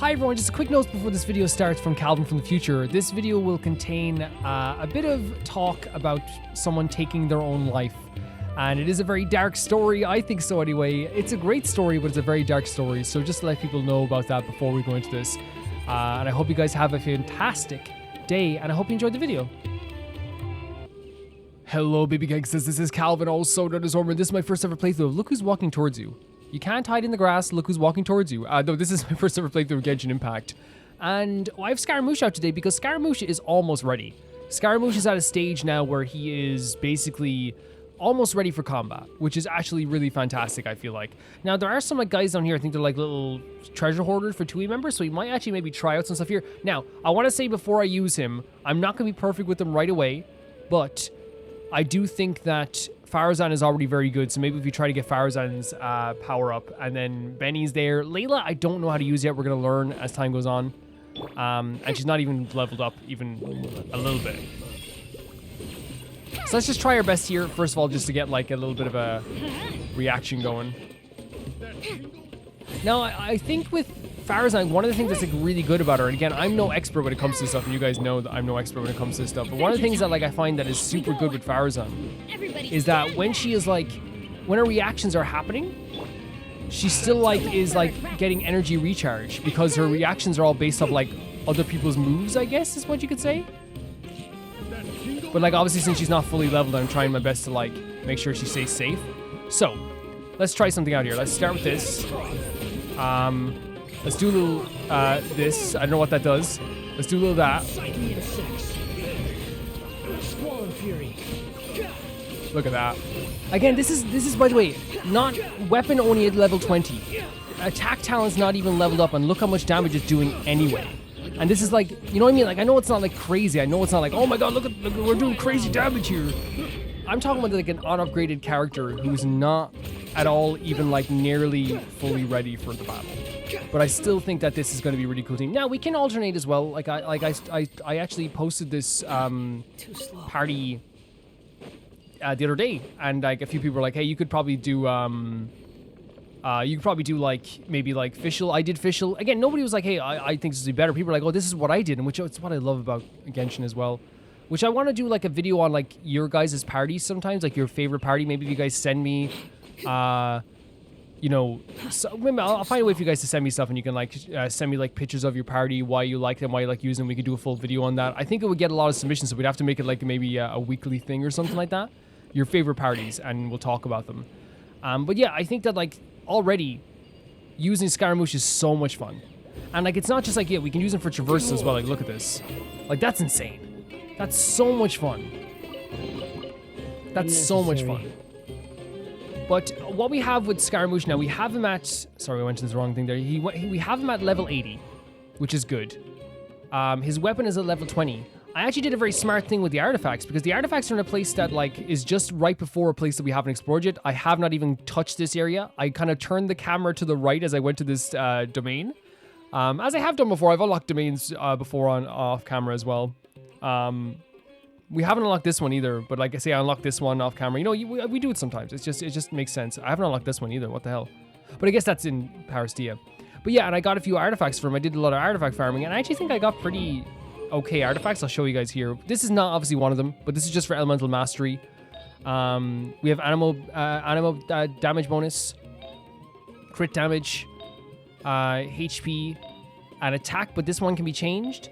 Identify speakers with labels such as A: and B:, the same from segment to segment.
A: Hi everyone, just a quick note before this video starts from Calvin from the future. This video will contain a bit of talk about someone taking their own life. And it is a very dark story, I think so anyway. It's a great story, but it's a very dark story. So just to let people know about that before we go into this. And I hope you guys have a fantastic day, and I hope you enjoyed the video. Hello baby gangsters, this is Calvin, also known as Orman. This is my first ever playthrough of Look Who's Walking Towards You. You can't hide in the grass, look who's walking towards you. No, this is my first ever playthrough of Genshin Impact. And I have Scaramouche out today because Scaramouche is almost ready. Scaramouche is at a stage now where he is basically almost ready for combat, which is actually really fantastic, I feel like. Now, there are some like guys down here, I think they're like little treasure hoarders for 2E members, so you might actually maybe try out some stuff here. Now, I want to say before I use him, I'm not going to be perfect with him right away, but I do think that Farazan is already very good, so maybe if you try to get Farazan's power up, and then Benny's there. Layla, I don't know how to use yet. We're going to learn as time goes on. And she's not even leveled up even a little bit. So let's just try our best here, first of all, just to get like a little bit of a reaction going. Now, I think with Farazan, one of the things that's like really good about her, and again, I'm no expert when it comes to this stuff, and you guys know that I'm no expert when it comes to this stuff, but one of the things that like I find that is super good with Farazan is that when she is like, when her reactions are happening, she still like is like getting energy recharge because her reactions are all based off like other people's moves, I guess is what you could say. But like obviously since she's not fully leveled, I'm trying my best to like make sure she stays safe. So let's try something out here. Let's start with this. Let's do a little this. I don't know what that does. Let's do a little that. Look at that. Again, this is by the way, not weapon only at level 20. Attack talent's not even leveled up, and look how much damage it's doing anyway. And this is like, you know what I mean? Like I know it's not like crazy. I know it's not like, oh my god, look, we're doing crazy damage here. I'm talking about like an unupgraded character who's not at all even like nearly fully ready for the battle. But I still think that this is going to be really cool team. Now we can alternate as well. Like I actually posted this party the other day, and like a few people were like, hey, you could probably do like maybe like Fischl. I did Fischl. Again, nobody was like, hey, I think this would be better. People are like, oh, this is what I did, and which it's what I love about Genshin as well. Which I want to do like a video on like your guys' parties sometimes, like your favorite party. Maybe if you guys send me you know, so maybe I'll find a way for you guys to send me stuff, and you can like send me like pictures of your party, why you like them, why you like using them. We could do a full video on that. I think it would get a lot of submissions, so we'd have to make it like maybe a weekly thing or something like that. Your favorite parties, and we'll talk about them. But yeah, I think that like already using Scaramouche is so much fun. And like it's not just like, yeah, we can use them for traverses as well. Like look at this. Like that's insane. That's so much fun. That's so much fun. But what we have with Scaramouche now, we have him at, sorry, I went to the wrong thing there. We have him at level 80, which is good. His weapon is at level 20. I actually did a very smart thing with the artifacts, because the artifacts are in a place that like is just right before a place that we haven't explored yet. I have not even touched this area. I kind of turned the camera to the right as I went to this domain. As I have done before, I've unlocked domains before on off camera as well. We haven't unlocked this one either, but like I say, I unlocked this one off camera. You know, we do it sometimes. It just makes sense. I haven't unlocked this one either. What the hell? But I guess that's in Paristia. But yeah, and I got a few artifacts for him. I did a lot of artifact farming, and I actually think I got pretty okay artifacts. I'll show you guys here. This is not obviously one of them, but this is just for elemental mastery. We have animal damage bonus, crit damage, HP, and attack, but this one can be changed.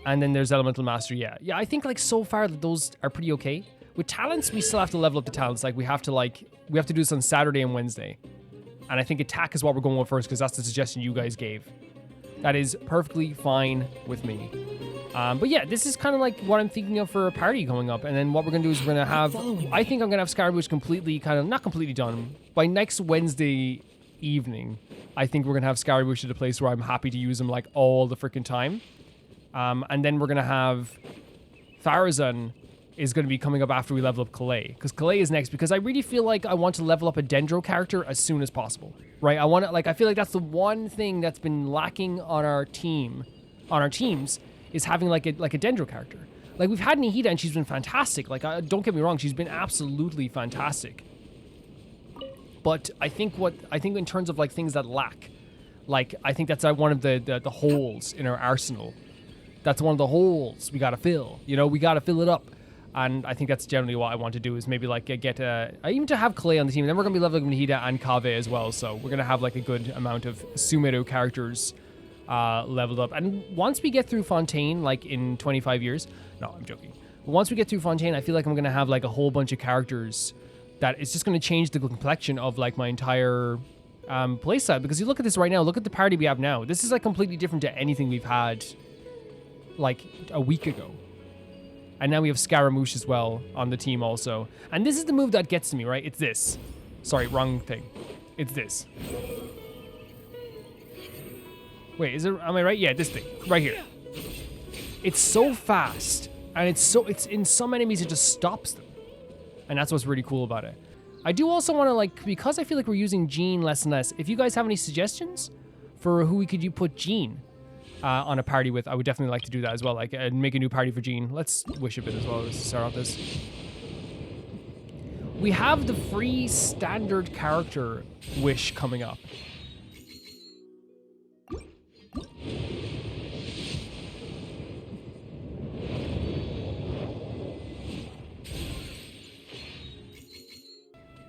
A: And then there's elemental mastery. Yeah, I think like so far that those are pretty okay. With talents, we still have to level up the talents. Like we have to do this on Saturday and Wednesday. And I think attack is what we're going with first, because that's the suggestion you guys gave. That is perfectly fine with me. But yeah, this is kind of like what I'm thinking of for a party coming up. And then what we're going to do is we're going to have, I think I'm going to have Scaramouche completely, not completely done. By next Wednesday evening, I think we're going to have Scaramouche at a place where I'm happy to use him like all the freaking time. And then we're going to have Farazan is going to be coming up after we level up Calais. Because Calais is next, because I really feel like I want to level up a Dendro character as soon as possible. Right? I feel like that's the one thing that's been lacking on our teams, is having like a Dendro character. Like we've had Nihida and she's been fantastic. Like don't get me wrong, she's been absolutely fantastic. But I think in terms of like things that lack, Like, I think that's one of the holes in our arsenal. That's one of the holes we gotta fill. You know, we gotta fill it up. And I think that's generally what I want to do, is maybe, like, get even to have Clay on the team. And then we're going to be leveling Nihida and Kave as well. So we're going to have, like, a good amount of Sumeru characters leveled up. And once we get through Fontaine, like, in 25 years... No, I'm joking. But once we get through Fontaine, I feel like I'm going to have, like, a whole bunch of characters that it's just going to change the complexion of, like, my entire playstyle. Because you look at this right now. Look at the party we have now. This is, like, completely different to anything we've had, like, a week ago. And now we have Scaramouche as well on the team also. And this is the move that gets to me, right? It's this. Sorry, wrong thing. It's this. Wait, am I right? Yeah, this thing. Right here. It's so fast. And it's in some enemies, it just stops them. And that's what's really cool about it. I do also want to, like, because I feel like we're using Jean less and less, if you guys have any suggestions for who we could put Jean on a party with, I would definitely like to do that as well. Like, make a new party for Jean. Let's wish a bit as well to start off this. We have the free standard character wish coming up.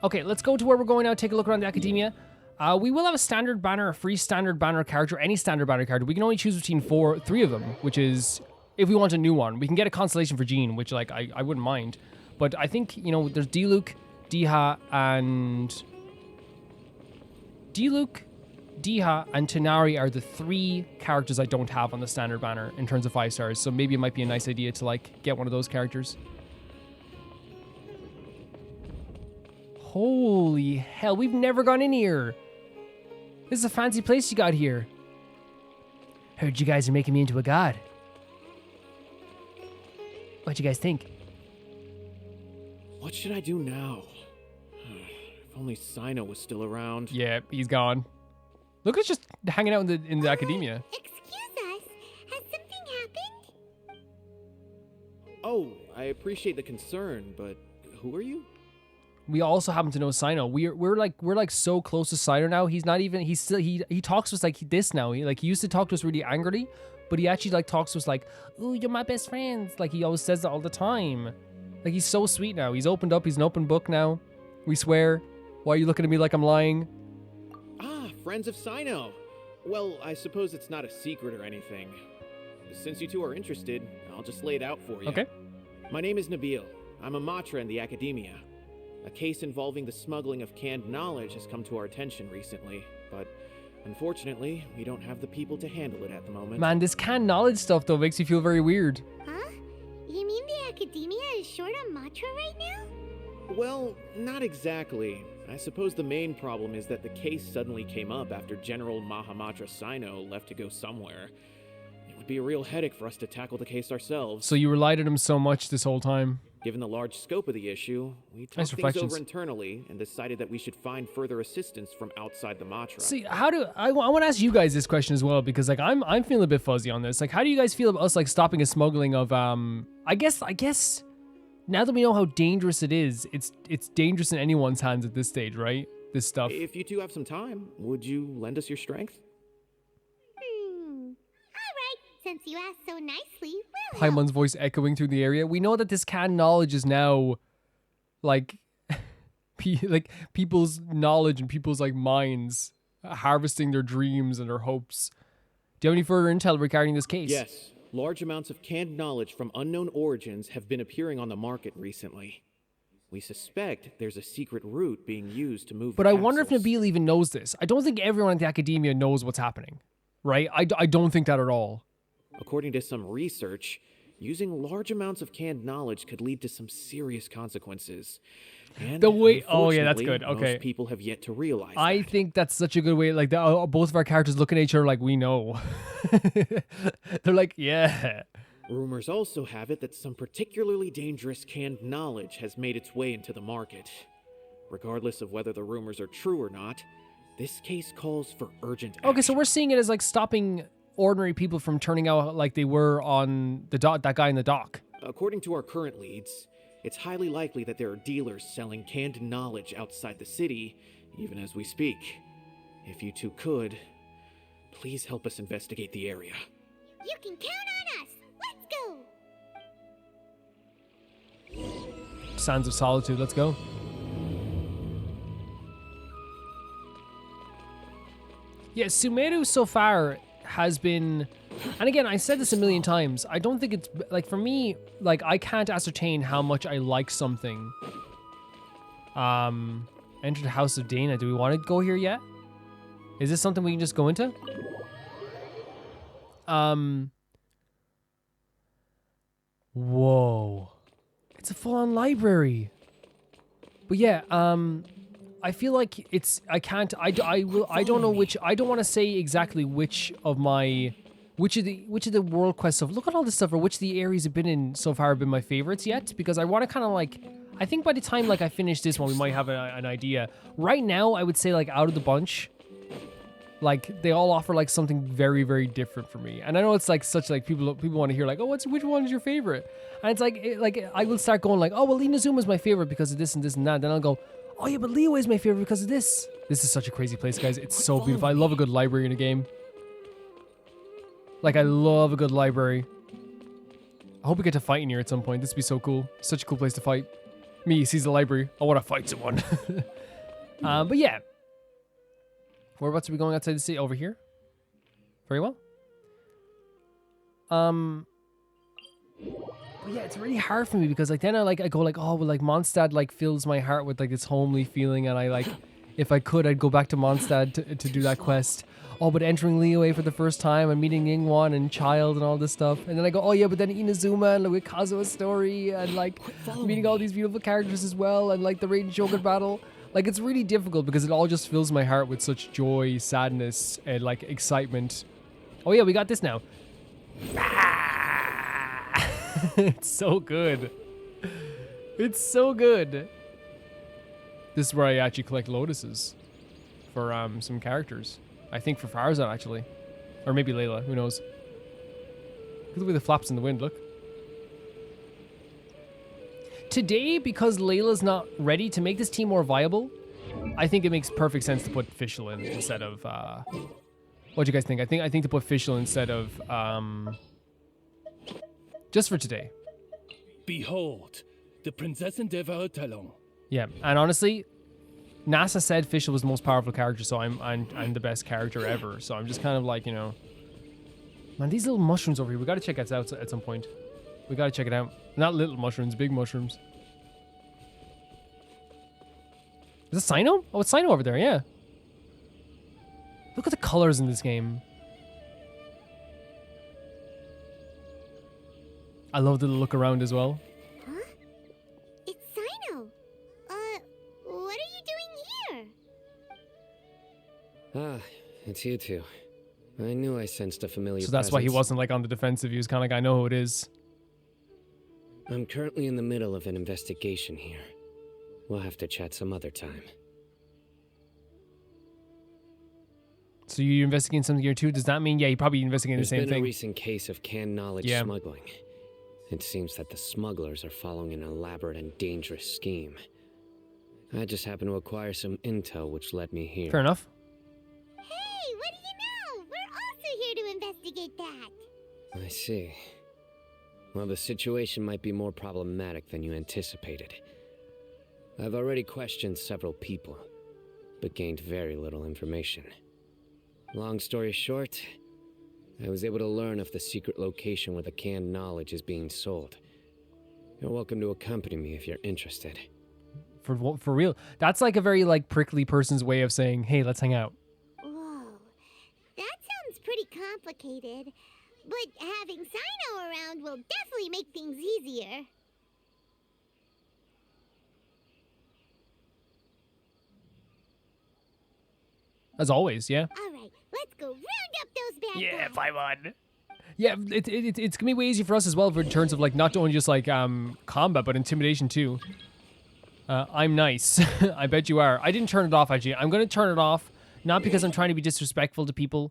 A: Okay, let's go to where we're going now. Take a look around the Academia. We will have a standard banner, a free standard banner character, any standard banner character. We can only choose between three of them, which is, if we want a new one. We can get a constellation for Jean, which, like, I wouldn't mind. But I think, you know, there's Diluc, Diha, and... Diluc, Diha, and Tanari are the three characters I don't have on the standard banner in terms of 5 stars. So maybe it might be a nice idea to, like, get one of those characters. Holy hell, we've never gone in here. This is a fancy place you got here. Heard you guys are making me into a god. What'd you guys think?
B: What should I do now? If only Cyno was still around.
A: Yeah, he's gone. Look, it's just hanging out in the Academia.
C: Excuse us. Has something happened?
B: Oh, I appreciate the concern, but who are you?
A: We also happen to know Cyno. We're like so close to Cyno now. He's not even. He's still. He talks to us like this now. He used to talk to us really angrily, but he actually, like, talks to us like, "Ooh, you're my best friends." Like, he always says that all the time. Like, he's so sweet now. He's opened up. He's an open book now. We swear. Why are you looking at me like I'm lying?
B: Ah, friends of Cyno. Well, I suppose it's not a secret or anything. Since you two are interested, I'll just lay it out for you.
A: Okay.
B: My name is Nabil. I'm a matra in the Academia. A case involving the smuggling of canned knowledge has come to our attention recently, but unfortunately, we don't have the people to handle it at the moment.
A: Man, this canned knowledge stuff, though, makes me feel very weird.
C: Huh? You mean the Academia is short on Matra right now?
B: Well, not exactly. I suppose the main problem is that the case suddenly came up after General Mahamatra Cyno left to go somewhere. It would be a real headache for us to tackle the case ourselves.
A: So you relied on him so much this whole time.
B: Given the large scope of the issue, we talked things over internally and decided that we should find further assistance from outside the Matra.
A: See, I want to ask you guys this question as well, because, like, I'm feeling a bit fuzzy on this. Like, how do you guys feel about us, like, stopping a smuggling of I guess now that we know how dangerous it is, it's dangerous in anyone's hands at this stage, right? This stuff.
B: If you two have some time, would you lend us your strength?
C: Since you asked so nicely, we'll
A: Paimon's voice echoing through the area. We know that this canned knowledge is now, like, like, people's knowledge and people's, like, minds harvesting their dreams and their hopes. Do you have any further intel regarding this case?
B: Yes. Large amounts of canned knowledge from unknown origins have been appearing on the market recently. We suspect there's a secret route being used to move
A: But I wonder if Nabil even knows this. I don't think everyone at the Academia knows what's happening, right? I don't think that at all.
B: According to some research, using large amounts of canned knowledge could lead to some serious consequences. And
A: the way, oh yeah, that's good. Okay.
B: Most people have yet to realize
A: I
B: that.
A: think that's such a good way. Like, both of our characters looking at each other like, we know. They're like, yeah.
B: Rumors also have it that some particularly dangerous canned knowledge has made its way into the market. Regardless of whether the rumors are true or not, this case calls for urgent action.
A: Okay, so we're seeing it as, like, stopping ordinary people from turning out like they were on the dock, that guy in the dock.
B: According to our current leads, it's highly likely that there are dealers selling canned knowledge outside the city, even as we speak. If you two could, Please help us investigate the area.
C: You can count on us. Let's go.
A: Sands of Solitude, let's go. Yeah, Sumeru so far has been, and again, I said this a million times, I don't think it's, like, for me, like, I can't ascertain how much I like something. Enter the House of Dana. Do we want to go here yet? Is this something we can just go into? Whoa. It's a full-on library. But yeah, I feel like it's, I don't know which, I don't want to say exactly which of the world quests of, look at all this stuff, or which of the areas have been in so far have been my favorites yet, because I want to kind of like, I think by the time like I finish this one, we might have an idea. Right now, I would say like out of the bunch, like they all offer like something very, very different for me. And I know it's like such like people want to hear like, oh, which one is your favorite? And it's like I will start going like, oh well, Inazuma is my favorite because of this and this and that. Then I'll go, oh yeah, but Leo is my favorite because of this. This is such a crazy place, guys. It's so beautiful. I love a good library in a game. Like I love a good library. I hope we get to fight in here at some point. This would be so cool. Such a cool place to fight. Me sees the library. I want to fight someone. But yeah. Whereabouts are we going outside the city? Over here? Very well. But yeah, it's really hard for me because like then I go like, oh well, like Mondstadt like fills my heart with like this homely feeling, and I like, if I could, I'd go back to Mondstadt to do that quest. Oh, but entering Liyue for the first time and meeting Ningguang and Child and all this stuff. And then I go, oh yeah, but then Inazuma and like, with Kazuha's story and like meeting all these beautiful characters as well, and like the Raiden Shogun battle. Like it's really difficult because it all just fills my heart with such joy, sadness, and like excitement. Oh yeah, we got this now. It's so good. It's so good. This is where I actually collect lotuses for some characters. I think for Farzad actually, or maybe Layla. Who knows? Look at the way the flaps in the wind. Look. Today, because Layla's not ready to make this team more viable, I think it makes perfect sense to put Fischl in instead of. What do you guys think? I think to put Fischl instead of just for today.
D: Behold, the Princess in Talon.
A: Yeah, and honestly, NASA said Fischl was the most powerful character, so I'm the best character ever. So I'm just kind of like, you know, man, these little mushrooms over here. We got to check it out at some point. We got to check it out. Not little mushrooms, big mushrooms. Is it Cyno? Oh, it's Cyno over there. Yeah. Look at the colors in this game. I love the look around as well.
C: Huh? It's Cyno. What are you doing here?
E: Ah, it's you two. I knew I sensed a familiar
A: So that's why he
E: presence.
A: wasn't like on the defensive. He was kind of like, I know who it is.
E: I'm currently in the middle of an investigation here. We'll have to chat some other time.
A: So you're investigating something here too? Does that mean, yeah, you're probably investigating
E: There's
A: the same
E: been a
A: thing?
E: recent case of canned knowledge smuggling. It seems that the smugglers are following an elaborate and dangerous scheme. I just happened to acquire some intel which led me here.
A: Fair enough.
C: Hey, what do you know? We're also here to investigate that.
E: I see. Well, the situation might be more problematic than you anticipated. I've already questioned several people, but gained very little information. Long story short, I was able to learn of the secret location where the canned knowledge is being sold. You're welcome to accompany me if you're interested.
A: For real. That's like a very like prickly person's way of saying, hey, let's hang out.
C: Whoa, that sounds pretty complicated. But having Cyno around will definitely make things easier.
A: As always, yeah.
C: All right, let's go round up those bad
A: Yeah,
C: guys.
A: 5-1. Yeah, it's gonna be way easier for us as well in terms of like not only just like combat, but intimidation too. I'm nice. I bet you are. I didn't turn it off actually. I'm gonna turn it off, not because I'm trying to be disrespectful to people.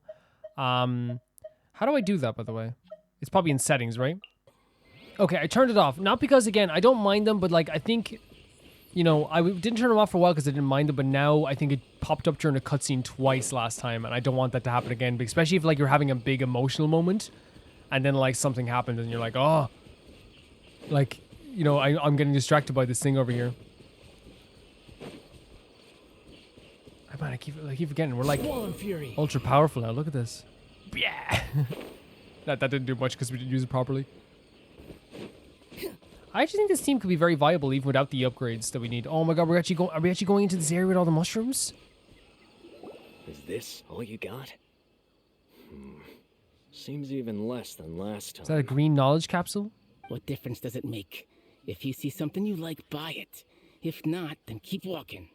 A: How do I do that, by the way? It's probably in settings, right? Okay, I turned it off. Not because, again, I don't mind them, but, like, I think, you know, I didn't turn them off for a while because I didn't mind them, but now I think it popped up during a cutscene twice last time, and I don't want that to happen again. But especially if like you're having a big emotional moment, and then like something happens, and you're like, oh, like you know, I'm getting distracted by this thing over here. Man, I keep forgetting we're like ultra powerful now. Look at this. Yeah. that didn't do much because we didn't use it properly. I actually think this team could be very viable even without the upgrades that we need. Oh my god, are we actually going into this area with all the mushrooms?
F: Is this all you got? Seems even less than last time.
A: Is that a green knowledge capsule?
G: What difference does it make? If you see something you like, buy it. If not, then keep walking.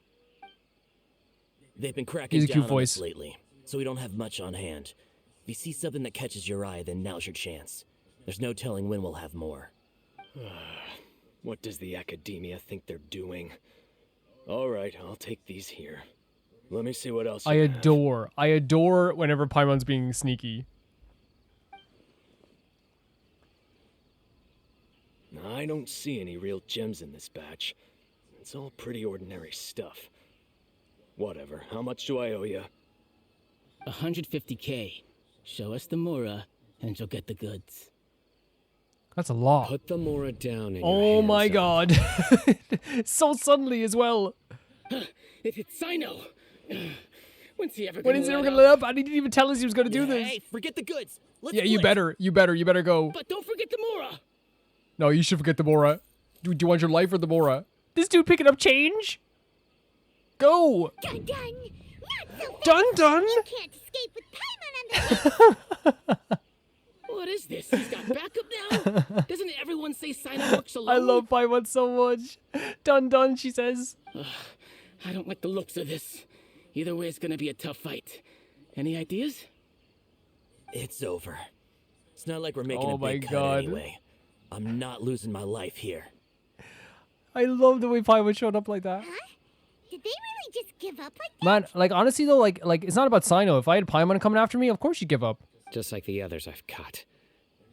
H: They've been cracking
A: He's a cute
H: down on us
A: voice.
H: lately, so we don't have much on hand. If you see something that catches your eye, then now's your chance. There's no telling when we'll have more.
F: What does the academia think they're doing? Alright, I'll take these here. Let me see what else
A: I
F: you have.
A: adore whenever Paimon's being sneaky.
F: I don't see any real gems in this batch. It's all pretty ordinary stuff. Whatever, how much do I owe you?
G: 150K. Show us the Mora, and you'll get the goods.
A: That's a lot.
E: Put the Mora down in
A: Oh
E: your
A: my
E: hands,
A: god. So suddenly as well.
G: It's Cyno! When's he ever
A: When
G: gonna
A: is he ever
G: let
A: gonna
G: up?
A: let up? And he didn't even tell us he was gonna do this.
H: Hey, forget the goods. Let's
A: Yeah, you
H: flip.
A: better go.
G: But don't forget the Mora!
A: No, you should forget the Mora. Do you want your life or the Mora? This dude picking up change? Go!
C: Dun dun! Not so fast!
A: Dun dun!
C: You can't escape with Paimon on the
G: What is this? He's got backup now? Doesn't everyone say Cyno works alone?
A: I love Paimon so much. Dun dun, she says.
G: I don't like the looks of this. Either way, it's gonna be a tough fight. Any ideas?
H: It's over. It's not like we're making
A: Oh
H: a
A: my
H: big cut
A: God.
H: anyway. I'm not losing my life here.
A: I love the way Paimon showed up like that.
C: Did they really just give up like that?
A: Man, like honestly though, like it's not about Cyno. If I had Paimon coming after me, of course you'd give up.
E: Just like the others I've caught.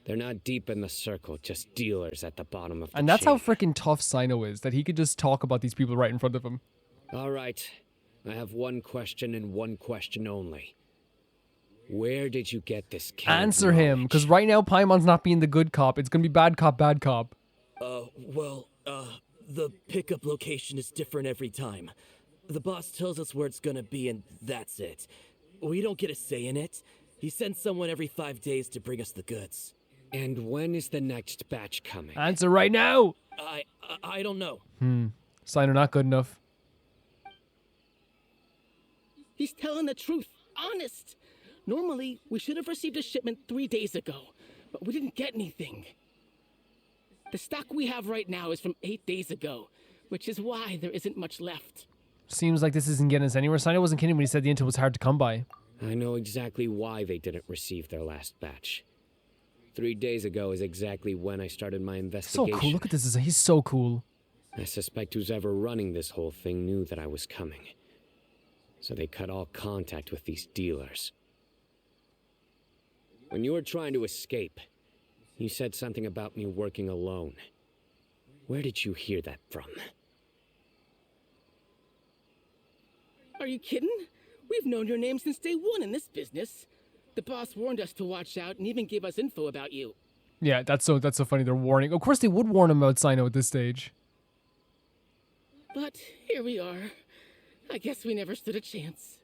E: They're not deep in the circle, just dealers at the bottom of the
A: And that's how
E: chain.
A: freaking tough Cyno is, that he could just talk about these people right in front of him.
E: All right, I have one question and one question only. Where did you get this canned
A: Answer him,
E: knowledge?
A: because right now Paimon's not being the good cop. It's gonna be bad cop, bad cop.
H: The pickup location is different every time. The boss tells us where it's gonna be and that's it. We don't get a say in it. He sends someone every 5 days to bring us the goods.
E: And when is the next batch coming?
A: Answer right now.
H: I don't know.
A: Cyno not good enough.
G: He's telling the truth. Honest. Normally, we should have received a shipment 3 days ago, but we didn't get anything. The stock we have right now is from 8 days ago, which is why there isn't much left.
A: Seems like this isn't getting us anywhere. Cyno wasn't kidding when he said the intel was hard to come by.
E: I know exactly why they didn't receive their last batch. 3 days ago is exactly when I started my
A: So
E: investigation.
A: cool. Look at this. He's so cool.
E: I suspect who's ever running this whole thing knew that I was coming. So they cut all contact with these dealers. When you were trying to escape, you said something about me working alone. Where did you hear that from?
G: Are you kidding? We've known your name since day one in this business. The boss warned us to watch out and even gave us info about you.
A: Yeah, that's so funny. They're warning. Of course they would warn him about Cyno at this stage.
G: But here we are. I guess we never stood a chance.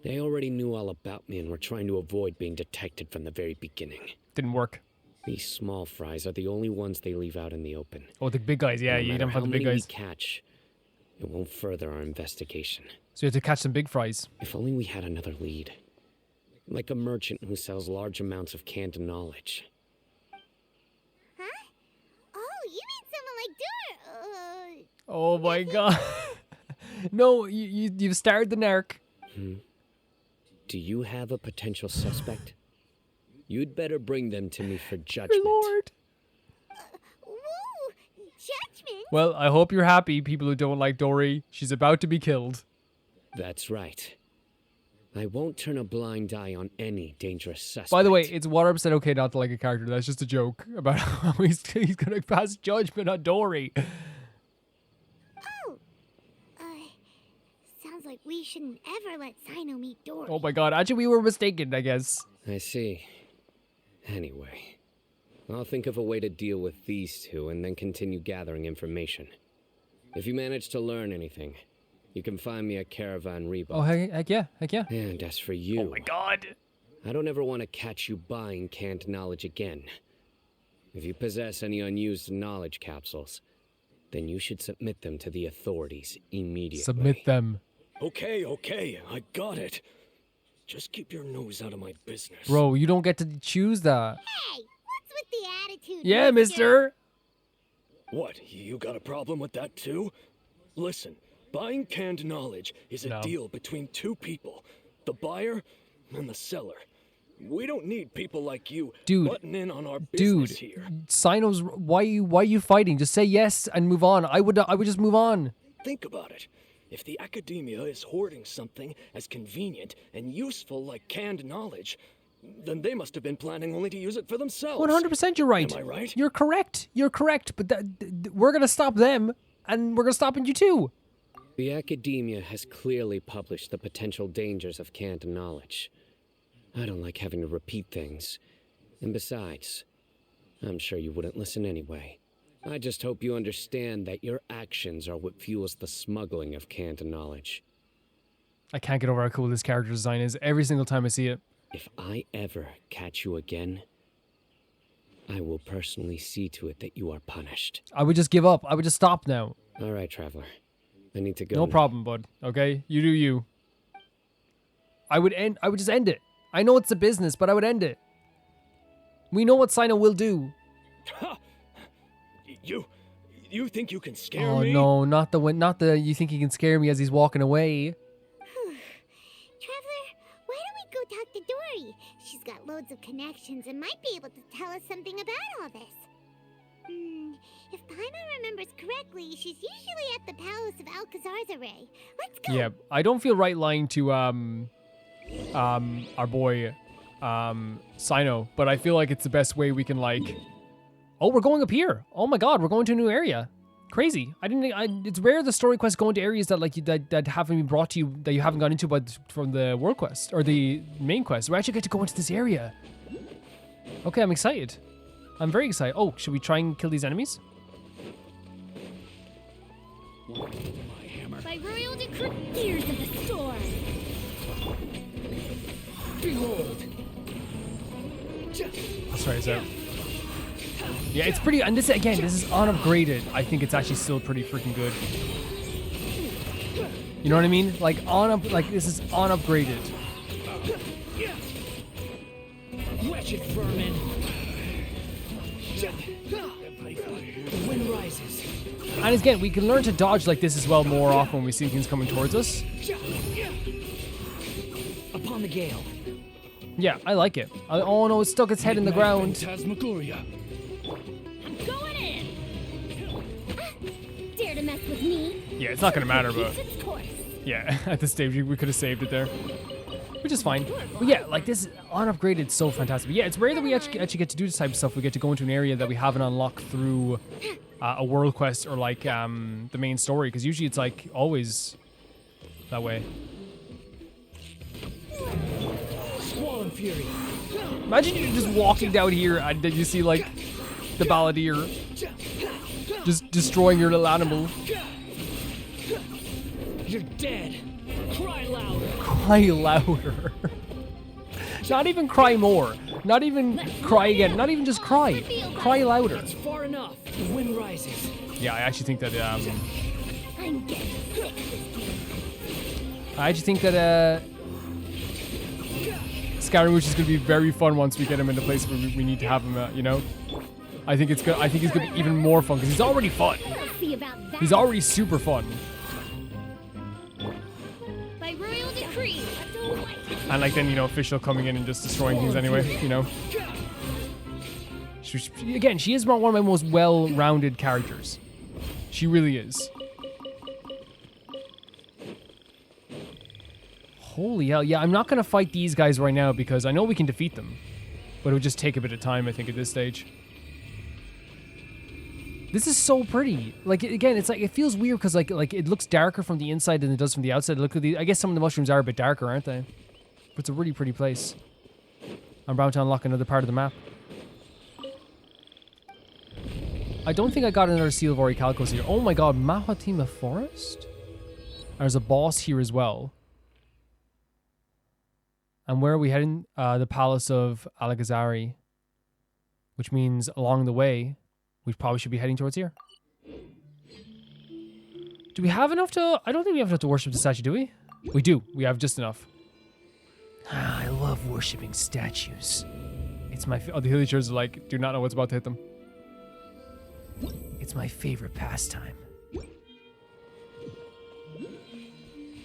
E: They already knew all about me and were trying to avoid being detected from the very beginning.
A: Didn't work.
E: These small fries are the only ones they leave out in the open.
A: Oh, the big guys. Yeah,
E: No
A: you eat
E: matter
A: them for
E: how
A: the big
E: many
A: guys.
E: we catch, it won't further our investigation.
A: So you have to catch some big fries.
E: If only we had another lead. Like a merchant who sells large amounts of canned knowledge.
C: Huh? Oh, you mean someone like Dor?
A: Oh my god. No, you've started the narc.
E: Do you have a potential suspect? You'd better bring them to me for judgment.
A: Lord.
C: Whoa! Judgment?
A: Well, I hope you're happy, people who don't like Dori. She's about to be killed.
E: That's right. I won't turn a blind eye on any dangerous suspect.
A: By the way, it's 100% okay not to like a character. That's just a joke about how he's gonna pass judgment on Dori.
C: Oh! Sounds like we shouldn't ever let Cyno meet Dori.
A: Oh my god, actually we were mistaken, I guess.
E: I see. Anyway, I'll think of a way to deal with these two and then continue gathering information. If you manage to learn anything, you can find me at Caravan Reebok.
A: Oh, heck yeah, heck yeah.
E: And as for you...
A: Oh my god.
E: I don't ever want to catch you buying canned knowledge again. If you possess any unused knowledge capsules, then you should submit them to the authorities immediately.
A: Submit them.
F: Okay, I got it. Just keep your nose out of my business.
A: Bro, you don't get to choose that.
C: Hey, what's with the attitude?
A: Yeah, mister.
F: What, you got a problem with that too? Listen, buying canned knowledge is a deal between two people, the buyer and the seller. We don't need people like you butting in on our business here.
A: Cyno's, why are you fighting? Just say yes and move on. I would just move on.
F: Think about it. If the academia is hoarding something as convenient and useful like canned knowledge, then they must have been planning only to use it for themselves.
A: 100% you're right.
F: Am I right?
A: You're correct. You're correct. But we're going to stop them, and we're going to stop you too.
E: The academia has clearly published the potential dangers of canned knowledge. I don't like having to repeat things. And besides, I'm sure you wouldn't listen anyway. I just hope you understand that your actions are what fuels the smuggling of canned knowledge.
A: I can't get over how cool this character design is every single time I see it.
E: If I ever catch you again, I will personally see to it that you are punished.
A: I would just give up. I would just stop now.
E: All right, Traveler. I need to go.
A: No problem, bud. Okay? You do you. I would just end it. I know it's a business, but I would end it. We know what Cyno will do.
F: You think you can scare me?
A: Oh no, not the you think he can scare me as he's walking away.
C: Traveler, why don't we go talk to Dori? She's got loads of connections and might be able to tell us something about all this. If Paimon remembers correctly, she's usually at the palace of Alcazar's array. Let's go.
A: Yeah, I don't feel right lying to our boy Cyno, but I feel like it's the best way we can like. Oh, we're going up here. Oh my god, we're going to a new area. Crazy. It's rare the story quests go into areas that like that haven't been brought to you, that you haven't gone into from the world quest or the main quest. We actually get to go into this area. Okay, I'm excited. I'm very excited. Oh, should we try and kill these enemies?
C: By royal decree, ears of the storm.
G: Behold.
A: Let's try this out. Yeah, it's pretty, and this is unupgraded. I think it's actually still pretty freaking good. You know what I mean? Like this is unupgraded.
G: Wretched vermin. The wind rises.
A: And again, we can learn to dodge like this as well more often when we see things coming towards us.
G: Upon the gale.
A: Yeah, I like it. Oh no, it stuck its head in the ground.
D: Phantasmagoria.
C: I'm going in. Dare to mess with me?
A: Yeah, it's not gonna matter, but
C: Keeps its course.
A: yeah, at this stage we could have saved it there, which is fine. But yeah, like this unupgraded, so fantastic. But yeah, it's rare that we actually get to do this type of stuff. We get to go into an area that we haven't unlocked through a world quest or like the main story, because usually it's like always that way.
G: Squall and fury.
A: Imagine you're just walking down here and then you see like the balladeer just destroying your little animal.
G: You're dead. Cry louder.
A: Cry louder. Not even cry more. Not even cry again. Not even just cry. Cry louder.
G: It's far enough. The wind rises.
A: Yeah, I actually think that
C: I'm getting sick.
A: I actually think that Scaramouche is going to be very fun once we get him in the place where we need to have him, you know? I think he's going to be even more fun because he's already fun.
C: We'll see about that.
A: He's already super fun.
C: By royal decree.
A: And like then, you know, official coming in and just destroying things anyway, you know? Again, she is one of my most well-rounded characters. She really is. Holy hell. Yeah, I'm not going to fight these guys right now because I know we can defeat them. But it would just take a bit of time, I think, at this stage. This is so pretty. Like, again, it's like, it feels weird because, like it looks darker from the inside than it does from the outside. Look at the, I guess some of the mushrooms are a bit darker, aren't they? But it's a really pretty place. I'm about to unlock another part of the map. I don't think I got another Seal of Orichalcos here. Oh my god, Mahatima Forest? There's a boss here as well. And where are we heading? The Palace of Alagazari. Which means along the way, we probably should be heading towards here. Do we have enough to... I don't think we have enough to worship the statue, do we? We do. We have just enough. Ah, I love worshipping statues. It's my... Oh, the villagers are like, do not know what's about to hit them. It's my favorite pastime.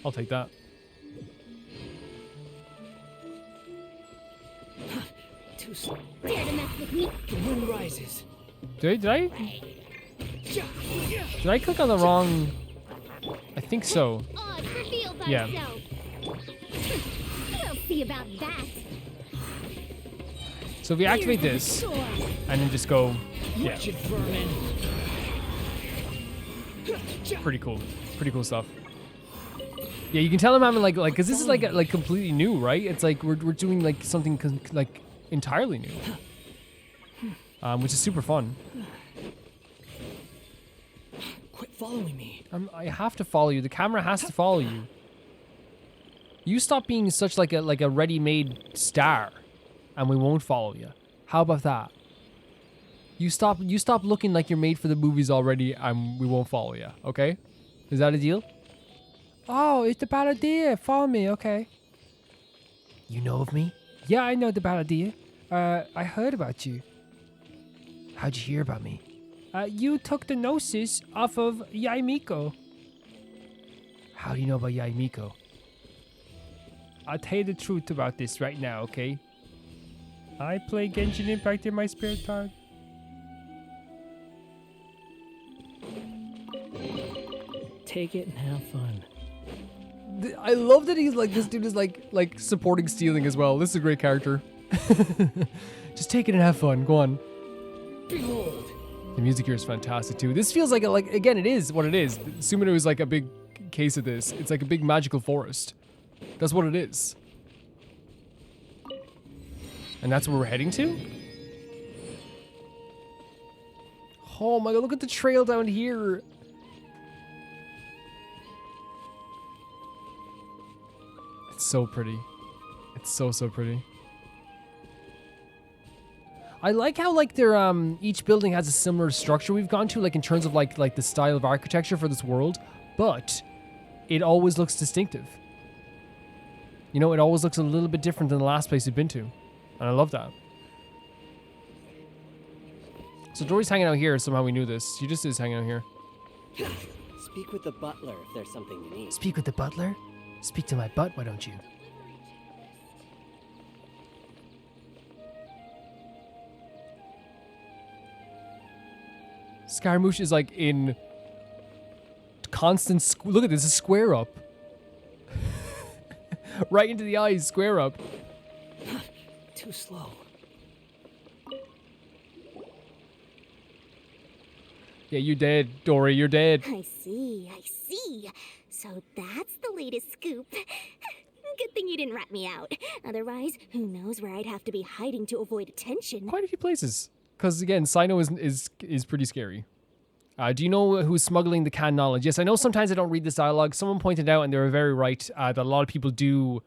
A: I'll take that.
C: Too slow. Dare to mess with me?
E: The wind rises.
A: Did I click on the wrong... I think so.
C: Oz, reveal
A: Yeah.
C: thyself. We'll see about that.
A: So if we activate this, and then just go... Yeah. Pretty cool. Pretty cool stuff. Yeah, you can tell I'm having like, because this is like completely new, right? It's like we're doing like something like entirely new, which is super fun.
E: Quit following me.
A: I have to follow you. The camera has to follow you. You stop being such like a ready-made star, and we won't follow you. How about that? You stop looking like you're made for the movies already, and we won't follow you. Okay? Is that a deal? Oh, it's the bad idea. Follow me, okay? You know of me? Yeah, I know the bad idea. I heard about you. How'd you hear about me? You took the gnosis off of Yaimiko. How do you know about Yaimiko? I'll tell you the truth about this right now, okay? I play Genshin Impact in my spare time.
H: Take it and have fun.
A: I love that he's like, this dude is like supporting stealing as well. This is a great character. Just take it and have fun. Go on.
E: Behold.
A: The music here is fantastic too. This feels like again, it is what it is. Sumino is like a big case of this. It's like a big magical forest. That's what it is. And that's where we're heading to? Oh my god, look at the trail down here. It's so pretty. It's so pretty. I like how like their each building has a similar structure we've gone to, like in terms of like the style of architecture for this world, but it always looks distinctive. You know, it always looks a little bit different than the last place we've been to. And I love that. So Dori's hanging out here, somehow we knew this. She just is hanging out here.
E: Speak with the butler if there's something you need.
A: Speak with the butler? Speak to my butt, why don't you? Scaramouche is like in constant... Look at this, a square up. Right into the eyes, square up.
E: Too slow.
A: Yeah, you're dead, Dori, you're dead.
C: I see. So that's the latest scoop. Good thing you didn't rat me out. Otherwise, who knows where I'd have to be hiding to avoid attention.
A: Quite a few places. Because again, Cyno is pretty scary. Do you know who's smuggling the canned knowledge? Yes, I know sometimes I don't read this dialogue. Someone pointed out, and they were very right, that a lot of people do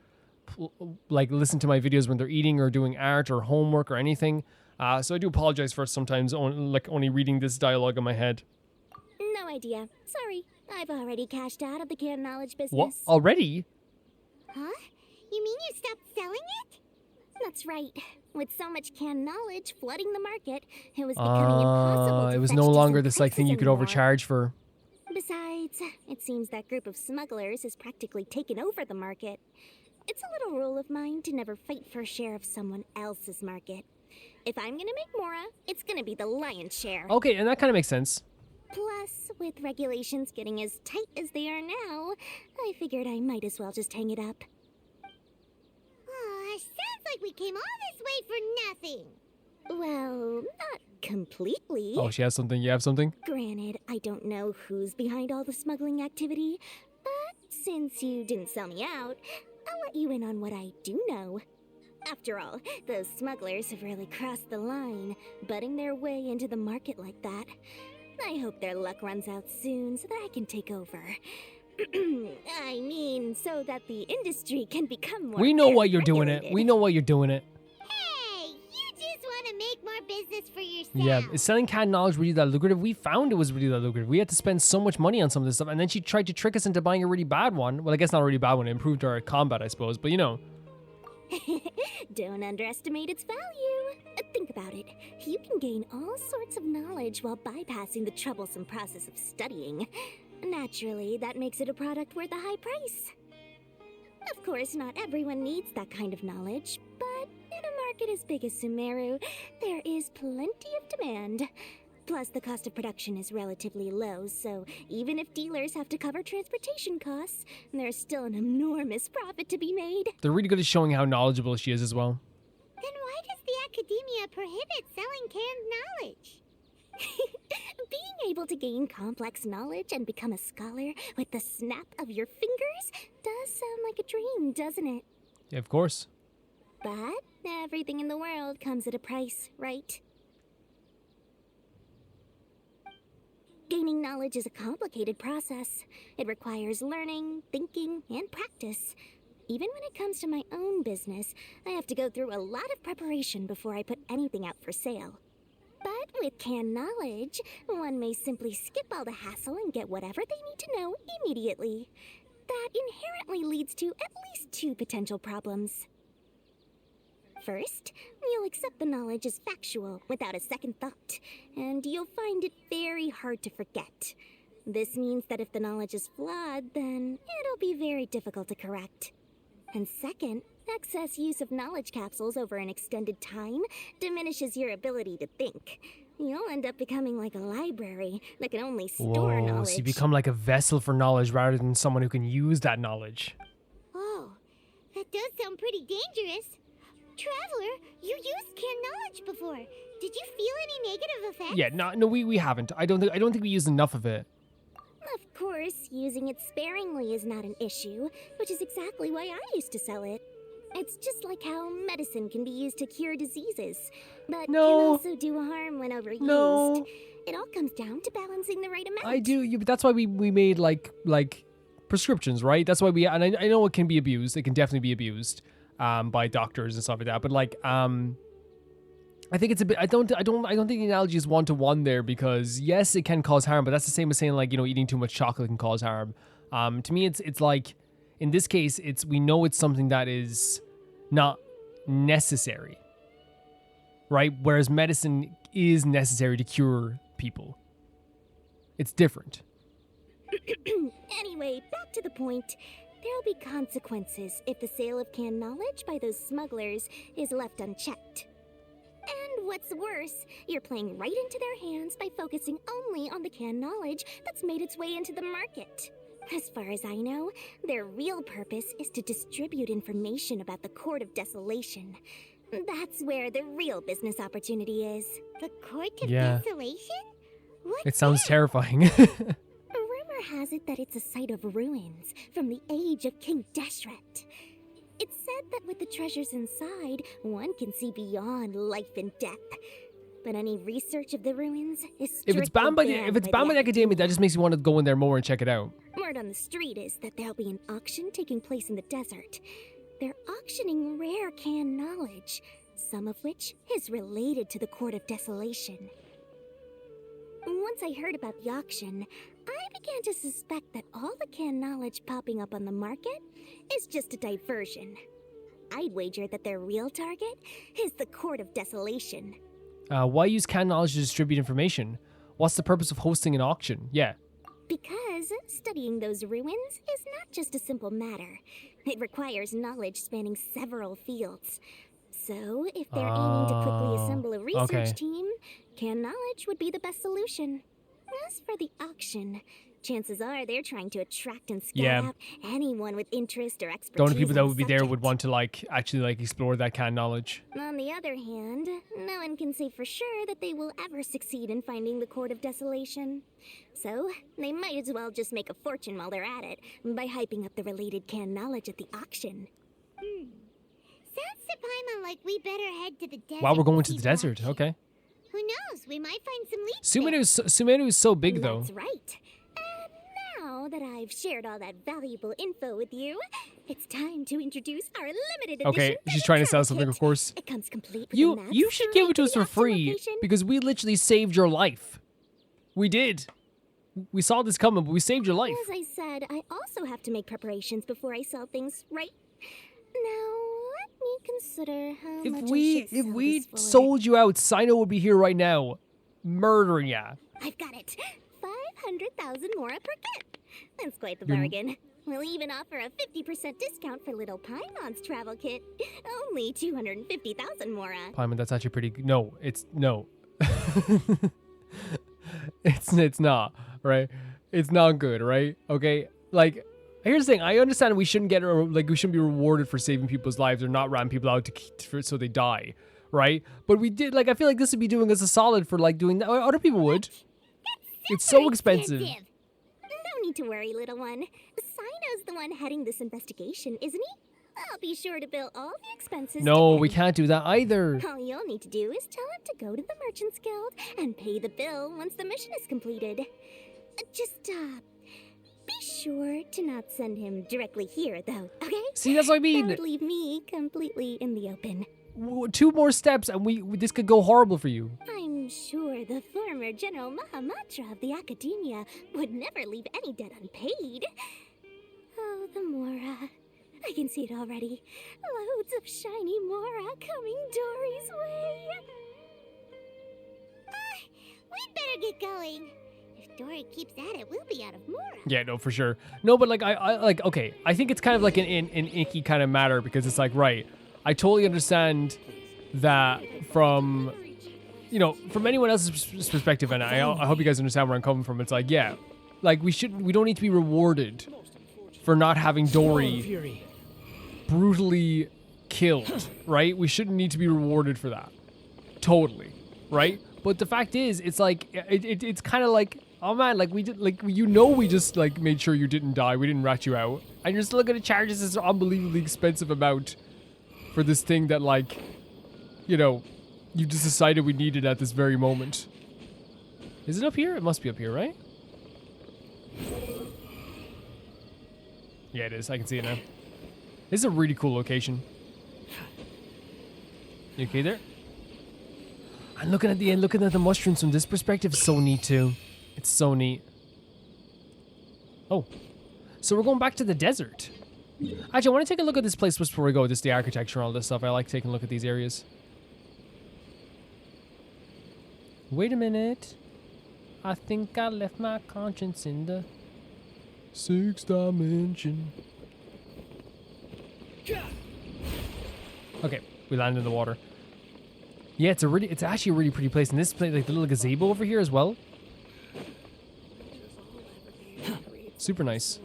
A: like listen to my videos when they're eating or doing art or homework or anything. So I do apologize for sometimes only reading this dialogue in my head.
C: No idea. Sorry. I've already cashed out of the canned knowledge business.
A: What? Already?
C: Huh? You mean you stopped selling it? That's right. With so much canned knowledge flooding the market, it was becoming impossible to
A: it was
C: fetch
A: no longer
C: decent
A: this like thing you could
C: prices
A: overcharge for.
C: Besides, it seems that group of smugglers has practically taken over the market. It's a little rule of mine to never fight for a share of someone else's market. If I'm gonna make Mora, it's gonna be the lion's share.
A: Okay, and that kind of makes sense.
C: Plus, with regulations getting as tight as they are now, I figured I might as well just hang it up. we came all this way for nothing. Well, not completely.
A: Oh, she has something. You have something?
C: Granted, I don't know who's behind all the smuggling activity, but since you didn't sell me out, I'll let you in on what I do know. After all, those smugglers have really crossed the line, butting their way into the market like that. I hope their luck runs out soon so that I can take over. I mean, so that the industry can become more.
A: We know why you're doing it.
C: regulated.
A: We know why you're doing it.
C: Hey, you just want to make more business for yourself.
A: Yeah, is selling canned knowledge really that lucrative? We found it was really that lucrative. We had to spend so much money on some of this stuff, and then she tried to trick us into buying a really bad one. Well, I guess not a really bad one. It improved our combat, I suppose, but you know.
C: Don't underestimate its value. Think about it. You can gain all sorts of knowledge while bypassing the troublesome process of studying. Naturally, that makes it a product worth a high price. Of course, not everyone needs that kind of knowledge, but in a market as big as Sumeru, there is plenty of demand. Plus, the cost of production is relatively low, so even if dealers have to cover transportation costs, there's still an enormous profit to be made.
A: They're really good at showing how knowledgeable she is as well.
C: Then why does the Academia prohibit selling canned knowledge? Being able to gain complex knowledge and become a scholar with the snap of your fingers does sound like a dream, doesn't it?
A: Yeah, of course.
C: But everything in the world comes at a price, right? Gaining knowledge is a complicated process. It requires learning, thinking, and practice. Even when it comes to my own business, I have to go through a lot of preparation before I put anything out for sale. But with canned knowledge, one may simply skip all the hassle and get whatever they need to know immediately. That inherently leads to at least two potential problems. First, you'll accept the knowledge as factual without a second thought, and you'll find it very hard to forget. This means that if the knowledge is flawed, then it'll be very difficult to correct. And second, excess use of knowledge capsules over an extended time diminishes your ability to think. You'll end up becoming like a library that can only store knowledge.
A: So you become like a vessel for knowledge rather than someone who can use that knowledge.
C: Oh, that does sound pretty dangerous. Traveler, you used canned knowledge before. Did you feel any negative effects?
A: Yeah, no, we haven't. I don't think we used enough of it.
C: Of course, using it sparingly is not an issue, which is exactly why I used to sell it. It's just like how medicine can be used to cure diseases, but can also do harm when overused.
A: No.
C: It all comes down to balancing the right amount.
A: I do. But that's why we made like prescriptions, right? That's why and I know it can be abused. It can definitely be abused by doctors and stuff like that. But like I think it's a bit. I don't think the analogy is 1-to-1 there, because yes, it can cause harm, but that's the same as saying like, you know, eating too much chocolate can cause harm. To me, it's like in this case, we know it's something that is not necessary, right? Whereas medicine is necessary to cure people. It's different.
C: Anyway, back to the point. There'll be consequences if the sale of canned knowledge by those smugglers is left unchecked. And what's worse, you're playing right into their hands by focusing only on the canned knowledge that's made its way into the market. As far as I know, their real purpose is to distribute information about the Court of Desolation. That's where the real business opportunity is. The Court of Desolation? What's
A: It sounds
C: that?
A: terrifying.
C: Rumor has it that it's a site of ruins from the age of King Deshret. It's said that with the treasures inside, one can see beyond life and death. But any research of the ruins is strictly
A: If it's banned by the academia, that just makes you want to go in there more and check it out.
C: Word on the street is that there'll be an auction taking place in the desert. They're auctioning rare canned knowledge, some of which is related to the Court of Desolation. Once I heard about the auction, I began to suspect that all the canned knowledge popping up on the market is just a diversion. I'd wager that their real target is the Court of Desolation.
A: Why use canned knowledge to distribute information? What's the purpose of hosting an auction? Yeah.
C: Because studying those ruins is not just a simple matter. It requires knowledge spanning several fields. So, if they're aiming to quickly assemble a research team, canned knowledge would be the best solution. As for the auction, Chances are they're trying to attract and scout
A: Yeah.
C: out anyone with interest or expertise.
A: The only people
C: on
A: that would be there would
C: subject.
A: want to like actually like explore that kind of knowledge.
C: On the other hand, no one can say for sure that they will ever succeed in finding the Court of Desolation. So, they might as well just make a fortune while they're at it by hyping up the related canned knowledge at the auction. Sounds to Paimon like we better head to the desert.
A: Wow, we're going
C: and
A: to
C: see
A: the desert.
C: auction.
A: Okay.
C: Who knows? We might find some leads there.
A: Sumenu is so big though.
C: That's right. Now that I've shared all that valuable info with you, it's time to introduce our limited edition.
A: Okay, she's trying to sell something, of course.
C: It comes complete with
A: You
C: maps,
A: you should give it to us for
C: ranking
A: free
C: optimization.
A: because we literally saved your life. We did. We saw this coming, but we saved your life.
C: As I said, I also have to make preparations before I sell things, right? Now, let me consider how
A: If
C: much
A: we
C: I should sell
A: we
C: this for.
A: sold you out, Cyno would be here right now, murdering ya.
C: I've got it. 500,000 mora per kit. That's quite the
A: You're-
C: bargain. We'll even offer a 50% discount for little Paimon's travel kit. Only 250,000 mora.
A: Paimon, that's actually pretty good. No, it's no. it's not, right? It's not good, right? Okay? Like, here's the thing. I understand we shouldn't we shouldn't be rewarded for saving people's lives or not ram people out so they die, right? But we did, like, I feel like this would be doing us a solid for, like, doing that. Other people would. It's so expensive.
C: No need to worry, little one. Cyno's the one heading this investigation, isn't he? I'll be sure to bill all the expenses.
A: No,
C: to
A: we
C: him.
A: can't do that either.
C: All you'll need to do is tell him to go to the Merchants Guild and pay the bill once the mission is completed. Just, be sure to not send him directly here, though, okay?
A: See, that's what I
C: That
A: mean.
C: would leave me completely in the open.
A: 2 more steps and this could go horrible for you.
C: I'm sure the former General Mahamatra of the Academia would never leave any debt unpaid. Oh, the Mora. I can see it already. Loads of shiny Mora coming Dori's way. We'd better get going. If Dori keeps at it, we'll be out of Mora.
A: Yeah, no, for sure. No, but like I like okay. I think it's kind of like an icky kind of matter because it's like right. I totally understand that from anyone else's perspective, and I hope you guys understand where I'm coming from. It's like yeah, like we don't need to be rewarded for not having Dori brutally killed, right? We shouldn't need to be rewarded for that. Totally, right? But the fact is, it's like it's kind of like oh man, like we did, like we just like made sure you didn't die. We didn't rat you out, and you're still gonna charge us this unbelievably expensive amount for this thing that like, you just decided we needed at this very moment. Is it up here? It must be up here, right? Yeah, it is. I can see it now. This is a really cool location. You okay there? And looking at the mushrooms from this perspective is so neat too. It's so neat. Oh, so we're going back to the desert. Actually, I want to take a look at this place before we go. Just the architecture and all this stuff. I like taking a look at these areas. Wait a minute. I think I left my conscience in the 6th dimension. Okay, we landed in the water. Yeah, it's actually a really pretty place. And this place, like the little gazebo over here as well. Super nice.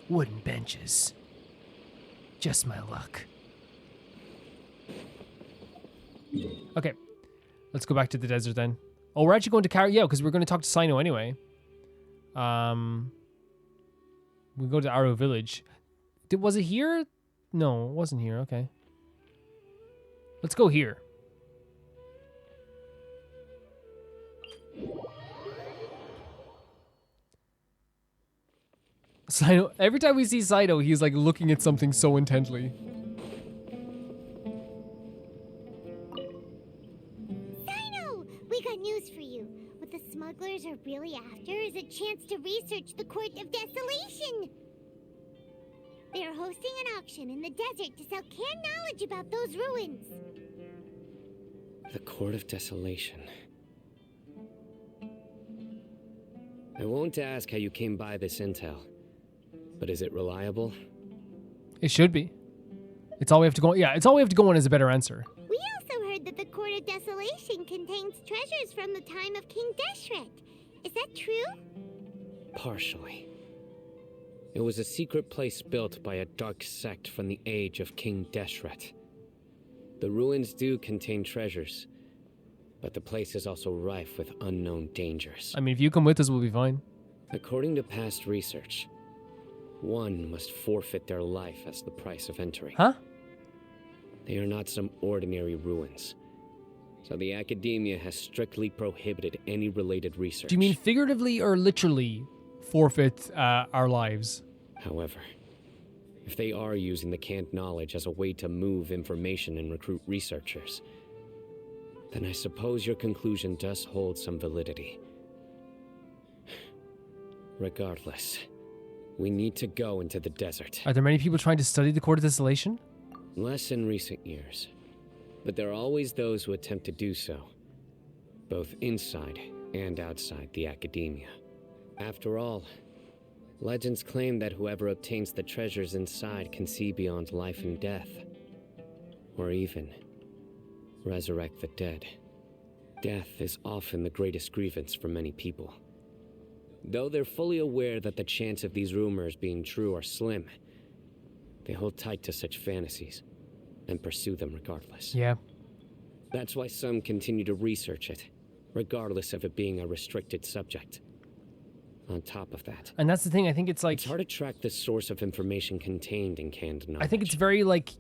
A: Wooden benches. Just my luck. Okay. Let's go back to the desert then. Oh, we're actually going to yeah, because we're going to talk to Cyno anyway. We go to Arrow Village. Was it here? No, it wasn't here. Okay. Let's go here. Cyno, every time we see Cyno, he's like looking at something so intently.
C: Cyno! We got news for you. What the smugglers are really after is a chance to research the Court of Desolation. They are hosting an auction in the desert to sell canned knowledge about those ruins.
E: The Court of Desolation. I won't ask how you came by this intel, but is it reliable?
A: It should be. It's all we have to go. Yeah, it's all we have to go on is a better answer.
C: We also heard said that the Court of Desolation contains treasures from the time of King Deshret. Is that true?
E: Partially. It was a secret place built by a dark sect from the age of King Deshret. The ruins do contain treasures, but the place is also rife with unknown dangers.
A: I mean, if you come with us, we'll be fine.
E: According to past research, one must forfeit their life as the price of entering.
A: Huh?
E: They are not some ordinary ruins, so the Academia has strictly prohibited any related research.
A: Do you mean figuratively or literally forfeit our lives?
E: However, if they are using the canned knowledge as a way to move information and recruit researchers, then I suppose your conclusion does hold some validity. Regardless, we need to go into the desert.
A: Are there many people trying to study the Court of Desolation?
E: Less in recent years, but there are always those who attempt to do so, both inside and outside the Academia. After all, legends claim that whoever obtains the treasures inside can see beyond life and death, or even resurrect the dead. Death is often the greatest grievance for many people. Though they're fully aware that the chance of these rumors being true are slim, they hold tight to such fantasies and pursue them regardless.
A: Yeah.
E: That's why some continue to research it, regardless of it being a restricted subject. On top of that,
A: And that's the thing, I think it's like...
E: it's hard to track the source of information contained in canned knowledge.
A: I think it's very like,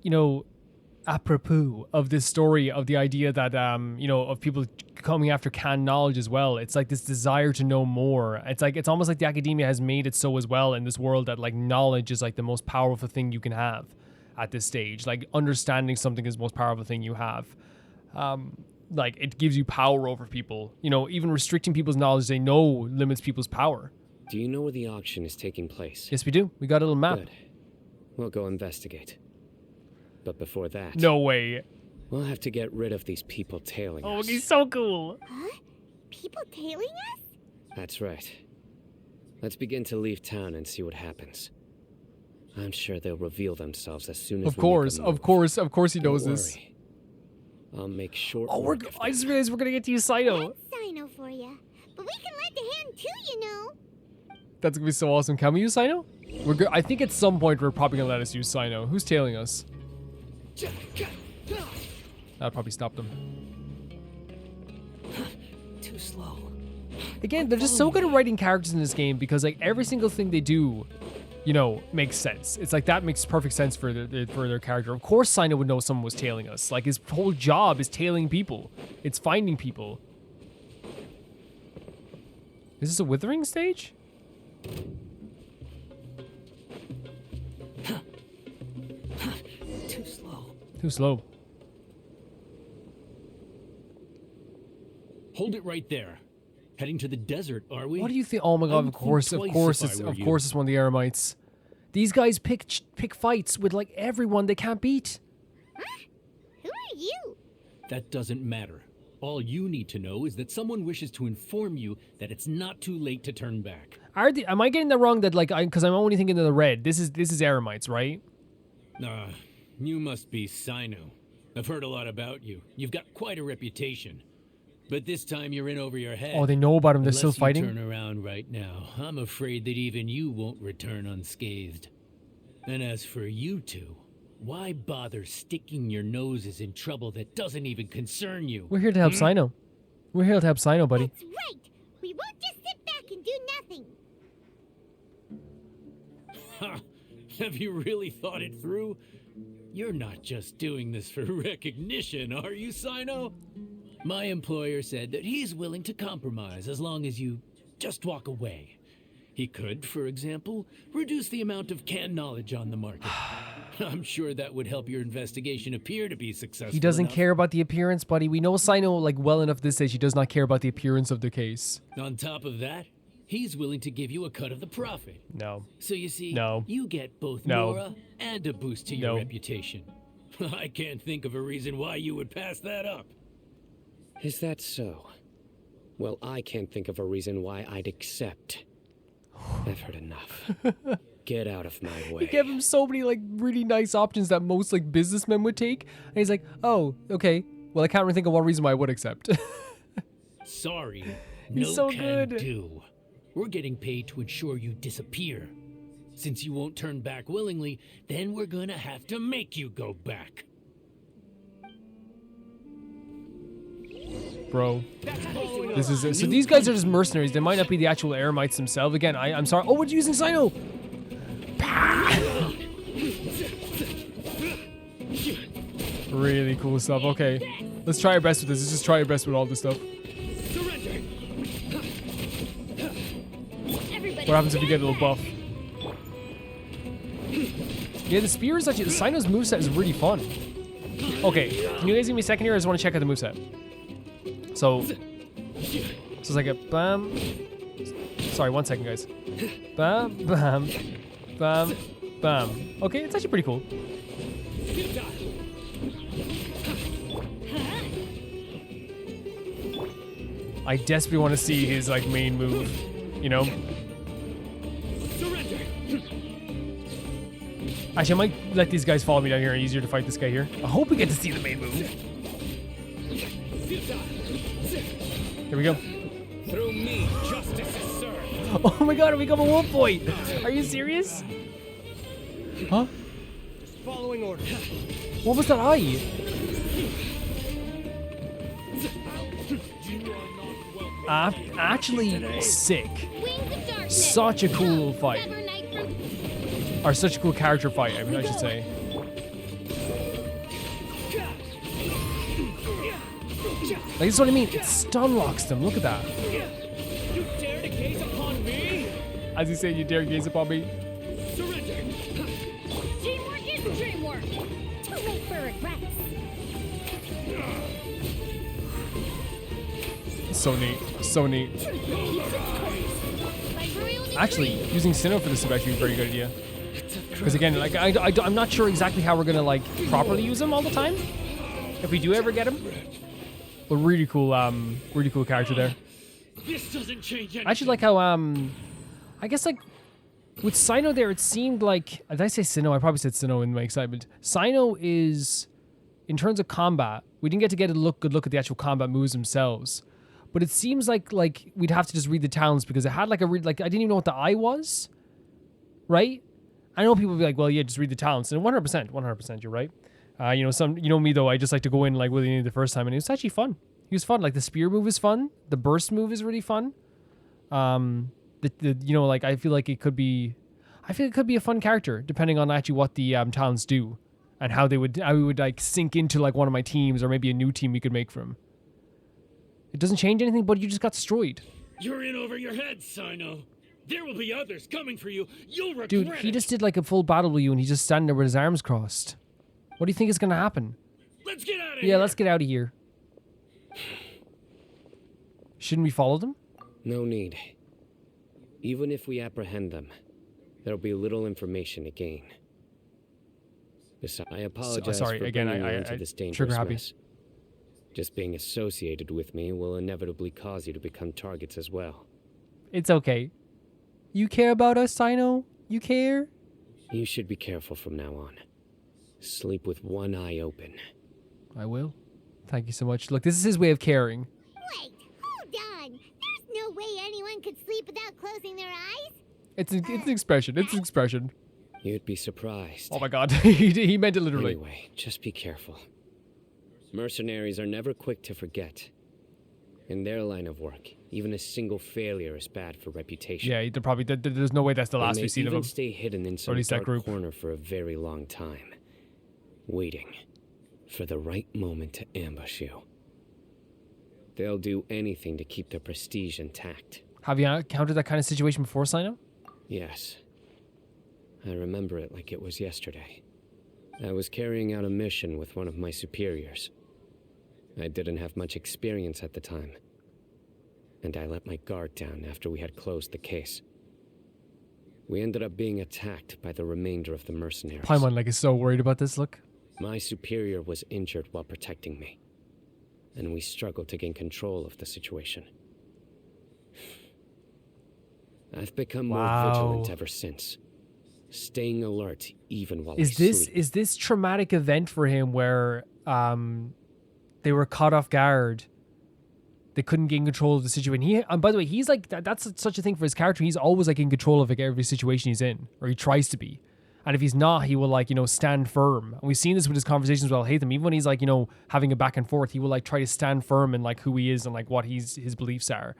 A: apropos of this story of the idea that, of people coming after canned knowledge as well. It's like this desire to know more. It's almost like the Academia has made it so as well in this world that like knowledge is like the most powerful thing you can have at this stage. Like understanding something is the most powerful thing you have. Like it gives you power over people. Even restricting people's knowledge they know limits people's power.
E: Do you know where the auction is taking place?
A: Yes, we do. We got a little map.
E: Good. We'll go investigate. But before that...
A: No way.
E: We'll have to get rid of these people tailing
A: Oh,
E: us.
A: he's so cool.
C: Huh? People tailing us?
E: That's right. Let's begin to leave town and see what happens. I'm sure they'll reveal themselves as soon as
A: Of course he knows this.
E: I'll make short
A: Oh,
E: work of
A: I just
E: them.
A: realized we're gonna get to use Cyno.
C: Cyno for ya. But we can lend a hand too,
A: That's gonna be so awesome. Can we use Cyno? I think at some point we're probably gonna let us use Cyno. Who's tailing us? That'll probably stop them.
H: Too slow.
A: Again, they're just so good at writing characters in this game because like every single thing they do, makes sense. It's like that makes perfect sense for their character. Of course, Cyno would know someone was tailing us. Like his whole job is tailing people. It's finding people. Is this a withering stage?
H: Too slow.
A: Too slow.
I: Hold it right there. Heading to the desert, are we?
A: What do you think? Oh my god!
I: I would
A: Of course,
I: think
A: of
I: twice
A: course,
I: if
A: it's
I: I were
A: of
I: you.
A: course it's one of the Eremites. These guys pick fights with like everyone they can't beat.
C: Huh? Who are you?
I: That doesn't matter. All you need to know is that someone wishes to inform you that it's not too late to turn back.
A: Am I getting that wrong? That like, because I'm only thinking of the red. This is Eremites, right?
I: You must be Cyno. I've heard a lot about you. You've got quite a reputation. But this time you're in over your head.
A: Oh, they know about him. They're
I: Unless
A: still fighting.
I: you turn around right now, I'm afraid that even you won't return unscathed. And as for you two, why bother sticking your noses in trouble that doesn't even concern you?
A: We're here to help Cyno. We're here to help Cyno, buddy.
C: That's right. We won't just sit back and do nothing.
I: Ha! Have you really thought it through? You're not just doing this for recognition, are you, Cyno? My employer said that he's willing to compromise as long as you just walk away. He could, for example, reduce the amount of canned knowledge on the market. I'm sure that would help your investigation appear to be successful.
A: He doesn't
I: enough.
A: care about the appearance, buddy. We know Cyno like well enough this stage. He does not care about the appearance of the case.
I: On top of that, he's willing to give you a cut of the profit.
A: No.
I: So you see,
A: No.
I: you get both
A: No.
I: Nora and a boost to your
A: No.
I: reputation. I can't think of a reason why you would pass that up.
E: Is that so? Well, I can't think of a reason why I'd accept. I've heard enough. Get out of my way.
A: He gave him so many like really nice options that most like businessmen would take, and he's like, "Oh, okay, Well, I can't really think of one reason why I would accept.
I: Sorry.
A: He's
I: No
A: so
I: can
A: good.
I: do. We're getting paid to ensure you disappear. Since you won't turn back willingly, then we're gonna have to make you go back.
A: Bro. This is it. So these guys are just mercenaries. They might not be the actual Eremites themselves. Again, I'm sorry. Oh, we're using Cyno! Really cool stuff. Okay. Let's try our best with this. Let's just try our best with all this stuff. What happens if you get a little buff? Yeah, the spear is actually... The Cyno's moveset is really fun. Okay, can you guys give me a second here? I just want to check out the moveset. So it's like a bam. Sorry, 1 second, guys. Bam, bam, bam, bam. Okay, it's actually pretty cool. I desperately want to see his like main move, you know? Actually, I might let these guys follow me down here. Easier to fight this guy here. I hope we get to see the main move. Here we go.
F: Through me, justice is served.
A: Oh my god, I become a wolf boy. Are you serious? Huh?
F: Just following orders.
A: What was that eye? Actually sick. Such a cool little fight. Or such a cool character fight, I mean, I should say. Like, this is what I mean. It stun locks them. Look at that.
F: You dare to gaze upon me?
A: As he said, you dare gaze upon me.
F: Surrender.
C: Teamwork is dreamwork. Too late for regrets.
A: So neat. So neat. Actually, using Cyno for this is actually a very good idea. Because again, like I'm not sure exactly how we're gonna like properly use him all the time. If we do ever get him. But really cool character there.
F: This doesn't change anything.
A: I actually like how I guess like with Cyno there, it seemed like, did I say Cyno? I probably said Cyno in my excitement. Cyno is, in terms of combat, we didn't get to get a good look at the actual combat moves themselves. But it seems like we'd have to just read the talents because it had like I didn't even know what the eye was, right? I know people would be like, well, yeah, just read the talents, and 100%, you're right. You know me though, I just like to go in like willy-nilly the first time, and it was actually fun. He was fun. Like the spear move is fun. The burst move is really fun. Like I feel like it could be a fun character depending on actually what the talents do and how we would like sink into like one of my teams or maybe a new team we could make for him. It doesn't change anything, but you just got destroyed.
F: You're in over your head, Cyno. There will be others coming for you. You'll regret
A: Dude, he just did like a full battle with you and he's just standing there with his arms crossed. What do you think is gonna happen?
F: Let's get out of here.
A: Yeah, let's get out of here. Shouldn't we follow them?
E: No need. Even if we apprehend them, there'll be little information to gain. Besides, I apologize
A: sorry,
E: for
A: again,
E: bringing you
A: I
E: into this dangerous
A: trigger happy.
E: mess. Just being associated with me will inevitably cause you to become targets as well.
A: It's okay. You care about us, Cyno? You care?
E: You should be careful from now on. Sleep with one eye open.
A: I will. Thank you so much. Look, this is his way of caring.
C: Wait, hold on. There's no way anyone could sleep without closing their eyes.
A: It's an expression. It's an expression.
E: You'd be surprised.
A: Oh my god. he meant it literally.
E: Anyway, just be careful. Mercenaries are never quick to forget. In their line of work, even a single failure is bad for reputation.
A: Yeah, there's no way that's the last we've seen of
E: They
A: him.
E: even stay hidden in some
A: least that
E: dark
A: group.
E: corner for a very long time, waiting for the right moment to ambush you. They'll do anything to keep their prestige intact.
A: Have you encountered that kind of situation before, Cyno?
E: Yes. I remember it like it was yesterday. I was carrying out a mission with one of my superiors. I didn't have much experience at the time, and I let my guard down after we had closed the case. We ended up being attacked by the remainder of the mercenaries.
A: Paimon like is so worried about this, look.
E: My superior was injured while protecting me, and we struggled to gain control of the situation. I've become more vigilant ever since, staying alert even while I sleep.
A: Is this traumatic event for him where They were caught off guard. They couldn't gain control of the situation. And by the way, he's like, that's such a thing for his character. He's always like in control of like every situation he's in, or he tries to be. And if he's not, he will like, stand firm. And we've seen this with his conversations with Al-Haytham. Even when he's like, having a back and forth, he will like try to stand firm in like who he is and like what his beliefs are.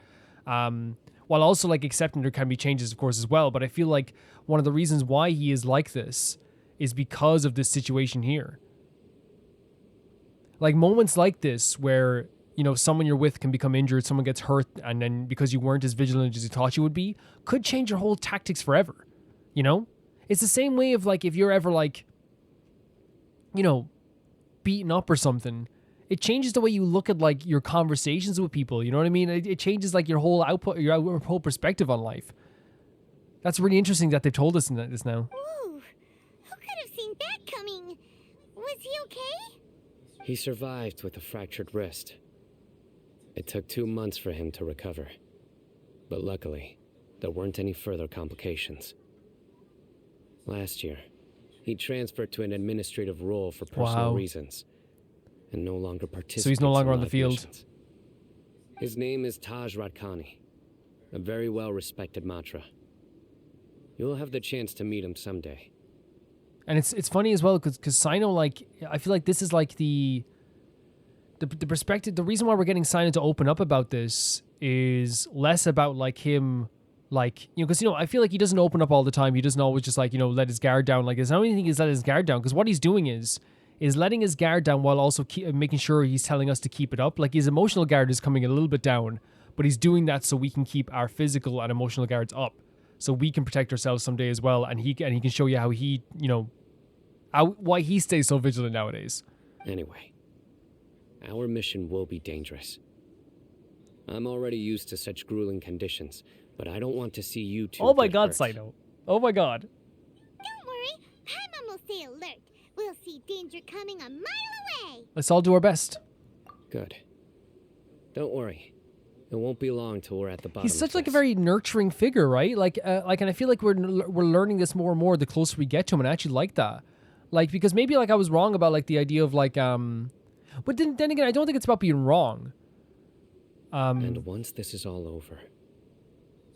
A: While also like accepting there can be changes, of course, as well. But I feel like one of the reasons why he is like this is because of this situation here. Like moments like this where, someone you're with can become injured, someone gets hurt, and then because you weren't as vigilant as you thought you would be, could change your whole tactics forever. It's the same way of like if you're ever like, beaten up or something, it changes the way you look at like your conversations with people. You know what I mean? It changes like your whole output, your whole perspective on life. That's really interesting that they've told us this now.
C: Ooh, who could have seen that coming? Was he okay?
E: He survived with a fractured wrist. It took 2 months for him to recover. But luckily, there weren't any further complications. Last year, he transferred to an administrative role for personal reasons, and no longer participates.
A: So he's no longer on the field.
E: Missions. His name is Taj Radkani, a very well-respected Matra. You'll have the chance to meet him someday.
A: And it's funny as well because Cyno, like, I feel like this is like the perspective. The reason why we're getting Cyno to open up about this is less about like him, like, because I feel like he doesn't open up all the time. He doesn't always just like let his guard down like this. I don't even think he's let his guard down, because what he's doing is letting his guard down while also making sure he's telling us to keep it up. Like his emotional guard is coming a little bit down, but he's doing that so we can keep our physical and emotional guards up, so we can protect ourselves someday as well. And he can show you how he, why he stays so vigilant nowadays.
E: Anyway, our mission will be dangerous. I'm already used to such grueling conditions, but I don't want to see you two.
A: Oh my God,
E: hurt.
A: Cyno. Oh my God.
C: Don't worry, Paimon will stay alert. We'll see danger coming a mile away.
A: Let's all do our best.
E: Good. Don't worry. It won't be long till we're at the bottom.
A: He's such
E: of
A: like a
E: this.
A: very nurturing figure, right? Like, and I feel like we're learning this more and more the closer we get to him, and I actually like that. Like, because maybe like I was wrong about like the idea of like, but then again, I don't think it's about being wrong.
E: And once this is all over,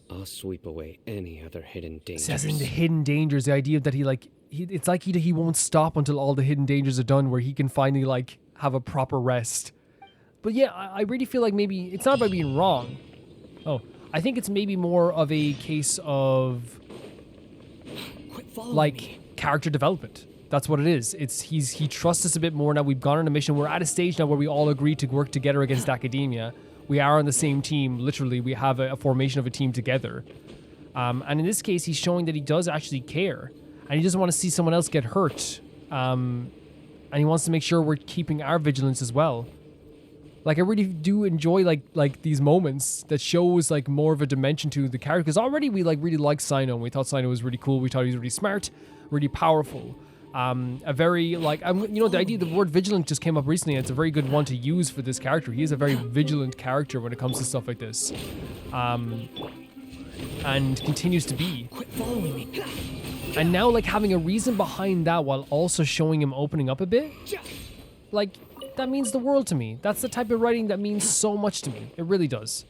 E: I'll sweep away any other hidden dangers.
A: Says in the hidden dangers, the idea that it's like he won't stop until all the hidden dangers are done, where he can finally like have a proper rest. But yeah, I really feel like maybe it's not about being wrong. Oh, I think it's maybe more of a case of like character development. That's what it is. He trusts us a bit more now. We've gone on a mission. We're at a stage now where we all agree to work together against academia. We are on the same team. Literally, we have a formation of a team together. And in this case, he's showing that he does actually care, and he doesn't want to see someone else get hurt. And he wants to make sure we're keeping our vigilance as well. Like, I really do enjoy like these moments that shows like more of a dimension to the character. Because already we like really liked Cyno, and we thought Cyno was really cool. We thought he was really smart, really powerful. A very like the idea, the word vigilant just came up recently, and it's a very good one to use for this character. He is a very vigilant character when it comes to stuff like this, and continues to be.
G: Quit following me.
A: And now like having a reason behind that while also showing him opening up a bit, like that means the world to me. That's the type of writing that means so much to me. It really does.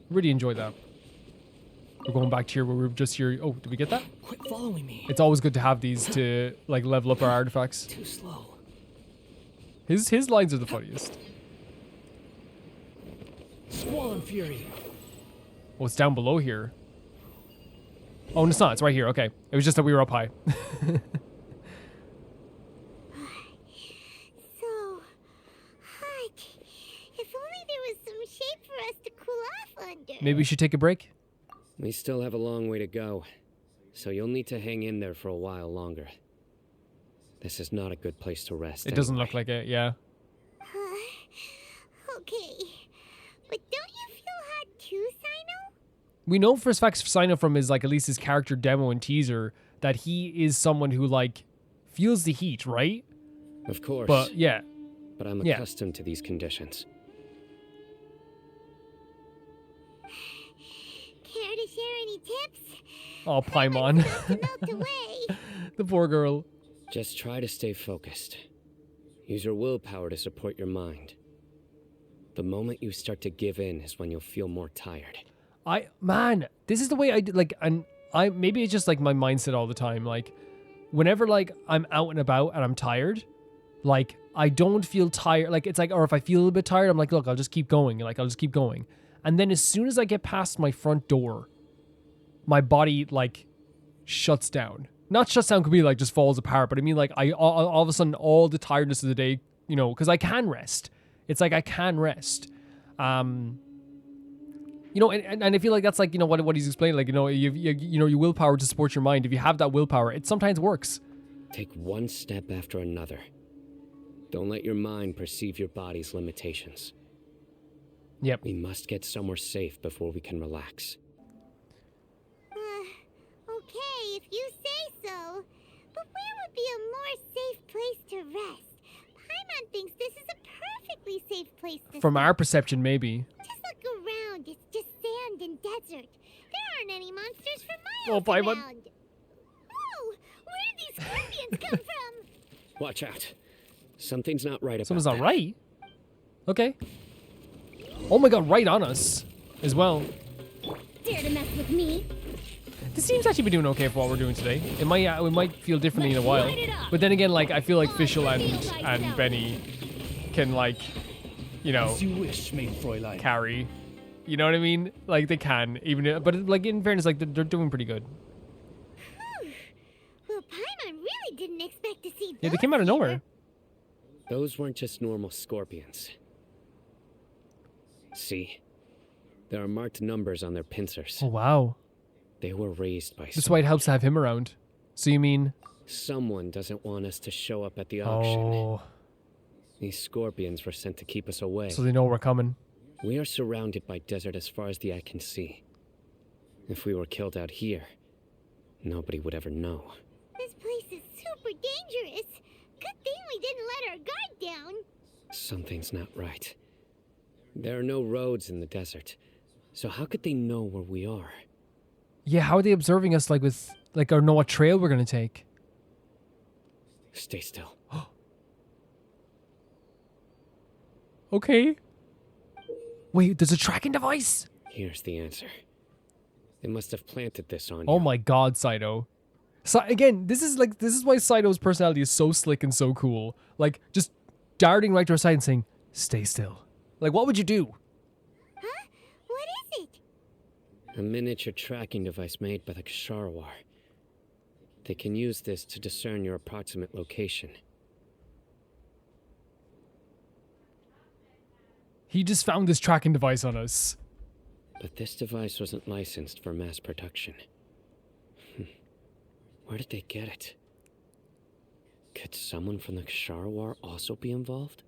A: Really enjoy that. We're going back to here where we were just here. Oh, did we get that?
G: Quit following me.
A: It's always good to have these to like level up our artifacts.
G: Too slow.
A: His lines are the funniest.
G: Squall and fury.
A: Oh, it's down below here. Oh, and it's not. It's right here. Okay. It was just that we were up high.
C: So hot. If only there was some shade for us to cool off under.
A: Maybe we should take a break.
E: We still have a long way to go, so you'll need to hang in there for a while longer. This is not a good place to rest.
A: It doesn't look like it, yeah.
C: Okay. But don't you feel hot too, Cyno?
A: We know for a fact Cyno from his like at least his character demo and teaser that he is someone who like feels the heat, right?
E: Of course.
A: But yeah.
E: But I'm accustomed to these conditions.
C: Care to share any tips?
A: Oh, Paimon.
C: To melt away.
A: The poor girl.
E: Just try to stay focused. Use your willpower to support your mind. The moment you start to give in is when you'll feel more tired.
A: Man, this is the way I do, like, and maybe it's just like my mindset all the time. Like, whenever like I'm out and about and I'm tired, like I don't feel tired. Like it's like, or if I feel a little bit tired, I'm like, look, I'll just keep going. Like I'll just keep going. And then as soon as I get past my front door, my body like shuts down. Not shuts down could be like just falls apart, but I mean like I all of a sudden all the tiredness of the day, you know, because I can rest. It's like I can rest. You know, and I feel like that's like, you know, what he's explaining, like, you know, you know, your willpower to support your mind. If you have that willpower, it sometimes works.
E: Take one step after another. Don't let your mind perceive your body's limitations.
A: Yep.
E: We must get somewhere safe before we can relax.
C: Okay, if you say so. But where would be a more safe place to rest? Paimon thinks this is a perfectly safe place to
A: From
C: stop.
A: our perception, maybe.
C: Just look around. It's just sand and desert. There aren't any monsters for
A: Oh,
C: miles
A: Paimon.
C: around. Whoa! Where did these scorpions come from?
E: Watch out. Something's not right about
A: Something's
E: that.
A: not right. Okay. Oh my god, right on us as well.
C: Dare to mess with me?
A: This seems actually be doing okay for what we're doing today. It might we might feel differently in a while. But then again, like I feel like Fischl and Benny can like, you know,
D: As you wish, maid Fräulein.
A: carry. You know what I mean? Like they can, even but like in fairness, like they're doing pretty good.
C: Well, Paimon really didn't expect to see
A: Yeah, they
C: those
A: came out of
C: here.
A: nowhere.
E: Those weren't just normal scorpions. See? There are marked numbers on their pincers.
A: Oh wow.
E: They were raised by
A: That's why it helps to have him around. So you mean?
E: someone doesn't want us to show up at the auction.
A: Oh,
E: These scorpions were sent to keep us away.
A: so they know we're coming.
E: We are surrounded by desert as far as the eye can see. If we were killed out here, nobody would ever know.
C: This place is super dangerous. Good thing we didn't let our guard down.
E: Something's not right. There are no roads in the desert, so how could they know where we are?
A: Yeah, how are they observing us? Like with like, or know what trail we're gonna take?
E: Stay still.
A: Okay. Wait, there's a tracking device?
E: Here's the answer. They must have planted this on
A: Oh
E: you.
A: my god, Cyno. So again, this is why Cyno's personality is so slick and so cool. Like, just darting right to our side and saying, stay still. Like, what would you do?
C: Huh? What is it?
E: A miniature tracking device made by the Ksharawar. They can use this to discern your approximate location.
A: He just found this tracking device on us.
E: But this device wasn't licensed for mass production. Where did they get it? Could someone from the Ksharawar also be involved?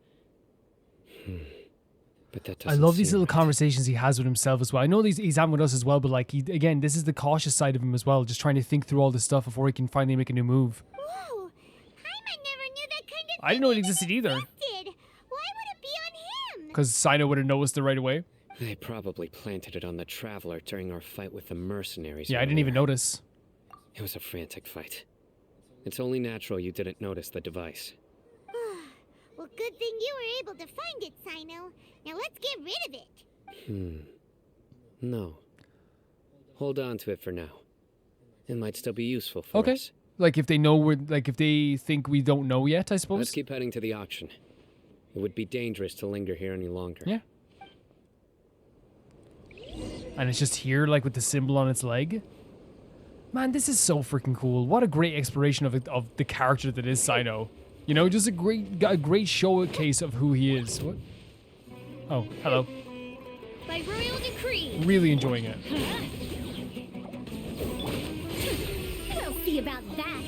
E: But that
A: I
E: doesn't
A: love these
E: seem
A: little
E: right.
A: conversations he has with himself as well. I know he's having with us as well, but like, again, this is the cautious side of him as well, just trying to think through all this stuff before he can finally make a new move.
C: Whoa! Paimon never knew that kind of
A: I didn't know it existed either,
C: existed. Why would it be on him?
A: because Cyno would have noticed it right away.
E: They probably planted it on the Traveler during our fight with the mercenaries.
A: Yeah, I didn't even
E: earlier.
A: notice.
E: It was a frantic fight. It's only natural you didn't notice the device.
C: Well, good thing you were able to find it, Cyno. Now let's get rid of it.
E: No. Hold on to it for now. It might still be useful for
A: Okay.
E: us.
A: Like if they know we're, like if they think we don't know yet, I suppose.
E: Let's keep heading to the auction. It would be dangerous to linger here any longer.
A: Yeah. And it's just here, like with the symbol on its leg. Man, this is so freaking cool. What a great exploration of the character that is Cyno. You know, just a great showcase of who he is. What? Oh, hello.
C: By royal decree.
A: Really enjoying it.
C: We'll see about that.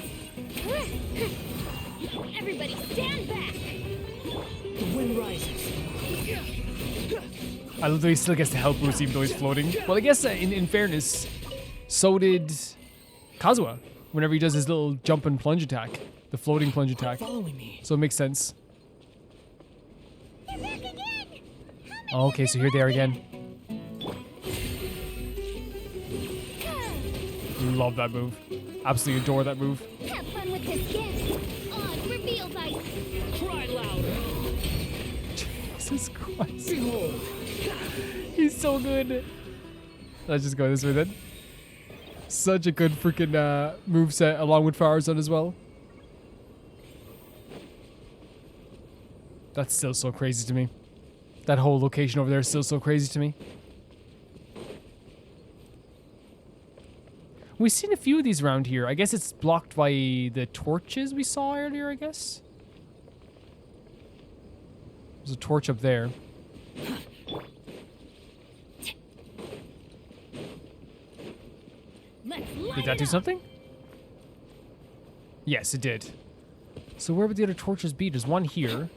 C: Everybody stand back.
G: The wind rises.
A: I love that he still gets to help Bruce even though he's floating. Well, I guess in fairness, so did Kazuha whenever he does his little jump and plunge attack. The floating plunge attack.
G: Following me.
A: So it makes sense.
C: They're back again.
A: Oh, okay, so here they are again. Love that move. Absolutely adore that move.
C: Have fun with this gift. On reveal.
J: feels ice.
G: Cry louder.
A: Jesus Christ.
G: Behold.
A: He's so good. Let's just go this way then. Such a good freaking moveset along with Farazan as well. That's still so crazy to me. That whole location over there is still so crazy to me. We've seen a few of these around here. I guess it's blocked by the torches we saw earlier, I guess. There's a torch up there. Did that do something? Yes, it did. So where would the other torches be? There's one here.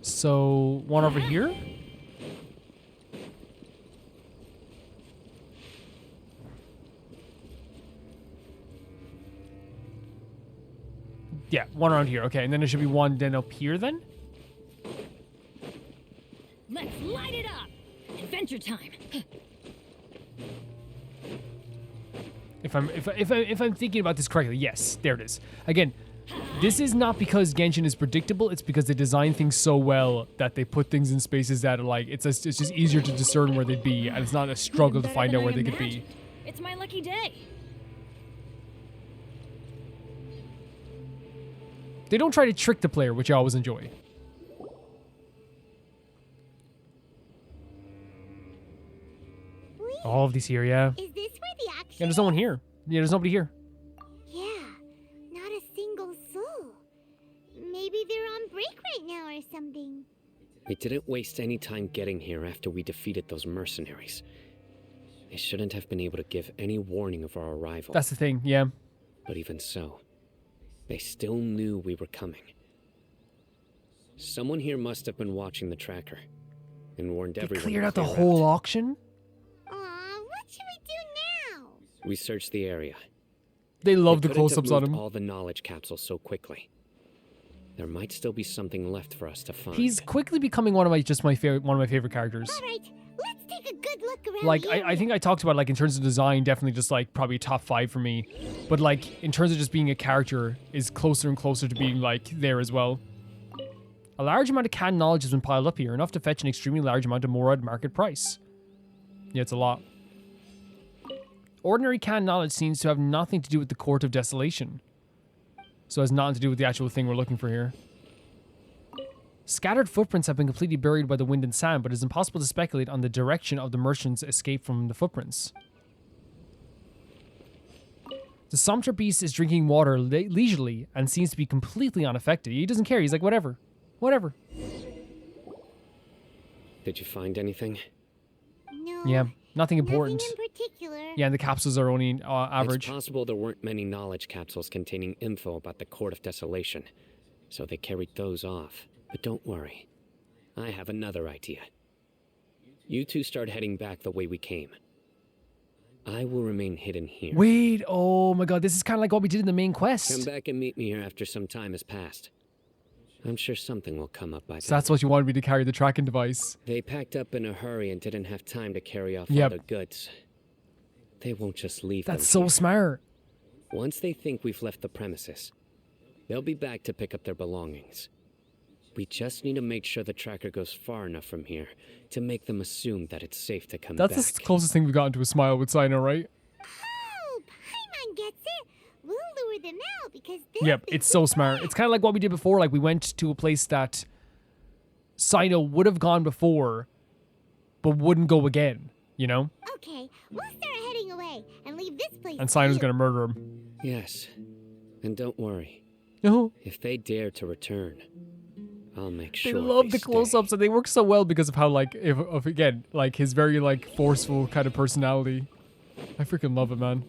A: So, one over here? Yeah, one around here. Okay, and then there should be one then up here then?
J: Let's light it up. Adventure time.
A: If I'm thinking about this correctly, yes, there it is. Again, this is not because Genshin is predictable, it's because they design things so well that they put things in spaces that are like, it's just easier to discern where they'd be, and it's not a struggle to find out where they could be.
J: It's my lucky day.
A: They don't try to trick the player, which I always enjoy. All of these here, yeah.
C: Is this where the action?
A: Yeah, there's no one here. Yeah, there's nobody here.
C: Yeah, not a single soul. Maybe they're on break right now or something.
E: We didn't waste any time getting here after we defeated those mercenaries. They shouldn't have been able to give any warning of our arrival.
A: That's the thing, yeah.
E: But even so, they still knew we were coming. Someone here must have been watching the tracker and warned
A: They
E: everyone.
A: cleared out the
E: to clear
A: whole
E: out.
C: Aw,
A: auction?
C: what should we do now?
E: We searched the area.
A: They love
E: We
A: the
E: couldn't have
A: close-ups on
E: moved
A: him.
E: all the knowledge capsules so quickly. There might still be something left for us to find.
A: He's quickly becoming one of my favorite characters.
C: All right, let's take a good look around.
A: Like
C: the
A: I think I talked about, like, in terms of design, definitely just like probably top 5 for me. But like in terms of just being a character, is closer and closer to being like there as well. A large amount of canned knowledge has been piled up here, enough to fetch an extremely large amount of Morad market price. Yeah, it's a lot. Ordinary canned knowledge seems to have nothing to do with the Court of Desolation. So it has nothing to do with the actual thing we're looking for here. Scattered footprints have been completely buried by the wind and sand, but it is impossible to speculate on the direction of the merchant's escape from the footprints. The Sumpter Beast is drinking water leisurely and seems to be completely unaffected. He doesn't care. He's like, whatever. Whatever.
E: Did you find anything?
C: No.
A: Yeah, nothing important.
C: Nothing in particular.
A: Yeah, and the capsules are only average.
E: It's possible there weren't many knowledge capsules containing info about the Court of Desolation, so they carried those off. But don't worry. I have another idea. You two start heading back the way we came. I will remain hidden here.
A: Wait, oh my god, this is kind of like what we did in the main quest.
E: Come back and meet me here after some time has passed. I'm sure something will come up by then.
A: So that's what you wanted me to carry, the tracking device.
E: They packed up in a hurry and didn't have time to carry off
A: Yep.
E: all their goods. They won't just leave
A: That's
E: them
A: so
E: here.
A: smart.
E: Once they think we've left the premises, they'll be back to pick up their belongings. We just need to make sure the tracker goes far enough from here to make them assume that it's safe to come
A: That's
E: back.
A: the closest thing we've gotten to a smile with Cyno, right?
C: Oh, Paimon gets it. We'll lure them out because they'll
A: Yep,
C: think
A: it's so
C: we're
A: smart.
C: bad.
A: It's kind of like what we did before. Like, we went to a place that Cyno would have gone before, but wouldn't go again, you know?
C: Okay, we'll start heading away and leave this place.
A: And
C: to
A: Cyno's
C: you.
A: gonna murder him.
E: Yes, and don't worry.
A: No.
E: If they dare to return, I'll make
A: They
E: sure
A: love
E: they
A: the
E: stay.
A: close-ups, and they work so well because of how, like, if again, like, his very, like, forceful kind of personality. I freaking love it, man.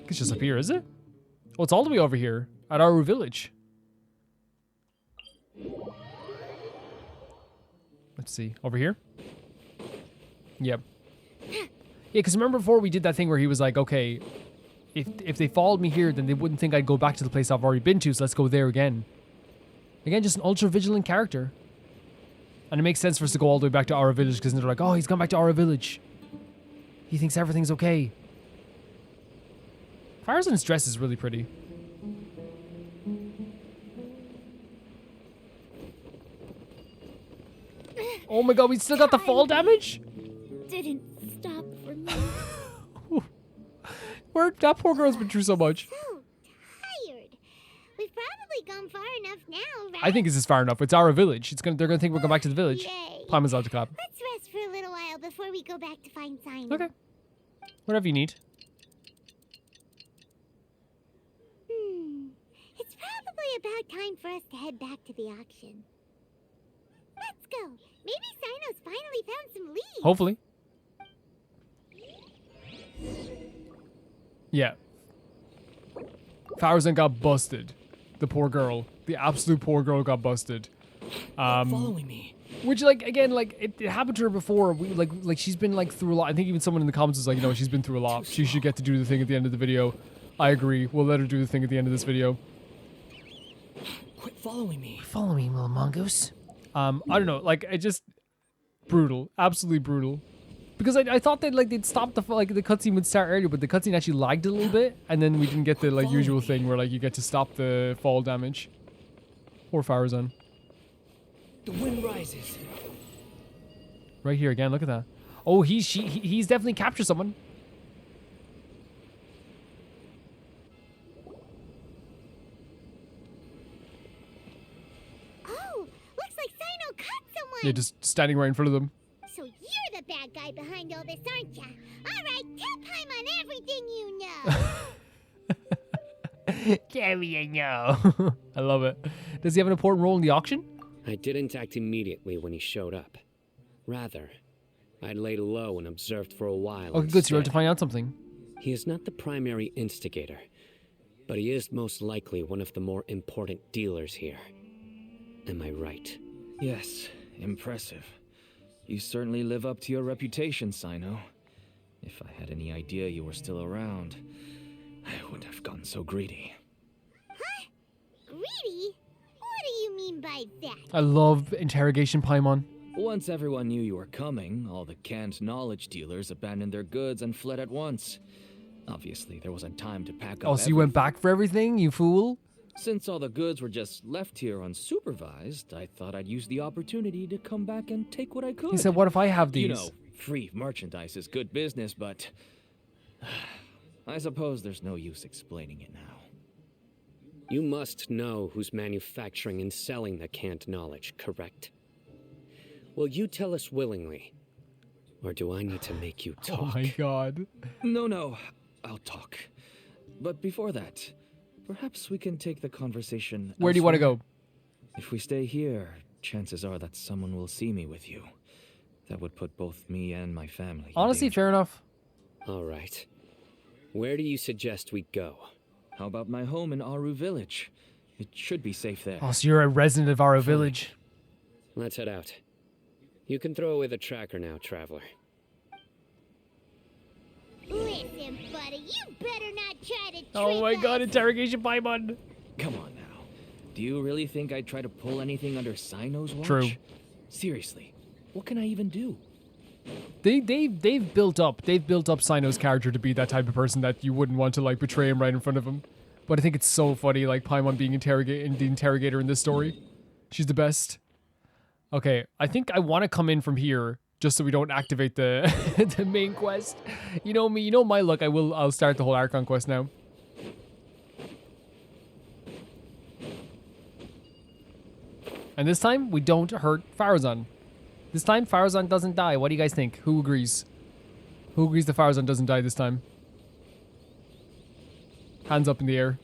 A: It's just up here, is it? Oh, it's all the way over here at Aru Village. Let's see. Over here? Yep. Yeah, because remember before we did that thing where he was like, okay, if they followed me here, then they wouldn't think I'd go back to the place I've already been to, so let's go there again. Again, just an ultra-vigilant character. And it makes sense for us to go all the way back to Aura Village, because they're like, oh, he's gone back to Aura Village. He thinks everything's okay. Farazan's dress is really pretty. Oh my god, we still got the fall damage?
C: Didn't stop for me.
A: That poor girl's been through so much.
C: So tired. We've probably gone far enough now, right?
A: I think this is far enough. It's our village. They're gonna think we're going back to the village.
C: Yay.
A: Paimon's allowed to clap.
C: Let's rest for a little while before we go back to find Cyno.
A: Okay. Whatever you need.
C: It's probably about time for us to head back to the auction. Let's go. Maybe Cyno's finally found some leads.
A: Hopefully. Yeah. Farazan got busted. The poor girl. The absolute poor girl got busted.
H: Following me.
A: Which, like, again, like, it happened to her before. We, like she's been, like, through a lot. I think even someone in the comments was like, you know, she's been through a lot. She should get to do the thing at the end of the video. I agree. We'll let her do the thing at the end of this video.
H: Quit following me.
A: Follow me, little mongoose. I don't know. Like, it just... brutal. Absolutely brutal. Because I thought that, like, they'd stop the cutscene would start earlier, but the cutscene actually lagged a little bit. And then we didn't get the, like, usual thing where, like, you get to stop the fall damage. Poor Farazan.
H: The wind rises.
A: Right here again, look at that. Oh, he's definitely captured someone.
C: Oh, looks like Cyno caught someone.
A: Yeah, just standing right in front of them.
C: So you're the bad guy behind all this, aren't ya? All right, tell Paimon everything you know.
A: Carry a no. I love it. Does he have an important role in the auction?
E: I didn't act immediately when he showed up. Rather, I laid low and observed for a while.
A: Okay, good. So you're able to find out something.
E: He is not the primary instigator, but he is most likely one of the more important dealers here. Am I right?
K: Yes, impressive. You certainly live up to your reputation, Cyno. If I had any idea you were still around, I wouldn't have gotten so greedy.
C: Huh? Greedy? What do you mean by that?
A: I love interrogation Paimon.
K: Once everyone knew you were coming, all the canned knowledge dealers abandoned their goods and fled at once. Obviously, there wasn't time to pack up
A: Oh, so you went back for everything, you fool?
K: Since all the goods were just left here unsupervised, I thought I'd use the opportunity to come back and take what I could.
A: He said, what if I have these?
K: You know, free merchandise is good business, but I suppose there's no use explaining it now.
E: You must know who's manufacturing and selling the canned knowledge, correct? Will you tell us willingly? Or do I need to make you talk?
A: Oh my god.
K: No, I'll talk. But before that, perhaps we can take the conversation
A: Where do you want to
K: elsewhere.
A: go?
K: If we stay here, chances are that someone will see me with you. That would put both me and my family in
A: Honestly,
K: danger.
A: fair enough.
E: All right. Where do you suggest we go?
K: How about my home in Aru Village? It should be safe there.
A: Oh, so you're a resident of our village.
E: Let's head out. You can throw away the tracker now, traveler.
C: Listen, buddy, you better not try to trick
A: Oh my god,
C: us.
A: interrogation Paimon.
K: Come on now. Do you really think I'd try to pull anything under Cyno's watch?
A: True.
K: Seriously, what can I even do?
A: They've built up Cyno's character to be that type of person that you wouldn't want to like betray him right in front of him. But I think it's so funny, like Paimon being the interrogator in this story. She's the best. Okay, I think I want to come in from here just so we don't activate the the main quest. You know me, you know my luck. I'll start the whole Archon quest now. And this time we don't hurt Farazan. This time Farazan doesn't die. What do you guys think? Who agrees? Who agrees that Farazan doesn't die this time? Hands up in the air.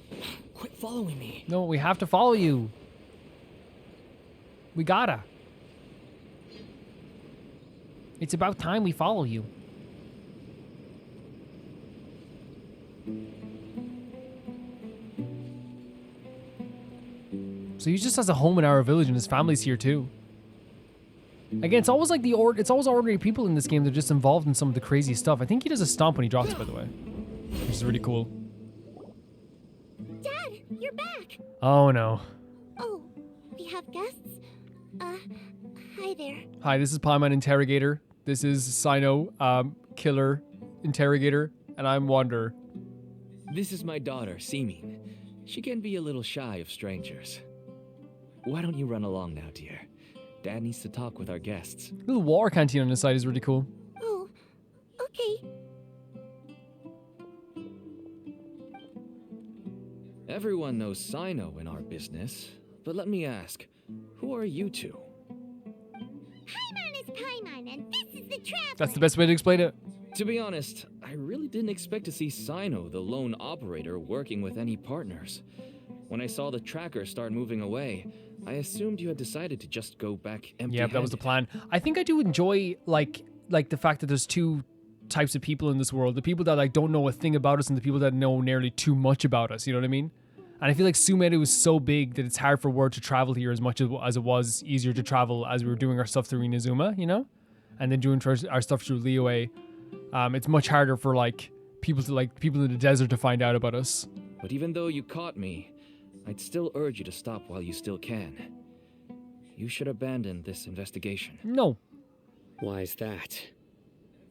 H: Quit following me.
A: No, we have to follow you. We gotta. It's about time we follow you. So he just has a home in our village and his family's here too. Again, it's always like it's always ordinary people in this game that are just involved in some of the crazy stuff. I think he does a stomp when he drops, by the way. Which is really cool.
C: Dad, you're back.
A: Oh no.
C: Oh, we have guests? Hi there.
A: Hi, this is Paimon Interrogator. This is Cyno, Killer Interrogator, and I'm Wanderer.
K: This is my daughter, Simin. She can be a little shy of strangers. Why don't you run along now, dear? Dad needs to talk with our guests.
A: Little water canteen on the side is really cool.
C: Oh, okay.
K: Everyone knows Cyno in our business, but let me ask, who are you two?
C: Paimon is Paimon, and this is the Traveler.
A: That's the best way to explain it.
K: To be honest, I really didn't expect to see Cyno, the lone operator, working with any partners. When I saw the tracker start moving away, I assumed you had decided to just go back empty-handed.
A: Yeah, that was the plan. I think I do enjoy like the fact that there's two types of people in this world: the people that like don't know a thing about us, and the people that know nearly too much about us. You know what I mean? And I feel like Sumeru is so big that it's hard for word to travel here as much as it was easier to travel as we were doing our stuff through Inazuma, you know, and then doing our stuff through Liyue. It's much harder for people in the desert to find out about us.
K: But even though you caught me, I'd still urge you to stop while you still can. You should abandon this investigation.
A: No.
E: Why is that?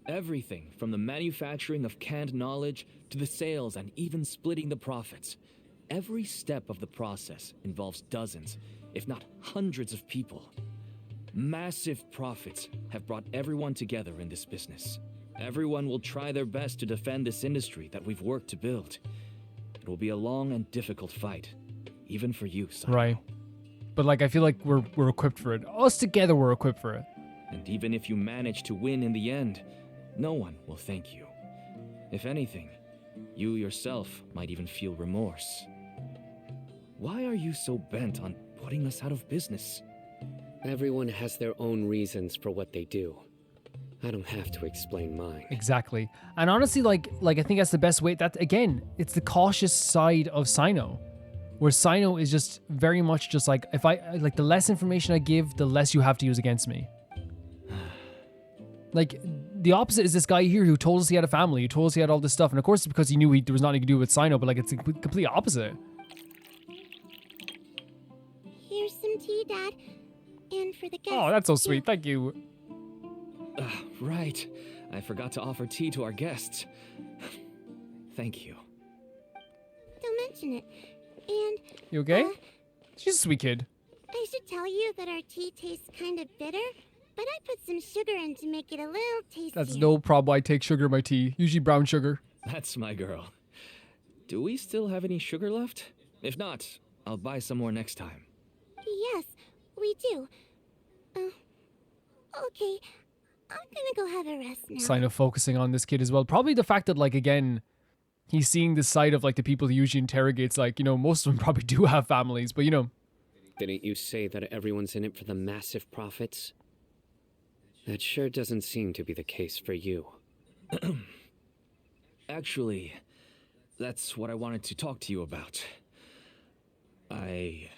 K: Everything from the manufacturing of canned knowledge to the sales and even splitting the profits. Every step of the process involves dozens, if not hundreds of people. Massive profits have brought everyone together in this business. Everyone will try their best to defend this industry that we've worked to build. It will be a long and difficult fight, even for you, Cyno.
A: Right. But I feel like we're equipped for it. Us together, we're equipped for it.
K: And even if you manage to win in the end, no one will thank you. If anything, you yourself might even feel remorse. Why are you so bent on putting us out of business?
E: Everyone has their own reasons for what they do. I don't have to explain mine.
A: Exactly. And honestly, I think that's the best way. That again, it's the cautious side of Cyno, where Cyno is just very much just if the less information I give, the less you have to use against me. The opposite is this guy here who told us he had a family, who told us he had all this stuff, and of course it's because he knew there was nothing to do with Cyno, but it's the complete opposite.
C: Here's some tea, Dad. And for the guests.
A: Oh, that's so sweet. Thank you.
K: Right. I forgot to offer tea to our guests. Thank you.
C: Don't mention it. And...
A: You okay? She's a sweet kid.
C: I should tell you that our tea tastes kind of bitter, but I put some sugar in to make it a little tastier.
A: That's no problem. I take sugar in my tea. Usually brown sugar.
K: That's my girl. Do we still have any sugar left? If not, I'll buy some more next time.
C: Yes, we do. Okay. I'm gonna go have a rest now.
A: Cyno focusing on this kid as well. Probably the fact that, again, he's seeing the side of, the people he usually interrogates. Most of them probably do have families, but,
E: Didn't you say that everyone's in it for the massive profits? That sure doesn't seem to be the case for you.
K: Actually, that's what I wanted to talk to you about. I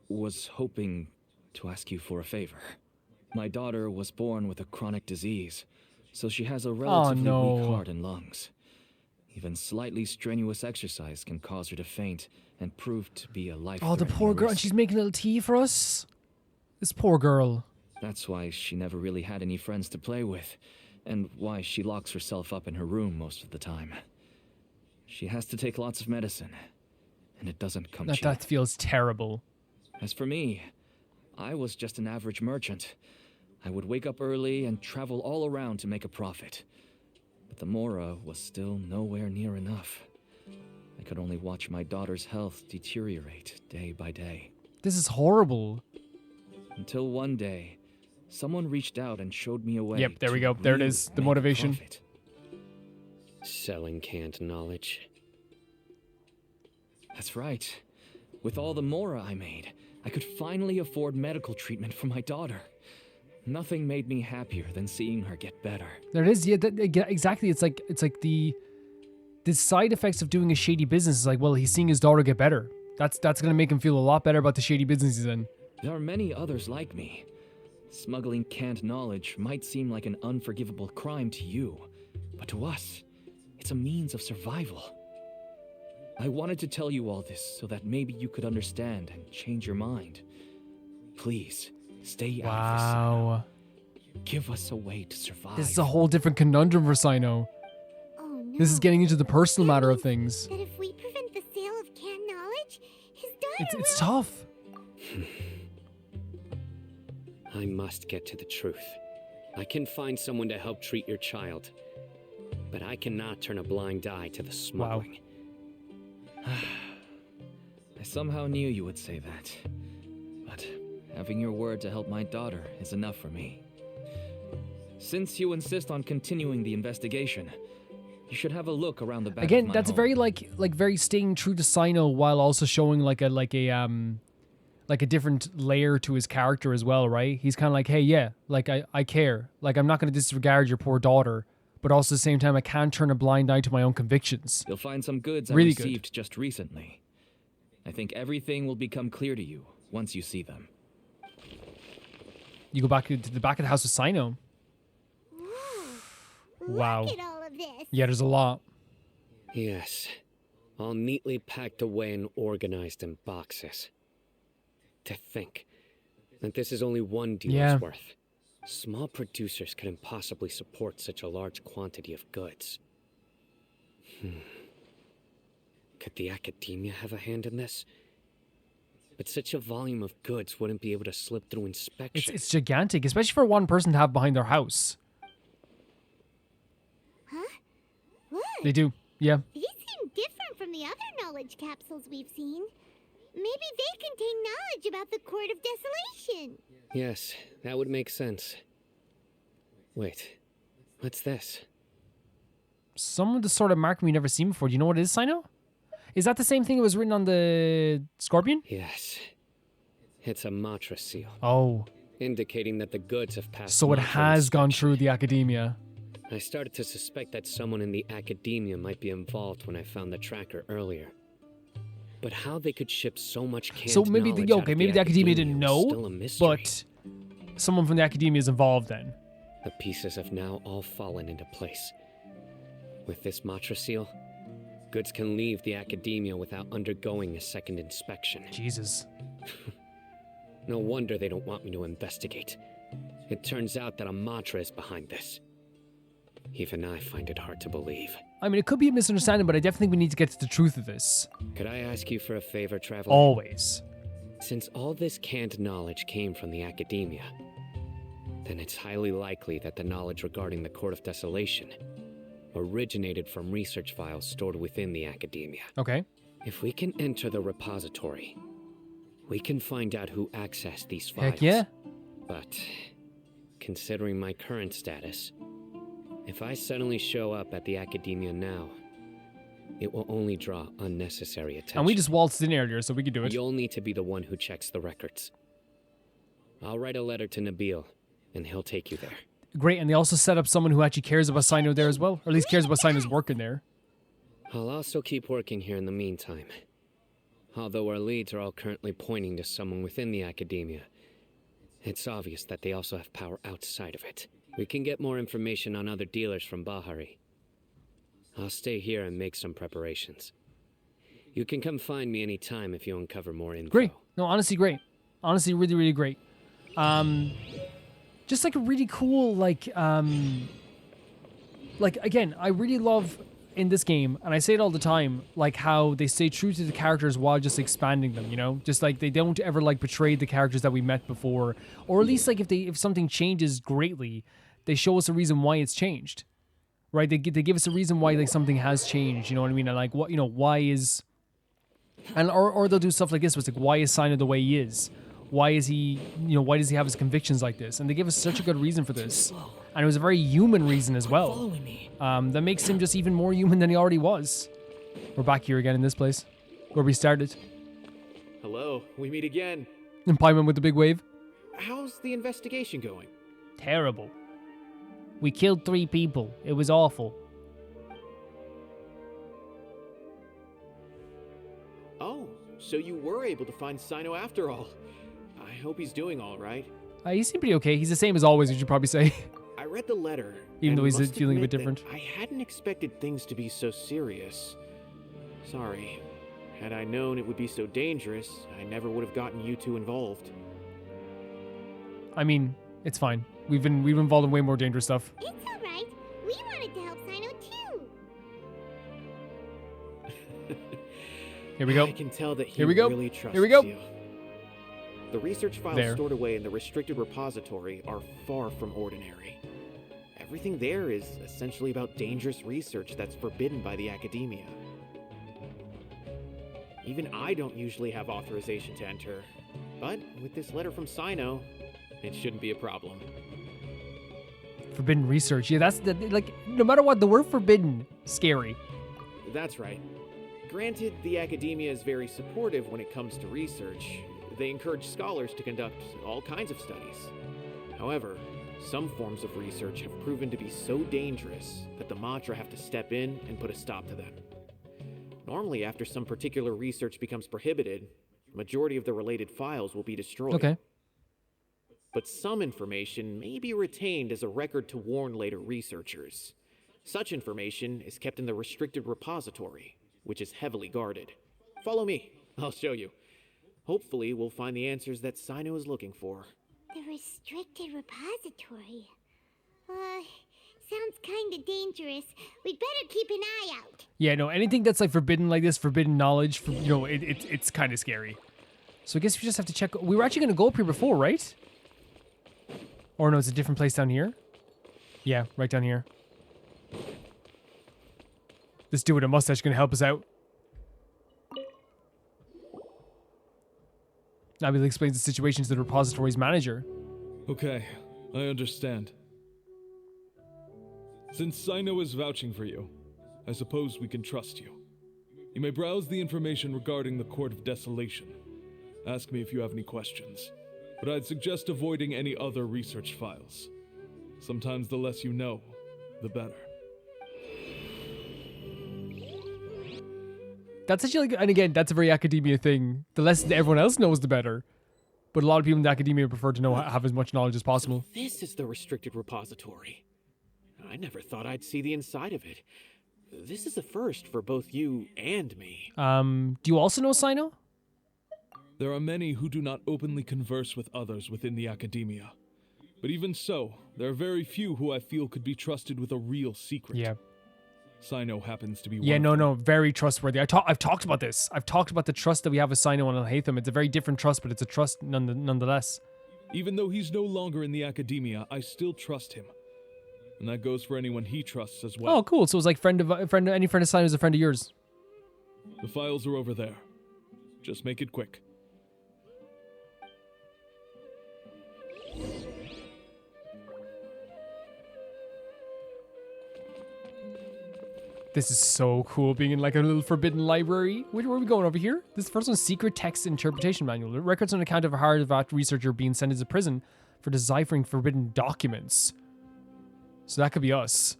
K: was hoping to ask you for a favor. My daughter was born with a chronic disease, so she has a relatively weak heart and lungs. Even slightly strenuous exercise can cause her to faint and prove to be a life-threatening
A: the poor girl.
K: risk.
A: And she's making a little tea for us? This poor girl.
K: That's why she never really had any friends to play with, and why she locks herself up in her room most of the time. She has to take lots of medicine, and it doesn't come cheap.
A: That feels terrible.
K: As for me, I was just an average merchant. I would wake up early and travel all around to make a profit. But the Mora was still nowhere near enough. I could only watch my daughter's health deteriorate day by day.
A: This is horrible.
K: Until one day, someone reached out and showed me a way.
A: Yep, there we go. There it is. The motivation.
E: Selling canned knowledge.
K: That's right. With all the Mora I made, I could finally afford medical treatment for my daughter. Nothing made me happier than seeing her get better.
A: There it is. Yeah, exactly. It's like the side effects of doing a shady business is he's seeing his daughter get better. That's gonna make him feel a lot better about the shady business he's in.
K: There are many others like me. Smuggling canned knowledge might seem like an unforgivable crime to you, but to us, it's a means of survival. I wanted to tell you all this so that maybe you could understand and change your mind. Please, stay out of this. Cyno. Give us a way to survive.
A: This is a whole different conundrum for Cyno.
C: Oh no.
A: This is getting into the personal matter of things.
C: That if we prevent the sale of canned knowledge, his daughter
A: It's
C: will...
A: tough.
E: I must get to the truth. I can find someone to help treat your child. But I cannot turn a blind eye to the smuggling.
K: I somehow knew you would say that. But having your word to help my daughter is enough for me. Since you insist on continuing the investigation, you should have a look around the back
A: Again,
K: of my
A: that's
K: home.
A: very like very staying true to Cyno while also showing like a different layer to his character as well, right? He's kind of like, hey, yeah, like I care. Like I'm not going to disregard your poor daughter, but also at the same time I can't turn a blind eye to my own convictions.
K: You'll find some goods I
A: Really
K: received just recently. I think everything will become clear to you once you see them.
A: You go back to the back of the house with Cyno. Wow.
C: Look at all of this.
A: Yeah, there's a lot.
E: Yes. All neatly packed away and organized in boxes. To think that this is only one dealer's worth. Small producers couldn't possibly support such a large quantity of goods. Could the academia have a hand in this? But such a volume of goods wouldn't be able to slip through inspection.
A: It's gigantic, especially for one person to have behind their house.
C: Huh? What?
A: They do, yeah.
C: These seem different from the other knowledge capsules we've seen. Maybe they contain knowledge about the Court of Desolation.
E: Yes, that would make sense. Wait, what's this?
A: Some of the sort of mark we never seen before. Do you know what it is, Cyno? Is that the same thing that was written on the Scorpion?
E: Yes. It's a Matra seal.
A: Oh.
E: Indicating that the goods have passed.
A: So it
E: Matra
A: has gone
E: inspection.
A: through the academia.
E: I started to suspect that someone in the academia might be involved when I found the tracker earlier. But how they could ship so much canned
A: So maybe
E: knowledge out of
A: maybe the academia didn't
E: was still
A: know,
E: a mystery.
A: but someone from the academia is involved then.
E: The pieces have now all fallen into place. With this Matra seal, goods can leave the academia without undergoing a second inspection.
A: Jesus.
E: No wonder they don't want me to investigate. It turns out that a Matra is behind this. Even I find it hard to believe.
A: I mean, it could be a misunderstanding, but I definitely think we need to get to the truth of this.
E: Could I ask you for a favor, Traveler?
A: Always.
E: Since all this canned knowledge came from the academia, then it's highly likely that the knowledge regarding the Court of Desolation originated from research files stored within the academia.
A: Okay.
E: If we can enter the repository, we can find out who accessed these files.
A: Heck yeah.
E: But considering my current status, if I suddenly show up at the academia now, it will only draw unnecessary attention.
A: And we just waltzed in earlier, so we could do it.
E: You'll need to be the one who checks the records. I'll write a letter to Nabil, and he'll take you there.
A: Great, and they also set up someone who actually cares about Cyno there as well, or at least cares about Cyno's working there.
E: I'll also keep working here in the meantime. Although our leads are all currently pointing to someone within the academia, it's obvious that they also have power outside of it. We can get more information on other dealers from Bahari. I'll stay here and make some preparations. You can come find me anytime if you uncover more info.
A: Great. No, honestly, great. Honestly, really, really great. Just like a really cool, like again, I really love in this game, and I say it all the time, like how they stay true to the characters while just expanding them, you know? Just like they don't ever like betray the characters that we met before, or at least like if something changes greatly, they show us a reason why it's changed, right? They give us a reason why like something has changed, you know what I mean? And like what, you know, why is, and or they'll do stuff like this, where it's like, why is Cyno the way he is? Why is he, you know, why does he have his convictions like this? And they give us such a good reason for this. And it was a very human reason as well. That makes him just even more human than he already was. We're back here again in this place, where we started.
B: Hello, we meet again.
A: And Paimon with the big wave.
B: How's the investigation going?
A: Terrible. We killed 3 people. It was awful.
B: Oh, so you were able to find Cyno after all. I hope he's doing all right.
A: He seemed pretty okay. He's the same as always, you should probably say.
B: I read the letter.
A: Even though he's
B: must
A: feeling a bit
B: admit
A: different.
B: that I hadn't expected things to be so serious. Sorry. Had I known it would be so dangerous, I never would have gotten you two involved.
A: I mean, it's fine. We've been involved in way more dangerous stuff.
C: It's alright. We wanted to help Cyno too.
A: Here we go.
B: I can tell that he
A: Here we go.
B: really trusts
A: Here we go.
B: you. The research files
A: There.
B: stored away in the restricted repository are far from ordinary. Everything there is essentially about dangerous research that's forbidden by the academia. Even I don't usually have authorization to enter, but with this letter from Cyno, it shouldn't be a problem.
A: Forbidden research. Yeah, that's like, no matter what, the word forbidden, scary.
B: That's right. Granted, the academia is very supportive when it comes to research. They encourage scholars to conduct all kinds of studies. However, some forms of research have proven to be so dangerous that the Matra have to step in and put a stop to them. Normally, after some particular research becomes prohibited, the majority of the related files will be destroyed.
A: Okay.
B: But some information may be retained as a record to warn later researchers. Such information is kept in the restricted repository, which is heavily guarded. Follow me, I'll show you. Hopefully, we'll find the answers that Cyno is looking for.
C: The restricted repository. Sounds kinda dangerous. We'd better keep an eye out.
A: Yeah, no, anything that's like forbidden like this, forbidden knowledge, it's kind of scary. So I guess we just have to check. We were actually going to go up here before, right? Or no, it's a different place down here. Yeah, right down here. This dude with a mustache going to help us out. Nabil explains the situation to the repository's manager.
L: Okay, I understand. Since Cyno is vouching for you, I suppose we can trust you. You may browse the information regarding the Court of Desolation. Ask me if you have any questions, but I'd suggest avoiding any other research files. Sometimes the less you know, the better.
A: That's actually, and again, that's a very academia thing. The less that everyone else knows, the better. But a lot of people in the academia prefer to know, have as much knowledge as possible.
B: This is the restricted repository. I never thought I'd see the inside of it. This is a first for both you and me.
A: Do you also know Cyno?
L: There are many who do not openly converse with others within the academia. But even so, there are very few who I feel could be trusted with a real secret.
A: Yeah.
L: Cyno happens to be
A: Yeah,
L: one.
A: no, very trustworthy. I've talked about this. I've talked about the trust that we have with Cyno and Al-Haytham. It's a very different trust, but it's a trust nonetheless.
L: Even though he's no longer in the academia, I still trust him. And that goes for anyone he trusts as well.
A: Oh, cool. So it's like any friend of Cyno is a friend of yours.
L: The files are over there. Just make it quick.
A: This is so cool, being in like a little forbidden library. Where are we going over here? This first one's Secret Text Interpretation Manual. It records an account of a hard-fact researcher being sentenced to prison for deciphering forbidden documents. So that could be us.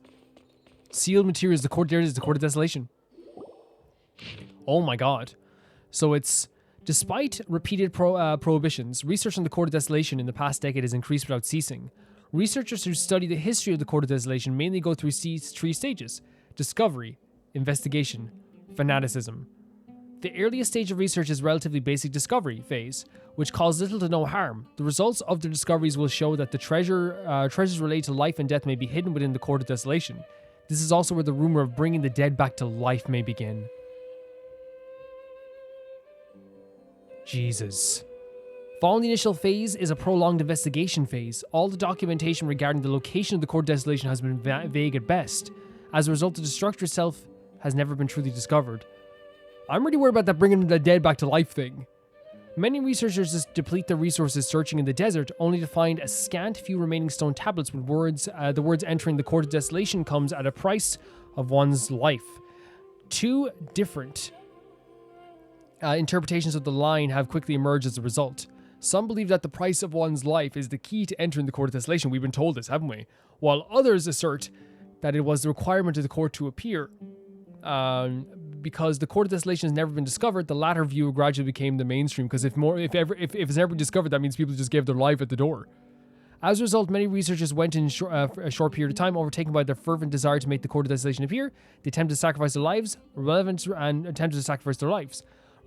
A: Sealed materials. There it is, the Court of Desolation. Oh my god. So it's, despite repeated prohibitions, research on the Court of Desolation in the past decade has increased without ceasing. Researchers who study the history of the Court of Desolation mainly go through three stages: discovery, investigation, fanaticism. The earliest stage of research is relatively basic discovery phase, which caused little to no harm. The results of the discoveries will show that the treasures related to life and death may be hidden within the Court of Desolation. This is also where the rumor of bringing the dead back to life may begin. Jesus. Following the initial phase is a prolonged investigation phase. All the documentation regarding the location of the Court of Desolation has been vague at best. As a result, the structure itself has never been truly discovered. I'm really worried about that bringing the dead back to life thing. Many researchers just deplete their resources searching in the desert, only to find a scant few remaining stone tablets with words. The words entering the Court of Desolation comes at a price of one's life. Two different interpretations of the line have quickly emerged as a result. Some believe that the price of one's life is the key to entering the Court of Desolation. We've been told this, haven't we? While others assert that it was the requirement of the court to appear. Because the Court of Desolation has never been discovered, the latter view gradually became the mainstream, because if it's never discovered, that means people just gave their life at the door. As a result, many researchers went in a short period of time, overtaken by their fervent desire to make the Court of Desolation appear. They attempted to sacrifice their lives, relevant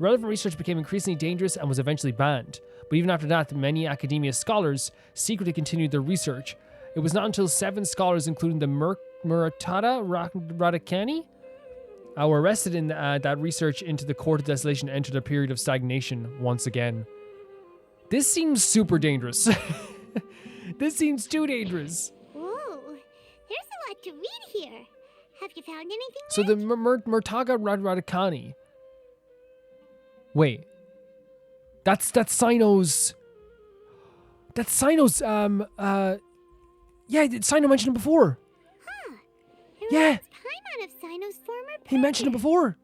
A: research became increasingly dangerous and was eventually banned. But even after that, many academia scholars secretly continued their research. It was not until 7 scholars, including the Muratada Radikani, Our arrested in that research into the Court of Desolation entered a period of stagnation once again. This seems super dangerous. This seems too dangerous.
C: Whoa, there's a lot to read here. Have you found anything
A: So
C: yet?
A: the Murtaga Radikani. Wait. That's Cyno's... That's Cyno's, yeah, Cyno mentioned it before.
C: Huh.
A: Yeah.
C: Paimon of Cyno's former
A: He mentioned it before.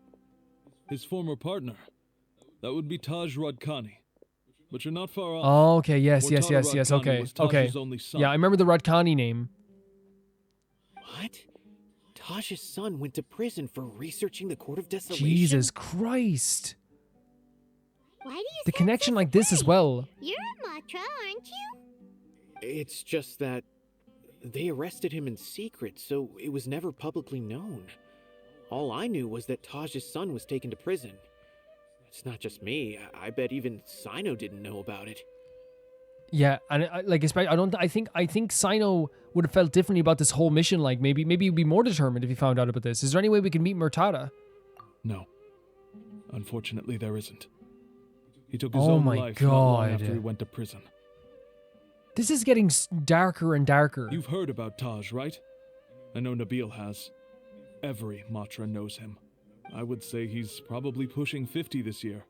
L: His former partner. That would be Taj Radkani. But you're not far off.
A: Oh, okay, yes,
L: Murtaga Radkani
A: okay,
L: was
A: okay.
L: Taj's only son.
A: Yeah, I remember the Radkani name.
B: What? Taj's son went to prison for researching the Court of Desolation?
A: Jesus Christ.
C: Why do you
A: The
C: sound
A: connection
C: so
A: like this as
C: surprised?
A: well.
C: You're a Matra, aren't you?
B: It's just that they arrested him in secret, so it was never publicly known. All I knew was that Taj's son was taken to prison. It's not just me. I bet even Cyno didn't know about it.
A: Yeah, and I think Cyno would have felt differently about this whole mission. Like maybe he'd be more determined if he found out about this. Is there any way we can meet Murtada?
L: No. Unfortunately, there isn't. He took his
A: Oh
L: own
A: my
L: life not long
A: God.
L: after he went to prison.
A: This is getting darker and darker.
L: You've heard about Taj, right? I know Nabil has. Every Matra knows him. I would say he's probably pushing 50 this year,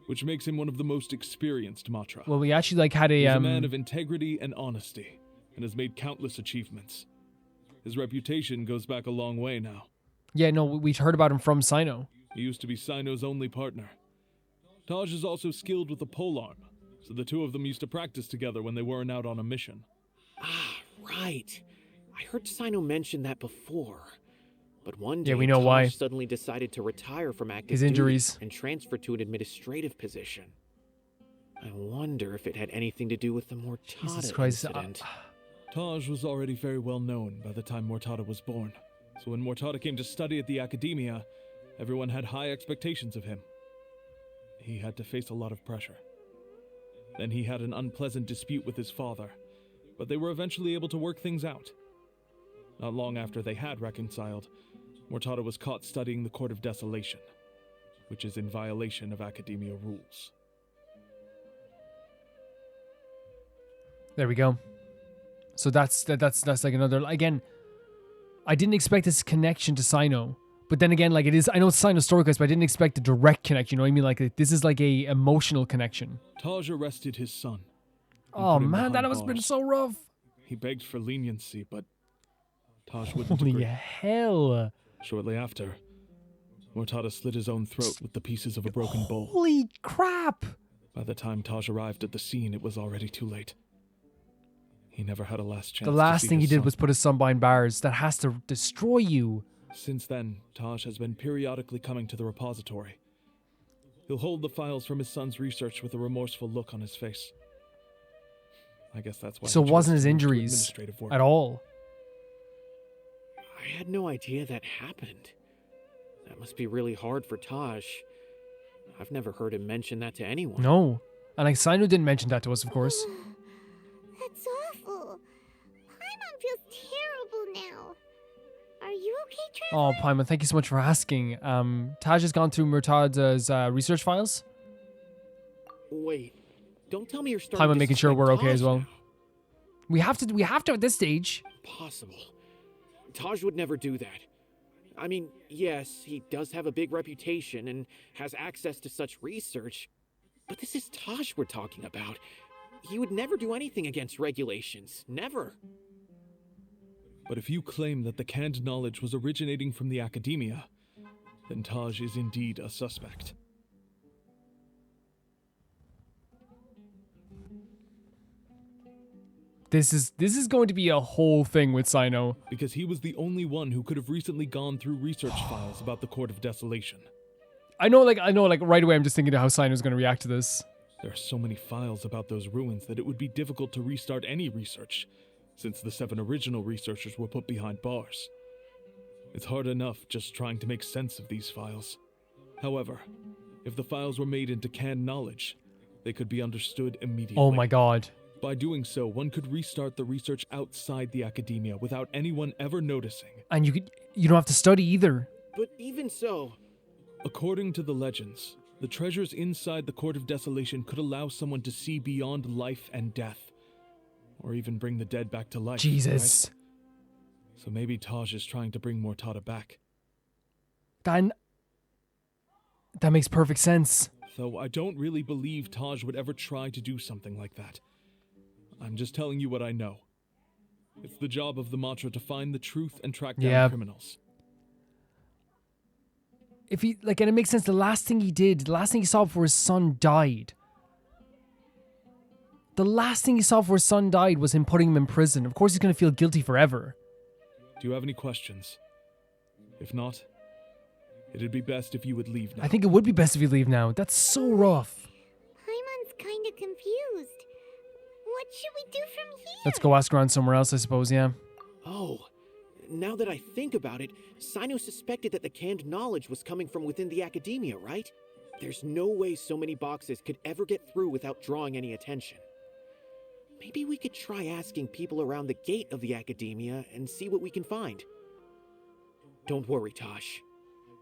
L: which makes him one of the most experienced Matra.
A: Well, we actually had
L: He's a man of integrity and honesty, and has made countless achievements. His reputation goes back a long way now.
A: Yeah, no, we heard about him from Cyno.
L: He used to be Cyno's only partner. Taj is also skilled with the polearm, so the two of them used to practice together when they weren't out on a mission.
B: Ah, right. I heard Cyno mention that before. But one day,
A: Yeah, we know
B: Taj
A: why.
B: suddenly decided to retire from active
A: His
B: duty
A: injuries.
B: and transfer to an administrative position. I wonder if it had anything to do with the Mortada
A: Jesus Christ.
B: incident.
L: Taj was already very well known by the time Mortada was born, so when Mortada came to study at the Academia, everyone had high expectations of him. He had to face a lot of pressure. Then he had an unpleasant dispute with his father, but they were eventually able to work things out. Not long after they had reconciled, Mortada was caught studying the Court of Desolation, which is in violation of Academia rules.
A: There we go. So that's like another, again, I didn't expect this connection to Cyno. But then again, like it is, I know it's Cyno's story, but I didn't expect a direct connection. You know what I mean? Like this is like a emotional connection.
L: Taj arrested his son.
A: Oh
L: put him
A: man, that
L: behind
A: must have been
L: bars.
A: so rough.
L: He begged for leniency, but Taj wouldn't
A: Holy
L: agree.
A: hell.
L: Shortly after, Mortada slit his own throat with the pieces of a broken bowl.
A: Holy crap.
L: By the time Taj arrived at the scene, it was already too late. He never had a last chance.
A: The
L: to
A: last
L: see
A: thing he
L: his
A: did
L: son.
A: was put his son behind bars. That has to destroy you.
L: Since then, Taj has been periodically coming to the repository. He'll hold the files from his son's research with a remorseful look on his face. I guess that's why.
A: So
L: he
A: it
L: chose
A: wasn't
L: to
A: his
L: move to
A: injuries
L: administrative work.
A: at all.
B: I had no idea that happened. That must be really hard for Taj. I've never heard him mention that to anyone.
A: No. And like Cyno didn't mention that to us, of course.
C: That's awful. Paimon feels terrible now. Are you okay,
A: Oh,
C: Traveler?
A: Paimon, thank you so much for asking. Taj has gone through Murtada's research files.
B: Wait, don't tell me you're starting
A: Paimon
B: to
A: making sure
B: suspect
A: we're okay
B: Taj
A: as well.
B: now.
A: We have to at this stage.
B: Impossible. Taj would never do that. I mean, yes, he does have a big reputation and has access to such research, but this is Taj we're talking about. He would never do anything against regulations. Never.
L: But if you claim that the canned knowledge was originating from the Academia, then Taj is indeed a suspect.
A: This is going to be a whole thing with Cyno.
L: Because he was the only one who could have recently gone through research files about the Court of Desolation.
A: I know, right away I'm just thinking of how Cyno's going to react to this.
L: There are so many files about those ruins that it would be difficult to restart any research, since the 7 original researchers were put behind bars. It's hard enough just trying to make sense of these files. However, if the files were made into canned knowledge, they could be understood immediately.
A: Oh my god.
L: By doing so, one could restart the research outside the Academia without anyone ever noticing.
A: And you don't have to study either.
B: but even so...
L: According to the legends, the treasures inside the Court of Desolation could allow someone to see beyond life and death. Or even bring the dead back to life.
A: Jesus.
L: Right? So maybe Taj is trying to bring Mortada back.
A: That makes perfect sense.
L: Though I don't really believe Taj would ever try to do something like that. I'm just telling you what I know. It's the job of the Matra to find the truth and track down criminals.
A: If he, and it makes sense, the last thing he saw before his son died. The last thing he saw before his son died was him putting him in prison. Of course he's going to feel guilty forever.
L: Do you have any questions? If not, it'd be best if you would leave now.
A: I think it would be best if you leave now. That's so rough.
C: Paimon's kind of confused. What should we do from here?
A: Let's go ask around somewhere else, I suppose, yeah.
B: Oh, now that I think about it, Cyno suspected that the canned knowledge was coming from within the academia, right? There's no way so many boxes could ever get through without drawing any attention. Maybe we could try asking people around the gate of the academia and see what we can find. Don't worry, Tosh.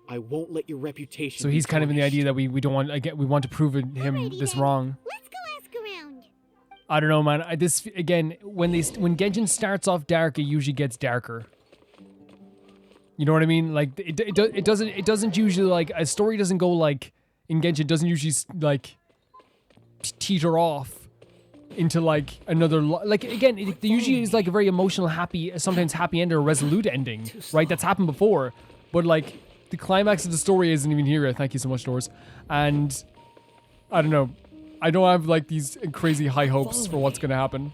B: I won't let your reputation.
A: So he's kind of in the idea that we don't want we want to prove him this wrong.
C: Let's go ask around.
A: I don't know, man. This again, when Genshin starts off dark, it usually gets darker. You know what I mean? Like it doesn't usually, like, a story doesn't go like in Genshin, doesn't usually like teeter off into like another like, again, it usually is like a very emotional, happy, sometimes happy end or a resolute ending, right? That's happened before, but like the climax of the story isn't even here yet. Thank you so much, Doors. And I don't know, I don't have like these crazy high hopes for what's gonna happen.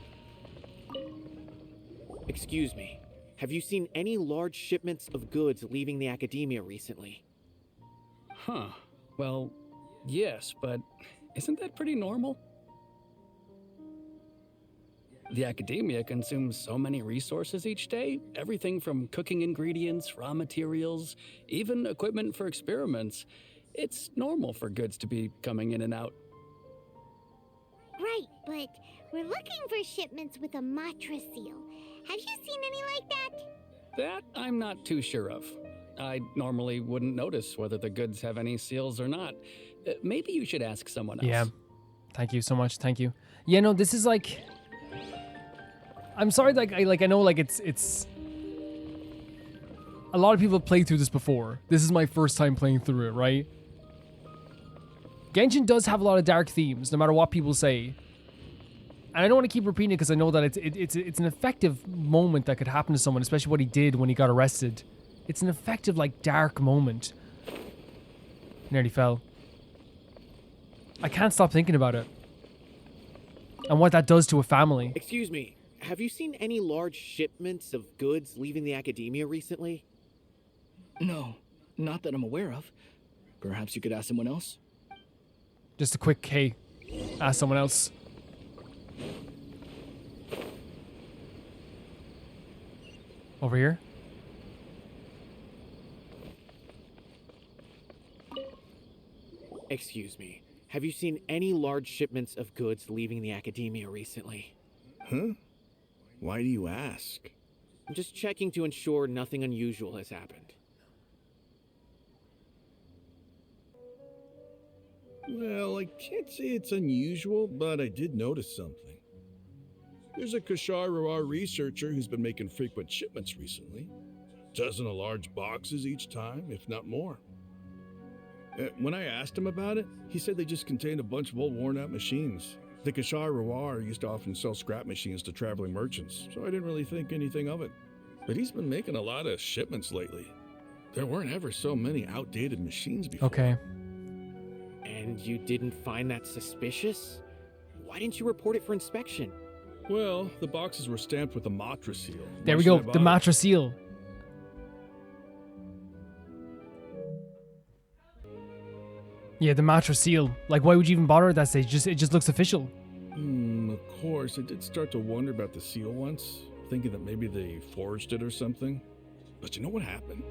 B: Excuse me. Have you seen any large shipments of goods leaving the academia recently?
M: Huh. Well, yes, but isn't that pretty normal? The academia consumes so many resources each day. Everything from cooking ingredients, raw materials, even equipment for experiments. It's normal for goods to be coming in and out.
C: Right, but we're looking for shipments with a Matra seal. Have you seen any like that?
M: That I'm not too sure of. I normally wouldn't notice whether the goods have any seals or not. Maybe you should ask someone else.
A: Yeah. Thank you so much. Thank you. Yeah, no, this is like... I'm sorry, I know, like, it's... A lot of people have played through this before. This is my first time playing through it, right? Genshin does have a lot of dark themes, no matter what people say. And I don't want to keep repeating it because I know that it's an effective moment that could happen to someone, especially what he did when he got arrested. It's an effective, like, dark moment. Nearly fell. I can't stop thinking about it. And what that does to a family.
B: Excuse me. Have you seen any large shipments of goods leaving the academia recently?
G: No, not that I'm aware of. Perhaps you could ask someone else?
A: Just a quick, hey, ask someone else. Over here?
B: Excuse me. Have you seen any large shipments of goods leaving the academia recently?
N: Huh? Why do you ask?
B: I'm just checking to ensure nothing unusual has happened.
N: Well, I can't say it's unusual, but I did notice something. There's a Kashar researcher who's been making frequent shipments recently. Dozen of large boxes each time, if not more. When I asked him about it, he said they just contained a bunch of old worn-out machines. The Kashar used to often sell scrap machines to traveling merchants, so I didn't really think anything of it. But he's been making a lot of shipments lately. There weren't ever so many outdated machines before.
A: Okay.
B: And you didn't find that suspicious? Why didn't you report it for inspection?
N: Well, the boxes were stamped with a Matra seal.
A: There we go, the Matra seal. Yeah, the Matra seal. Like, why would you even bother at that stage? It just looks official.
N: Of course, I did start to wonder about the seal once, thinking that maybe they forged it or something. But you know what happened?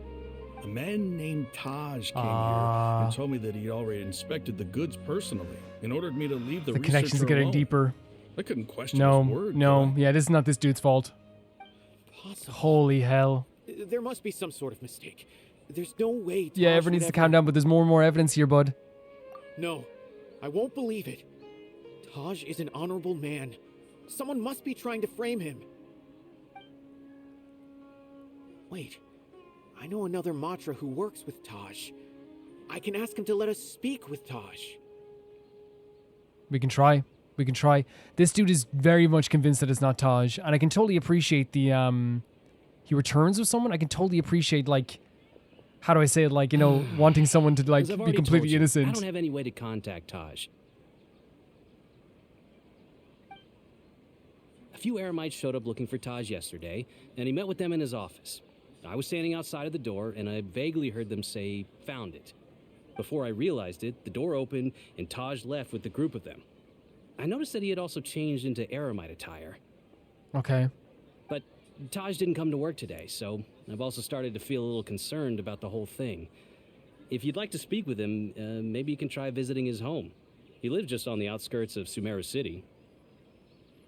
N: A man named Taj came here and told me that he'd already inspected the goods personally and ordered me to leave the
A: connections are getting
N: alone.
A: deeper.
N: I couldn't question his word.
A: No, yeah, this is not this dude's fault.
B: Possible.
A: Holy hell.
B: There must be some sort of mistake. There's no way Taj
A: Yeah, everyone needs to
B: would
A: calm
B: ever-
A: down, but there's more and more evidence here, bud.
B: No, I won't believe it. Taj is an honorable man. Someone must be trying to frame him. Wait, I know another Matra who works with Taj. I can ask him to let us speak with Taj.
A: We can try. We can try. This dude is very much convinced that it's not Taj, and I can totally appreciate the he returns with someone. I can totally appreciate, like, how do I say it, like, you know, wanting someone to, like,
O: As I've
A: be
O: already
A: completely
O: told you,
A: innocent.
O: I don't have any way to contact Taj. A few Eremites showed up looking for Taj yesterday, and he met with them in his office. I was standing outside of the door, and I vaguely heard them say, "Found it." Before I realized it, the door opened, and Taj left with the group of them. I noticed that he had also changed into Eremite attire.
A: Okay.
O: But Taj didn't come to work today, so I've also started to feel a little concerned about the whole thing. If you'd like to speak with him, maybe you can try visiting his home. He lives just on the outskirts of Sumeru City.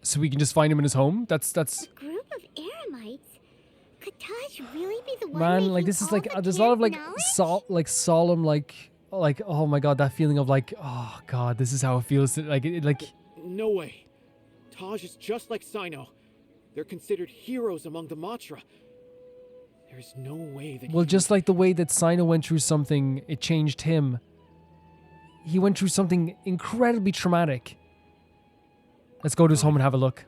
A: So we can just find him in his home? That's
C: Group of Eremites? Could Taj really be the one
A: man,
C: making
A: like, this is
C: all
A: like
C: the
A: there's a lot of like
C: knowledge?
A: solemn like oh my god, that feeling of like, oh god, this is how it feels to, like like
B: No way. Taj is just like Cyno. They're considered heroes among the Matra. There is no way that
A: well, just like the way that Cyno went through something, it changed him. He went through something incredibly traumatic. Let's go to his home and have a look.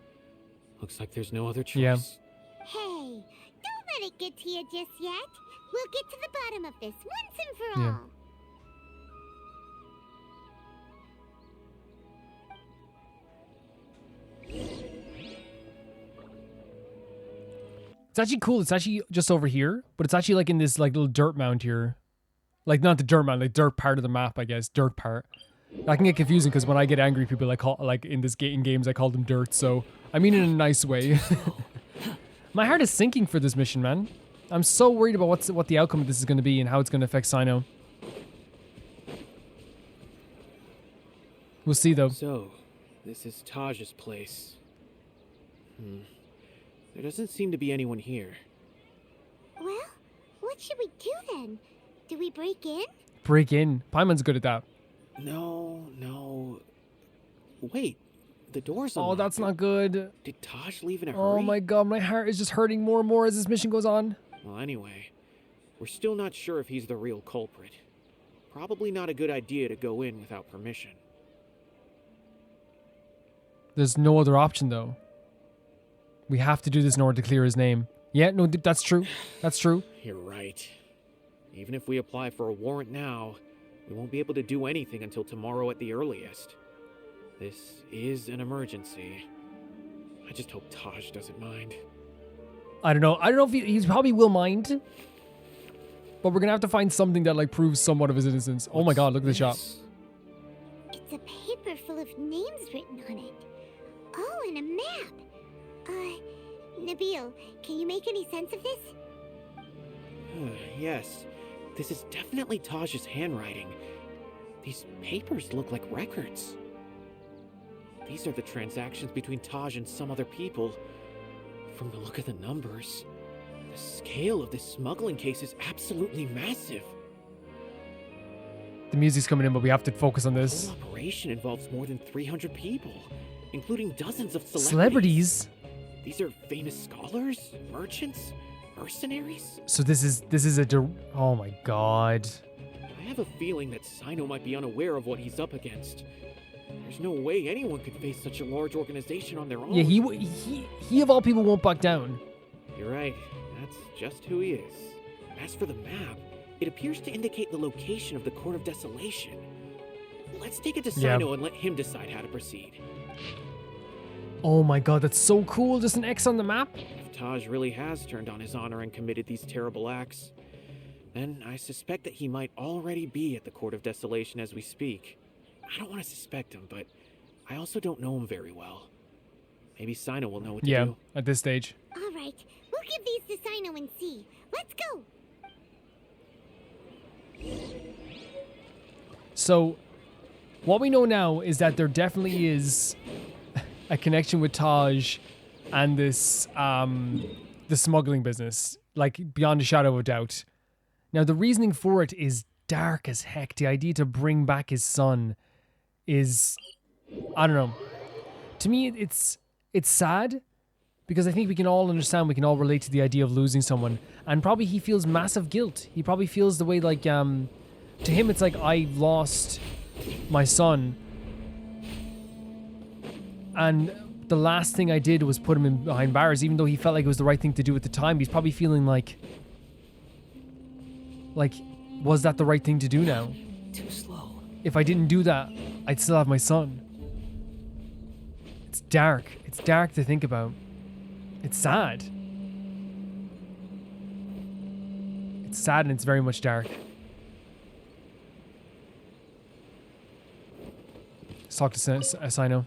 B: Looks like there's no other choice.
A: Yeah.
C: Hey, don't let it get to you just yet. We'll get to the bottom of this once and for
A: Yeah.
C: all.
A: It's actually cool. It's actually just over here, but it's actually like in this like little dirt mound here. Like not the dirt mound, like dirt part of the map, I guess. Dirt part. I can get confusing because when I get angry, people like in this in games I call them dirt. So I mean it in a nice way. My heart is sinking for this mission, man. I'm so worried about what the outcome of this is going to be and how it's going to affect Cyno. We'll see though.
B: So, this is Taj's place. There doesn't seem to be anyone here.
C: Well, what should we do then? Do we break in?
A: Break in. Paimon's good at that.
B: No. Wait, the door's unlocked.
A: Oh, that's not good.
B: Did Taj leave in a hurry?
A: Oh my god, my heart is just hurting more and more as this mission goes on.
B: Well, anyway, we're still not sure if he's the real culprit. Probably not a good idea to go in without permission.
A: There's no other option though. We have to do this in order to clear his name. Yeah, no, that's true. That's true.
B: You're right. Even if we apply for a warrant now, we won't be able to do anything until tomorrow at the earliest. This is an emergency. I just hope Taj doesn't mind.
A: I don't know. I don't know if he probably will mind. But we're gonna have to find something that like proves somewhat of his innocence. Oh my god, look at the shop.
C: It's a paper full of names written on it. Oh, and a map. Nabil, can you make any sense of this?
B: Yes, this is definitely Taj's handwriting. These papers look like records. These are the transactions between Taj and some other people. From the look of the numbers, the scale of this smuggling case is absolutely massive.
A: The music's coming in, but we have to focus on
B: The
A: this.
B: whole operation involves more than 300 people, including dozens of celebrities.
A: Celebrities?
B: These are famous scholars, merchants, mercenaries.
A: So this is oh my god.
B: I have a feeling that Cyno might be unaware of what he's up against. There's no way anyone could face such a large organization on their own.
A: Yeah, he of all people won't back down.
B: You're right. That's just who he is. As for the map, it appears to indicate the location of the Court of Desolation. Let's take it to Cyno and let him decide how to proceed.
A: Oh my god, that's so cool. Just an X on the map.
B: If Taj really has turned on his honor and committed these terrible acts, then I suspect that he might already be at the Court of Desolation as we speak. I don't want to suspect him, but I also don't know him very well. Maybe Cyno will know what to do.
A: At this stage.
C: All right, we'll give these to Cyno and see. Let's go.
A: So, what we know now is that there definitely is a connection with Taj and this the smuggling business, like beyond a shadow of a doubt. Now, the reasoning for it is dark as heck. The idea to bring back his son is, I don't know. To me, it's sad because I think we can all understand, we can all relate to the idea of losing someone. And probably he feels massive guilt. He probably feels the way like, to him, it's like, I lost my son. And the last thing I did was put him in behind bars, even though he felt like it was the right thing to do at the time. He's probably feeling like, was that the right thing to do now?
H: Too slow.
A: If I didn't do that, I'd still have my son. It's dark. It's dark to think about. It's sad. It's sad and it's very much dark. Let's talk to Cyno.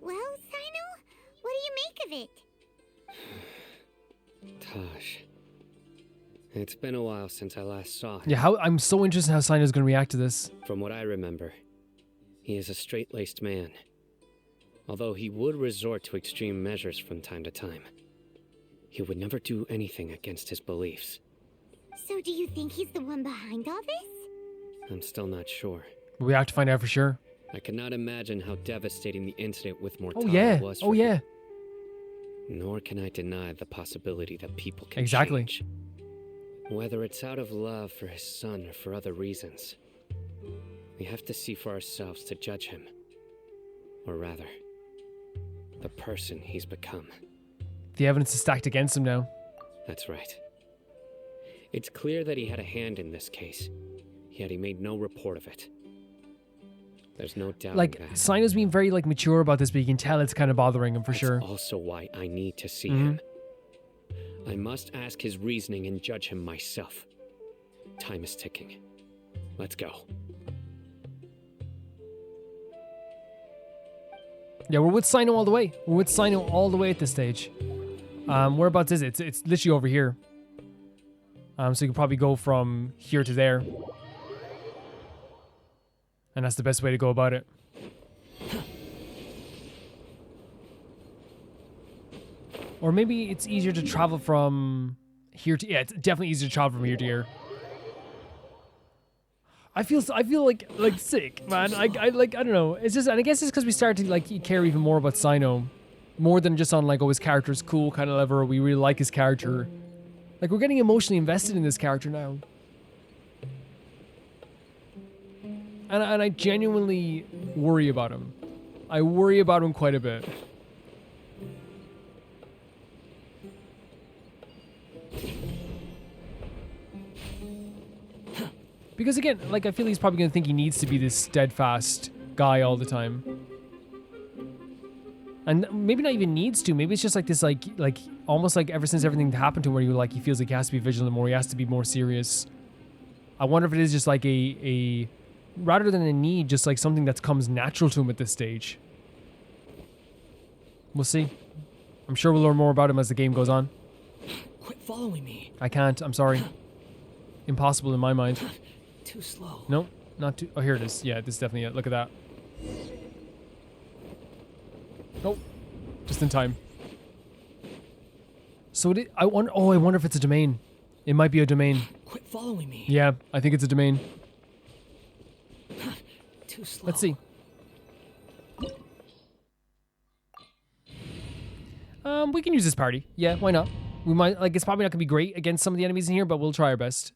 C: Well, Cyno, what do you make of it?
E: Taj. It's been a while since I last saw him.
A: Yeah, I'm so interested in how Cyno's going to react to this.
E: From what I remember, he is a straight-laced man. Although he would resort to extreme measures from time to time, he would never do anything against his beliefs.
C: So do you think he's the one behind all this?
E: I'm still not sure.
A: We have to find out for sure.
E: I cannot imagine how devastating the incident with Mortala was for
A: Oh, yeah.
E: him. Nor can I deny the possibility that people can
A: Exactly.
E: change. Whether it's out of love for his son or for other reasons, we have to see for ourselves to judge him. Or rather, the person he's become.
A: The evidence is stacked against him now.
E: That's right. It's clear that he had a hand in this case, yet he made no report of it. There's no doubt
A: Like,
E: that.
A: Cyno's being very, mature about this, but you can tell it's kind of bothering him for sure.
E: Also why I need to see him. I must ask his reasoning and judge him myself. Time is ticking. Let's go.
A: Yeah, we're with Cyno all the way. We're with Cyno all the way at this stage. Whereabouts is it? It's literally over here. So you can probably go from here to there. And that's the best way to go about it. Or maybe it's easier to travel from here to... Yeah, it's definitely easier to travel from here to here. I feel like sick, man. I don't know. It's just, and I guess it's because we started to care even more about Cyno, more than just on his character's cool kind of level. Or we really like his character. We're getting emotionally invested in this character now. And I genuinely worry about him. I worry about him quite a bit. Because again, I feel he's probably going to think he needs to be this steadfast guy all the time. And maybe not even needs to. Maybe it's just this almost ever since everything happened to him where he feels like he has to be vigilant more, he has to be more serious. I wonder if it is just a rather than a need, just something that comes natural to him at this stage. We'll see. I'm sure we'll learn more about him as the game goes on.
H: Quit following me.
A: I can't, I'm sorry. Impossible in my mind.
H: Too slow.
A: No, not too. Oh, here it is. Yeah, this is definitely it. Look at that. Oh, just in time. So I wonder if it's a domain. It might be a domain.
H: Quit following me.
A: Yeah, I think it's a domain.
H: Too slow.
A: Let's see. We can use this party. Yeah, why not? We might it's probably not gonna be great against some of the enemies in here, but we'll try our best.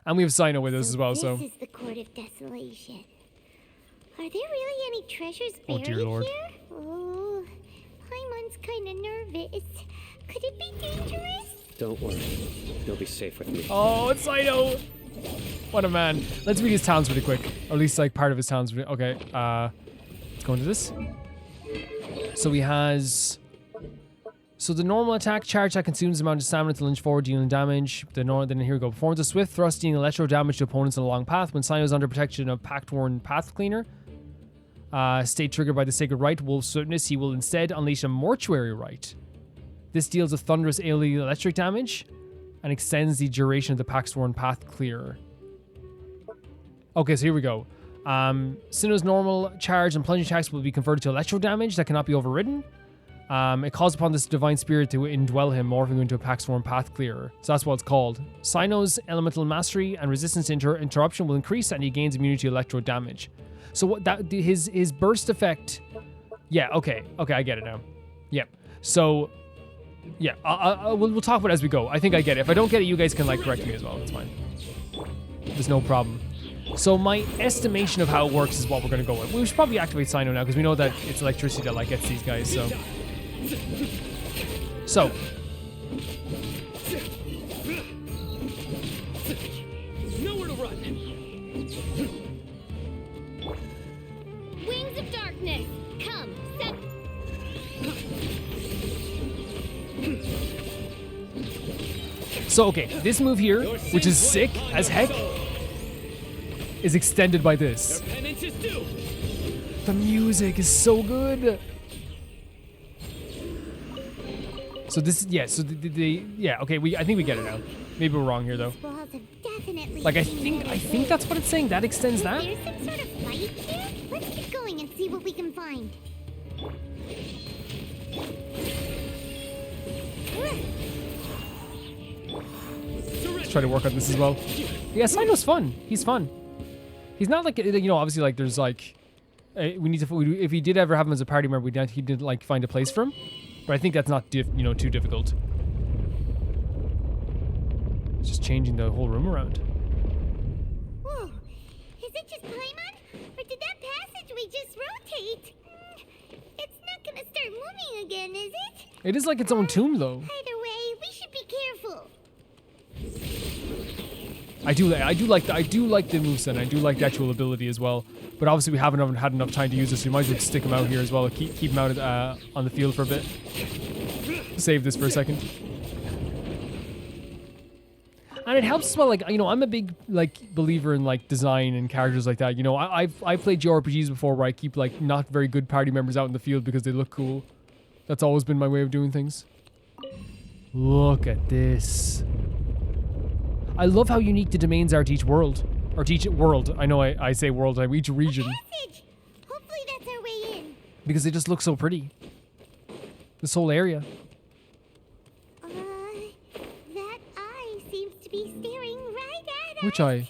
A: And we have Cyno with us as well, so.
C: This is the Court of Desolation. Are there really any treasures buried
A: dear Lord.
C: here? Oh, Paimon's kind of nervous. Could it be dangerous?
E: Don't worry. You'll be safe with me.
A: Oh, it's Cyno! What a man. Let's read his towns really quick. Or at least part of his towns. Okay, let's go into this. So he has... So the normal attack charge that consumes the amount of stamina to lunge forward, dealing damage. Then here we go. Performs a swift thrust, dealing electro damage to opponents on a long path. When Cyno is under protection of Pact-Worn Path Cleaner, state triggered by the Sacred Rite, Wolf's Witness, he will instead unleash a Mortuary Rite. This deals a thunderous alien electric damage and extends the duration of the Pact-Worn Path Clearer. Okay, so here we go. Cyno's normal charge and plunging attacks will be converted to electro damage that cannot be overridden. It calls upon this divine spirit to indwell him, morphing him into a Pax-form path clearer. So that's what it's called. Cyno's elemental mastery and resistance to interruption will increase, and he gains immunity to electro damage. So what that his burst effect. Yeah. Okay. I get it now. Yep. So. Yeah. We'll talk about it as we go. I think I get it. If I don't get it, you guys can like correct me as well. That's fine. There's no problem. So my estimation of how it works is what we're gonna go with. We should probably activate Cyno now because we know that it's electricity that like gets these guys. So.
J: Nowhere to run. Wings of darkness, come, set.
A: So okay, this move here, which is sick as heck, is extended by this. The music is so good. So this, yeah. So yeah. Okay, I think we get it now. Maybe we're wrong here though. Like I think that's what it's saying. That extends that.
C: There's some sort of light here. Let's keep going and see what we can find.
A: Let's try to work on this as well. Yeah, Cyno's fun. He's fun. He's not like, you know, obviously like there's like, we need to, if we did ever have him as a party member, he did like find a place for him. But I think that's not, too difficult. It's just changing the whole room around.
C: Whoa, is it just Paimon? Or did that passageway just rotate? It's not gonna start moving again, is it?
A: It is like its own tomb though.
C: Either way, we should be careful.
A: I do like the moveset, and I do like the actual ability as well. But obviously we haven't had enough time to use this, so we might as well stick him out here as well. Keep him out on the field for a bit. Save this for a second. And it helps as well, like, you know, I'm a big, like, believer in, like, design and characters like that. You know, I've played JRPGs before where I keep, like, not very good party members out in the field because they look cool. That's always been my way of doing things. Look at this. I love how unique the domains are to each world. Or to each world. I know I say world, each region.
C: Hopefully that's our way in.
A: Because they just look so pretty. This whole area.
C: That eye seems to be staring right at us.
A: Which eye?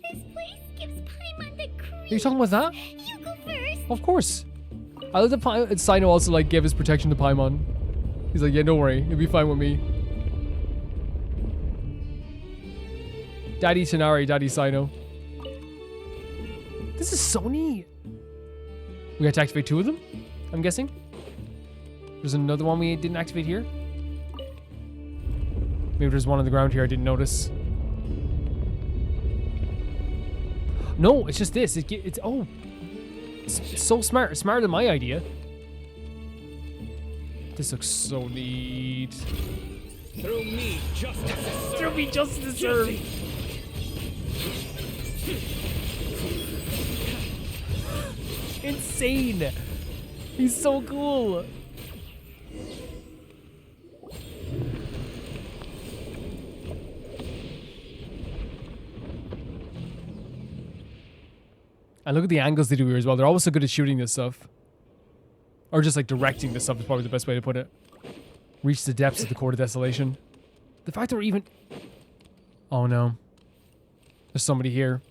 C: This place gives Paimon the creeps.
A: Are you talking about that?
C: You go first.
A: Of course. I love that Cyno also, like, gave his protection to Paimon. He's like, yeah, don't worry. You'll be fine with me. Daddy Tanari, Daddy Cyno. This is so neat. We had to activate 2 of them, I'm guessing. There's another one we didn't activate here. Maybe there's one on the ground here I didn't notice. No, it's just this. It's so smart. Smarter than my idea. This looks so neat.
F: Through me, justice.
A: Through me, justice served. Insane. He's so cool. And look at the angles they do here as well. They're always so good at shooting this stuff. Or just like directing this stuff is probably the best way to put it. Reach the depths of the Court of Desolation. The fact that we're even... Oh no. There's somebody here.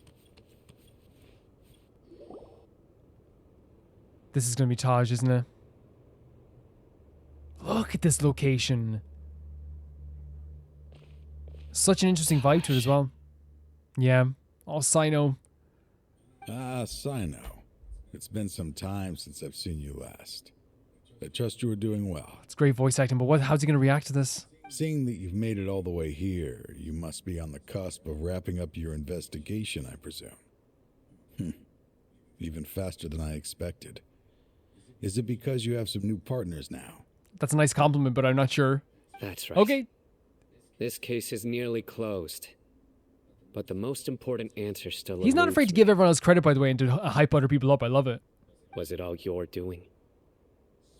A: This is going to be Taj, isn't it? Look at this location. Such an interesting vibe to it as well. Yeah. All Cyno.
N: Ah, Cyno. It's been some time since I've seen you last. I trust you are doing well.
A: It's great voice acting, but how's he going to react to this?
N: Seeing that you've made it all the way here, you must be on the cusp of wrapping up your investigation, I presume. Even faster than I expected. Is it because you have some new partners now?
A: That's a nice compliment, but I'm not sure.
E: That's right.
A: Okay.
E: This case is nearly closed. But the most important answer still
A: He's not afraid to give everyone else credit, by the way, and to hype other people up. I love it.
E: Was it all your doing?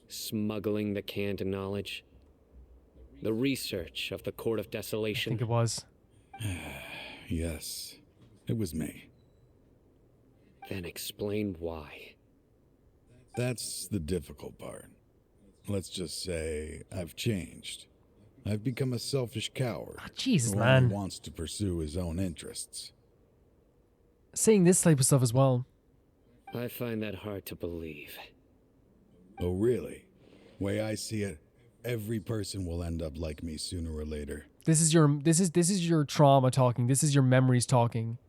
E: Smuggling the canned knowledge? The research of the Court of Desolation?
A: I think it was.
N: Yes, it was me.
E: Then explain why.
N: That's the difficult part.
P: Let's just say I've changed. I've become a selfish coward
A: Jesus,
P: who
A: man.
P: only wants to pursue his own interests.
A: Saying this type of stuff as well.
E: I find that hard to believe.
P: Oh, really? Way I see it, every person will end up like me sooner or later.
A: This is your trauma talking. This is your memories talking.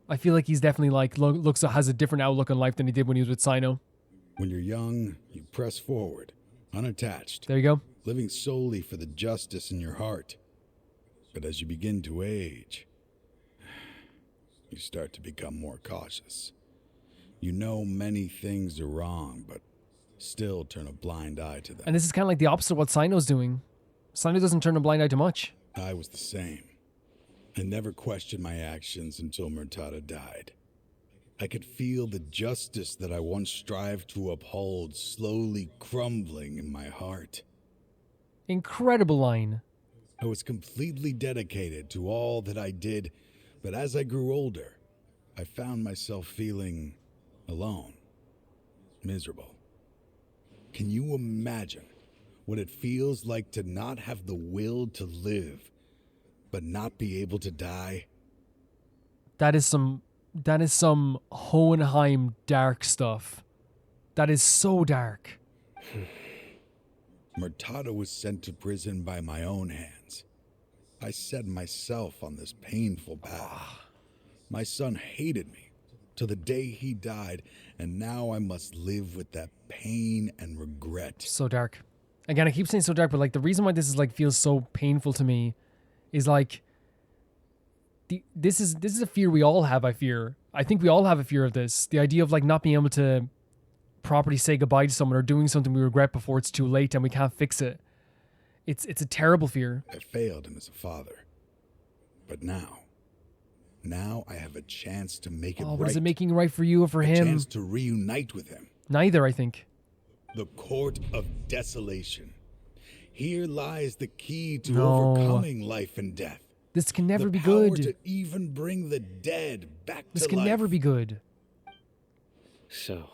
A: I feel like he's definitely like has a different outlook on life than he did when he was with Cyno.
P: When you're young, you press forward, unattached.
A: There you go.
P: Living solely for the justice in your heart. But as you begin to age, you start to become more cautious. You know many things are wrong, but still turn a blind eye to them.
A: And this is kind of like the opposite of what Cyno's doing. Cyno doesn't turn a blind eye to much.
P: I was the same. I never questioned my actions until Murtada died. I could feel the justice that I once strived to uphold slowly crumbling in my heart.
A: Incredible line.
P: I was completely dedicated to all that I did, but as I grew older, I found myself feeling alone, miserable. Can you imagine what it feels like to not have the will to live, but not be able to die?
A: That is some Hohenheim dark stuff. That is so dark.
P: Murtada was sent to prison by my own hands. I set myself on this painful path. My son hated me till the day he died, and now I must live with that pain and regret.
A: So dark. Again, I keep saying so dark, but like the reason why this is like feels so painful to me is like this is a fear we all have. I think we all have a fear of this. The idea of like not being able to properly say goodbye to someone or doing something we regret before it's too late and we can't fix it. It's a terrible fear.
P: I failed him as a father. But now I have a chance to make it right.
A: What is it making right for you or for him?
P: A chance to reunite with him.
A: Neither, I think.
P: The Court of Desolation. Here lies the key to overcoming life and death.
A: This can never be
P: the power
A: good.
P: To even bring the dead back
A: this
P: to
A: can
P: life.
A: never be good.
E: So,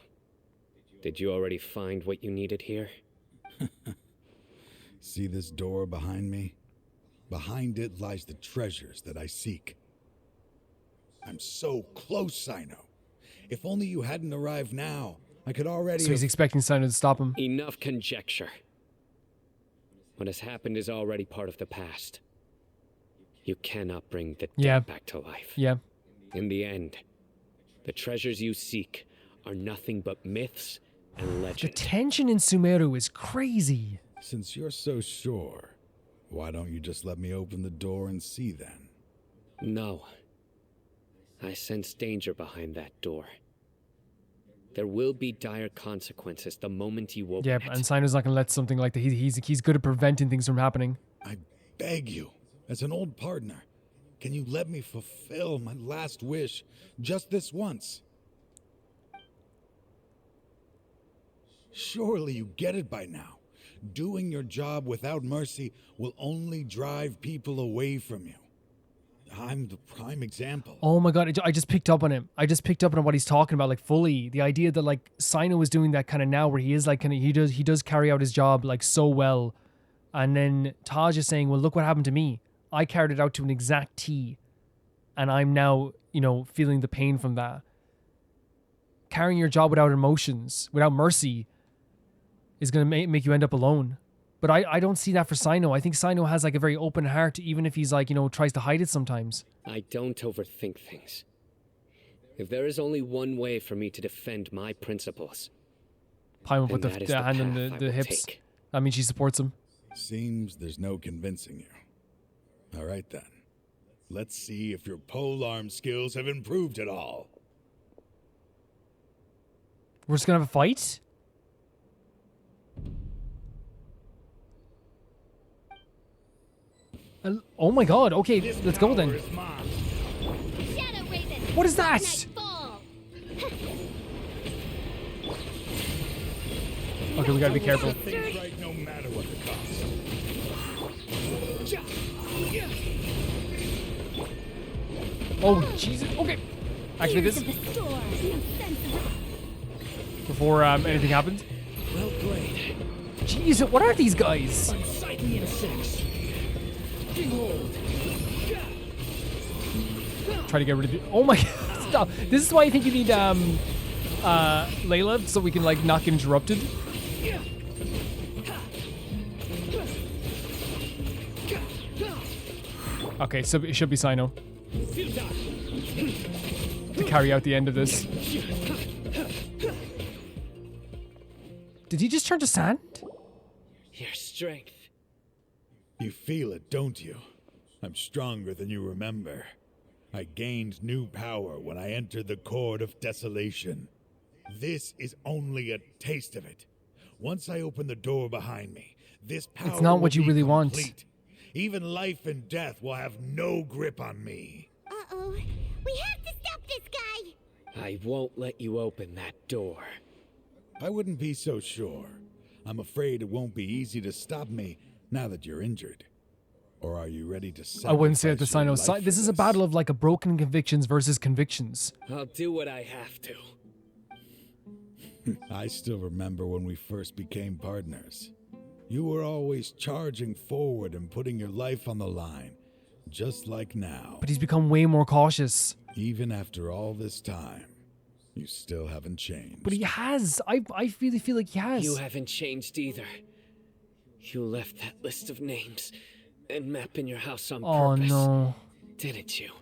E: did you already find what you needed here?
P: See this door behind me? Behind it lies the treasures that I seek. I'm so close, Cyno. If only you hadn't arrived now, I could already.
A: So he's expecting Cyno to stop him.
E: Enough conjecture. What has happened is already part of the past. You cannot bring the dead back to life.
A: Yeah.
E: In the end, the treasures you seek are nothing but myths and legend.
A: The tension in Sumeru is crazy.
P: Since you're so sure, why don't you just let me open the door and see then?
E: No. I sense danger behind that door. There will be dire consequences the moment you open it.
A: Yeah, and Cyno's not going to let something like that. He's good at preventing things from happening.
P: I beg you, as an old partner, can you let me fulfill my last wish just this once? Surely you get it by now. Doing your job without mercy will only drive people away from you. I'm the prime example.
A: Oh my god, I just picked up on him. I just picked up on what he's talking about, like fully. The idea that like Cyno is doing that kind of now, where he is like kind of he does carry out his job like so well, and then Taj is saying, "Well, look what happened to me. I carried it out to an exact T, and I'm now feeling the pain from that. Carrying your job without emotions, without mercy, is gonna make you end up alone." But I don't see that for Cyno. I think Cyno has like a very open heart, even if he's like, tries to hide it sometimes.
E: I don't overthink things. If there is only one way for me to defend my principles,
A: Paimon put the hand on the hips. I mean, she supports him.
P: Seems there's no convincing you. All right then. Let's see if your polearm skills have improved at all.
A: We're just gonna have a fight? Oh my god, okay, let's go then. What is that? Okay, we gotta be careful.
N: No matter what the cost.
A: Oh, Jesus, okay. Actually, this... before anything happens.
H: Well played.
A: Jeez, what are these guys?
H: Psyche insects. Behold.
A: Try to get rid of it. Oh my god, stop. This is why I think you need Layla, so we can like not get interrupted. Okay, so it should be Cyno to carry out the end of this. Did he just turn to sand?
H: Your strength.
P: You feel it, don't you? I'm stronger than you remember. I gained new power when I entered the Court of Desolation. This is only a taste of it. Once I open the door behind me, this power
A: It's not what you
P: will be
A: really
P: complete.
A: want.
P: Even life and death will have no grip on me.
C: Uh-oh. We have to stop this guy!
E: I won't let you open that door.
P: I wouldn't be so sure. I'm afraid it won't be easy to stop me now that you're injured. Or are you ready to
A: I wouldn't say that the
P: sacrifice your
A: Cyno.
P: life
A: This
P: for
A: is a battle of like a broken convictions versus convictions.
E: I'll do what I have to.
P: I still remember when we first became partners. You were always charging forward and putting your life on the line, just like now.
A: But he's become way more cautious.
P: Even after all this time, you still haven't changed.
A: But he has. I really feel like he has.
E: You haven't changed either. You left that list of names and map in your house on purpose.
A: Oh no.
E: Didn't you?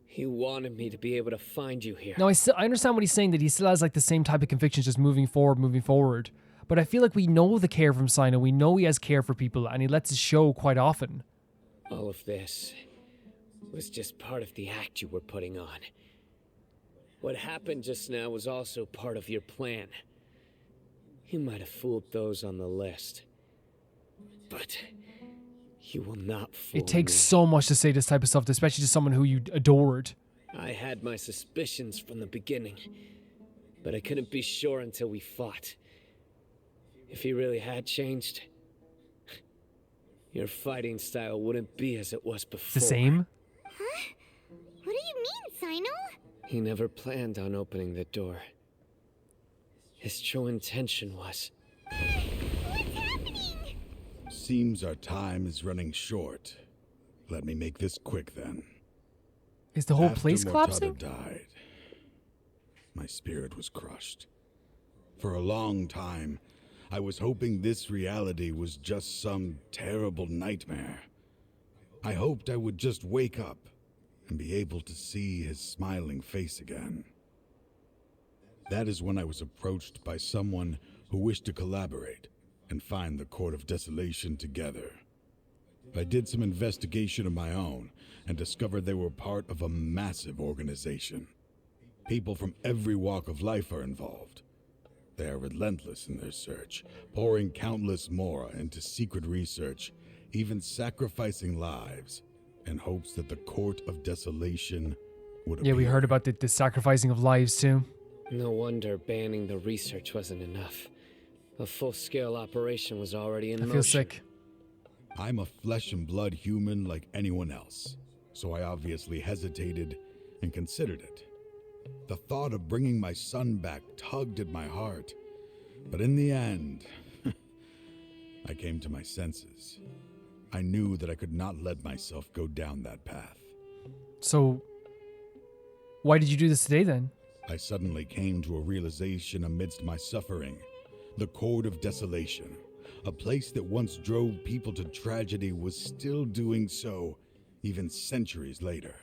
E: You wanted me to be able to find you here.
A: No, I understand what he's saying, that he still has like the same type of convictions, just moving forward. But I feel like we know the care from Cyno. We know he has care for people, and he lets it show quite often.
E: All of this was just part of the act you were putting on. What happened just now was also part of your plan. You might have fooled those on the list, but you will not fool
A: It takes
E: me.
A: so much to say this type of stuff, especially to someone who you adored.
E: I had my suspicions from the beginning, but I couldn't be sure until we fought. If he really had changed, your fighting style wouldn't be as it was before.
A: The same?
C: Huh? What do you mean, Cyno?
E: He never planned on opening the door. His true intention was...
C: What's happening?
P: Seems our time is running short. Let me make this quick then.
A: Is the whole
P: After
A: place
P: Mortada
A: collapsing?
P: died, my spirit was crushed. For a long time, I was hoping this reality was just some terrible nightmare. I hoped I would just wake up and be able to see his smiling face again. That is when I was approached by someone who wished to collaborate and find the Court of Desolation together. I did some investigation of my own and discovered they were part of a massive organization. People from every walk of life are involved. They are relentless in their search, pouring countless mora into secret research, even sacrificing lives in hopes that the Court of Desolation would appear.
A: Yeah, we heard about the sacrificing of lives too.
E: No wonder banning the research wasn't enough. A full-scale operation was already in motion.
A: I feel sick.
P: I'm a flesh and blood human like anyone else, so I obviously hesitated and considered it. The thought of bringing my son back tugged at my heart, but in the end, I came to my senses. I knew that I could not let myself go down that path.
A: So, why did you do this today then?
P: I suddenly came to a realization amidst my suffering. The Court of Desolation, a place that once drove people to tragedy, was still doing so, even centuries later.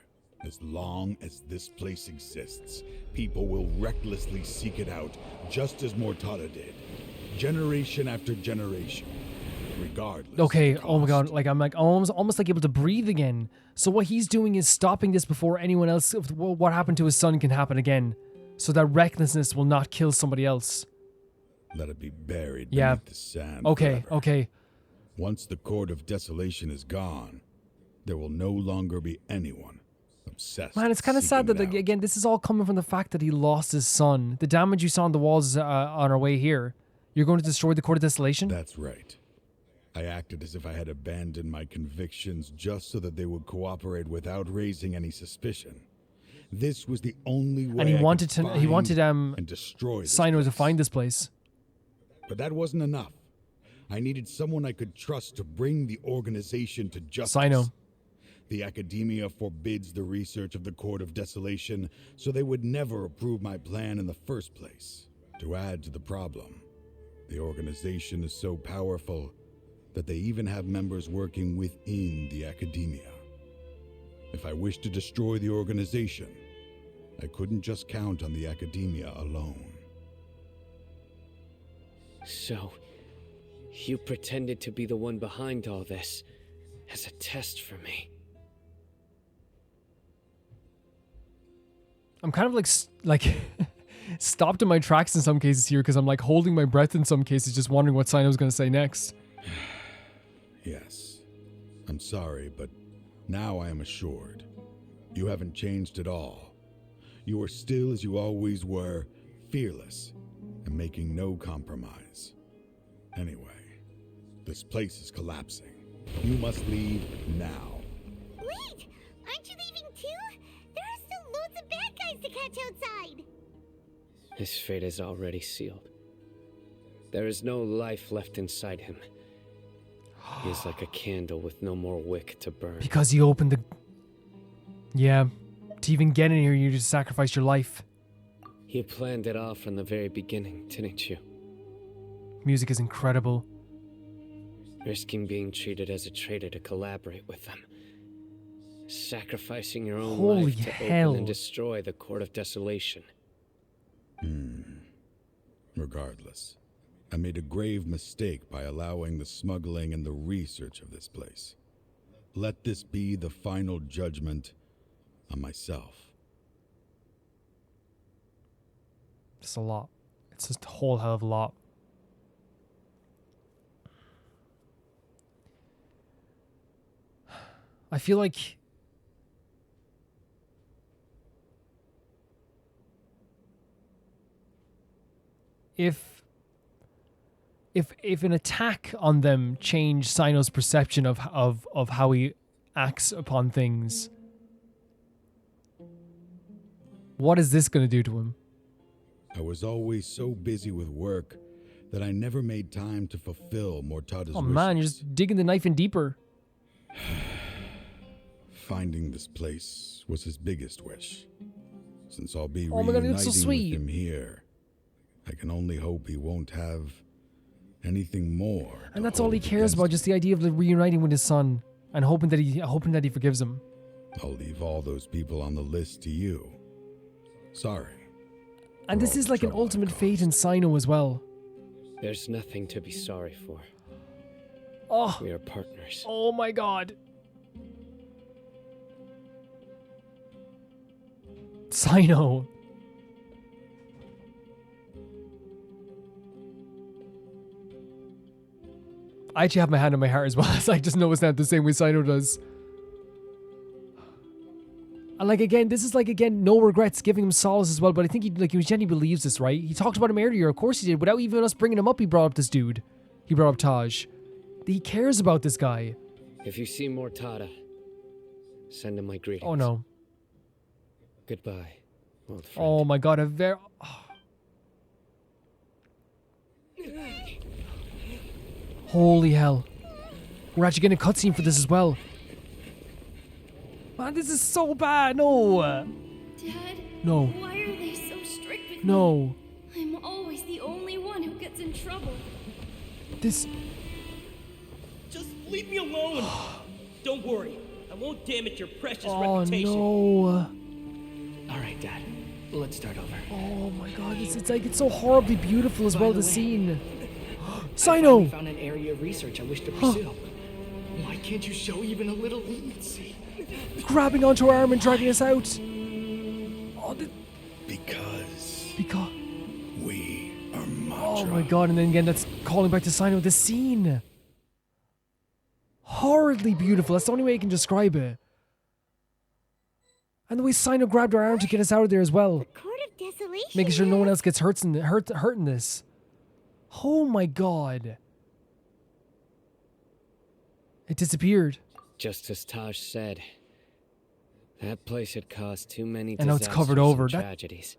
P: As long as this place exists, people will recklessly seek it out, just as Mortada did, generation after generation, regardless.
A: Okay, oh my god, like I'm like almost like able to breathe again. So what he's doing is stopping this before anyone else, what happened to his son can happen again. So that recklessness will not kill somebody else.
P: Let it be buried
A: beneath
P: the sand.
A: Okay,
P: forever.
A: okay.
P: Once the Court of Desolation is gone, there will no longer be anyone obsessed.
A: Man, it's kind of sad that,
P: seeking it out.
A: again, this is all coming from the fact that he lost his son. The damage you saw on the walls on our way here. You're going to destroy the Court of Desolation?
P: That's right. I acted as if I had abandoned my convictions just so that they would cooperate without raising any suspicion. This was the only way.
A: And he
P: I
A: wanted
P: could
A: to. He wanted
P: and destroy this
A: Cyno to
P: place.
A: find this place.
P: But that wasn't enough. I needed someone I could trust to bring the organization to justice.
A: Cyno.
P: The academia forbids the research of the Court of Desolation, so they would never approve my plan in the first place. To add to the problem, the organization is so powerful that they even have members working within the academia. If I wished to destroy the organization, I couldn't just count on the academia alone.
E: So, you pretended to be the one behind all this as a test for me.
A: I'm kind of like stopped in my tracks in some cases here because I'm like holding my breath in some cases, just wondering what Cyno's going to say next.
P: Yes. I'm sorry, but now I am assured. You haven't changed at all. You are still as you always were, fearless and making no compromise. Anyway, this place is collapsing. You must leave now.
C: Wait! Aren't you leaving too? There are still loads of bad guys to catch outside!
E: His fate is already sealed. There is no life left inside him. He is like a candle with no more wick to burn.
A: Because you opened the... Yeah. To even get in here, you just sacrificed your life.
E: You planned it all from the very beginning, didn't you?
A: Music is incredible.
E: Risking being treated as a traitor to collaborate with them. Sacrificing your own
A: Holy
E: life to
A: hell.
E: open and destroy the Court of Desolation.
P: Regardless, I made a grave mistake by allowing the smuggling and the research of this place. Let this be the final judgment on myself.
A: It's a lot. It's just a whole hell of a lot. I feel like... If an attack on them changed Cyno's perception of how he acts upon things, what is this going to do to him?
P: I was always so busy with work that I never made time to fulfill Mortada's
A: Oh
P: wishes.
A: man, you're just digging the knife in deeper.
P: Finding this place was his biggest wish. Since I'll be
A: Oh my God,
P: reuniting
A: it's so
P: with
A: sweet.
P: him here, I can only hope he won't have anything more.
A: And that's all he cares about, just the idea of reuniting with his son and hoping that he forgives him.
P: I'll leave all those people on the list to you. Sorry.
A: And this is like an ultimate fate in Cyno as well.
E: There's nothing to be sorry for.
A: Oh.
E: We are partners.
A: Oh my God. Cyno. I actually have my hand on my heart as well, as I just know it's not the same way Cyno does. And like again, this is like again, no regrets, giving him solace as well. But I think he genuinely believes this, right? He talked about him earlier, of course he did. Without even us bringing him up, he brought up this dude. He brought up Taj. He cares about this guy.
E: If you see Mortada, send him my greetings.
A: Oh no.
E: Goodbye, old friend.
A: Oh my God, a very. Holy hell. We're actually getting a cutscene for this as well. Man, this is so bad. No.
J: Dad?
A: No.
J: Why are they so strict with
A: No.
J: me? I'm always the only one who gets in trouble.
A: This.
Q: Just leave me alone. Don't worry. I won't damage your precious
A: Oh
Q: reputation.
A: no.
H: All right, Dad. Let's start over.
A: Oh my God, it's so horribly beautiful as well, the scene.
H: I
A: Cyno!
H: found an area of research I wish to pursue. Why can't you show even a little leniency?
A: Grabbing onto our arm and dragging us out. Oh,
P: Because
A: we
P: are Matra.
A: Oh my God, and then again, that's calling back to Cyno, the scene. Horridly beautiful, that's the only way I can describe it. And the way Cyno grabbed our arm to get us out of there as well.
C: Court of Desolation.
A: Making sure no one else gets hurt in this. Oh my God. It disappeared.
E: Just as Taj said, That place had caused too many
A: And now it's covered
E: disasters
A: over.
E: and
A: That-
E: tragedies.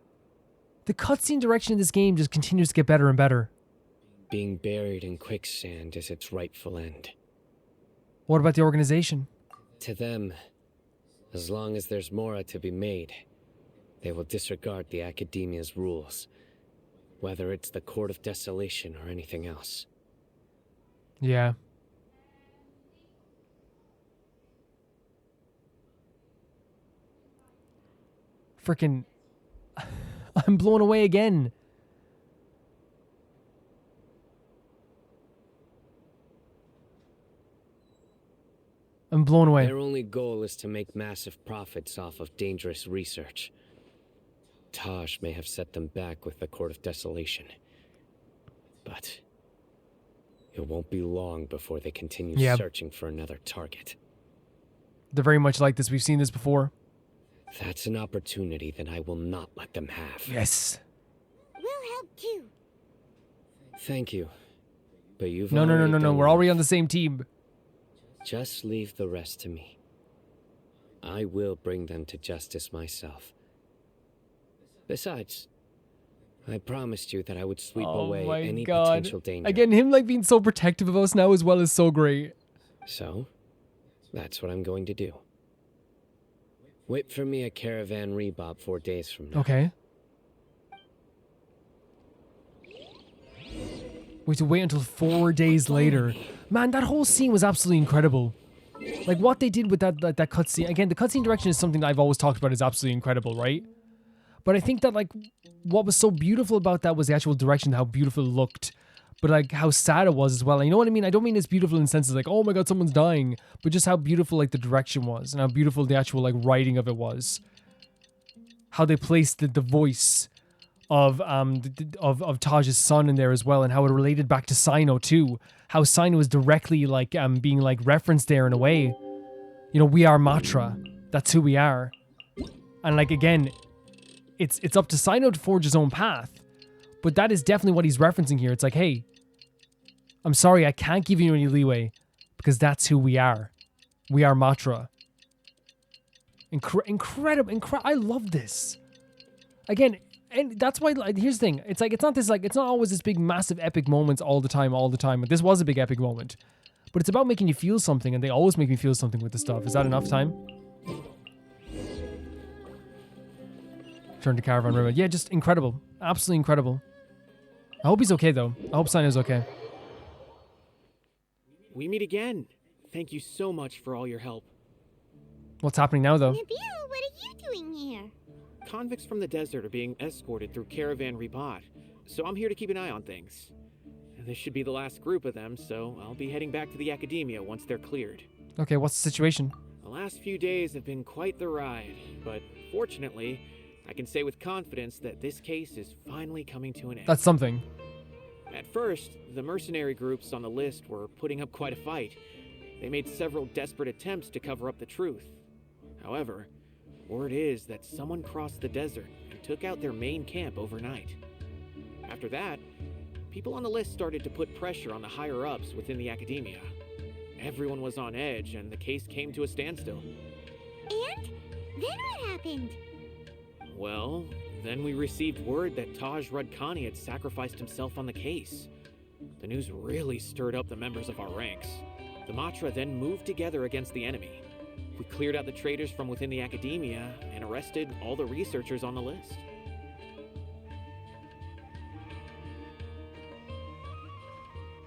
A: The cutscene direction in this game just continues to get better and better.
E: Being buried in quicksand is its rightful end.
A: What about the organization?
E: To them, as long as there's more to be made, they will disregard the Academia's rules, whether it's the Court of Desolation or anything else.
A: Yeah. Freaking... I'm blown away again. I'm blown away.
E: Their only goal is to make massive profits off of dangerous research. Taj may have set them back with the Court of Desolation. But it won't be long before they continue searching for another target.
A: They're very much like this. We've seen this before.
E: That's an opportunity that I will not let them have.
A: Yes.
C: We'll help too.
E: Thank you. But you've
A: No.
E: already done
A: We're already on the same team.
E: Just leave the rest to me. I will bring them to justice myself. Besides, I promised you that I would sweep away any potential danger.
A: Again, him like being so protective of us now as well is so great.
E: So, that's what I'm going to do. Wait for me a caravan rebob 4 days from now.
A: Okay. We have to wait until 4 days later. Man, that whole scene was absolutely incredible. Like, what they did with that cutscene. Again, the cutscene direction is something that I've always talked about is absolutely incredible, right? But I think that, like, what was so beautiful about that was the actual direction, how beautiful it looked. But, like, how sad it was as well. And you know what I mean? I don't mean it's beautiful in the sense of, like, oh my god, someone's dying. But just how beautiful, like, the direction was. And how beautiful the actual, like, writing of it was. How they placed the voice of Taj's son in there as well, and how it related back to Cyno too. How Cyno is directly like being like referenced there in a way. You know, we are Matra. That's who we are. And like again, it's up to Cyno to forge his own path. But that is definitely what he's referencing here. It's like, hey, I'm sorry, I can't give you any leeway because that's who we are. We are Matra. Incredible. I love this. Again, and that's why, like, here's the thing. It's like, it's not always this big, massive, epic moments all the time. But this was a big, epic moment. But it's about making you feel something, and they always make me feel something with this stuff. Is that enough time? Turn to Caravan River. Yeah, just incredible. Absolutely incredible. I hope he's okay, though. I hope Cyno's okay.
B: We meet again. Thank you so much for all your help.
A: What's happening now, though?
C: Nabil, what are you doing here?
B: Convicts from the desert are being escorted through Caravan Ribat, so I'm here to keep an eye on things. This should be the last group of them, so I'll be heading back to the Academia once they're cleared.
A: Okay, what's the situation?
B: The last few days have been quite the ride, but fortunately, I can say with confidence that this case is finally coming to an end.
A: That's something.
B: At first, the mercenary groups on the list were putting up quite a fight. They made several desperate attempts to cover up the truth. However, word is that someone crossed the desert and took out their main camp overnight. After that, people on the list started to put pressure on the higher-ups within the Academia. Everyone was on edge, and the case came to a standstill.
C: And? Then what happened?
B: Well, then we received word that Taj Rudkani had sacrificed himself on the case. The news really stirred up the members of our ranks. The Matra then moved together against the enemy. We cleared out the traitors from within the Academia and arrested all the researchers on the list.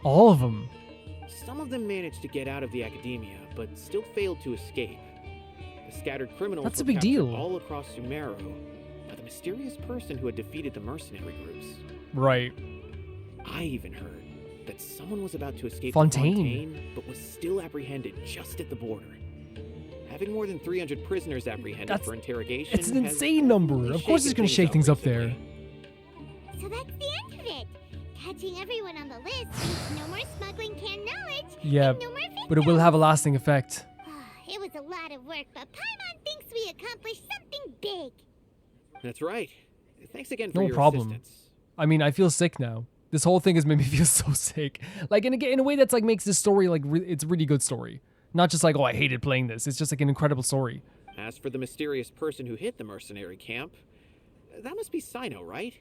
A: All of them?
B: Some of them managed to get out of the Academia, but still failed to escape. The scattered criminals
A: That's a
B: were
A: big
B: captured
A: deal.
B: all across Sumeru by the mysterious person who had defeated the mercenary groups.
A: Right.
B: I even heard that someone was about to escape
A: Fontaine.
B: Fontaine, but was still apprehended just at the border. Having more than 300 prisoners apprehended for interrogation.
A: It's an insane number. Of course, it's going to shake things up there.
C: So that's the end of it. Catching everyone on the list means no more smuggling canned knowledge.
A: Yeah,
C: and no more victims.
A: but it will have a lasting effect.
C: It was a lot of work, but Paimon thinks we accomplished something big.
B: That's right. Thanks again for
A: No
B: your
A: problem.
B: assistance.
A: I mean, I feel sick now. This whole thing has made me feel so sick. Like, in a way that's, like, makes this story, like, it's a really good story. Not just like, oh, I hated playing this. It's just, like, an incredible story.
B: As for the mysterious person who hit the mercenary camp, that must be Cyno, right?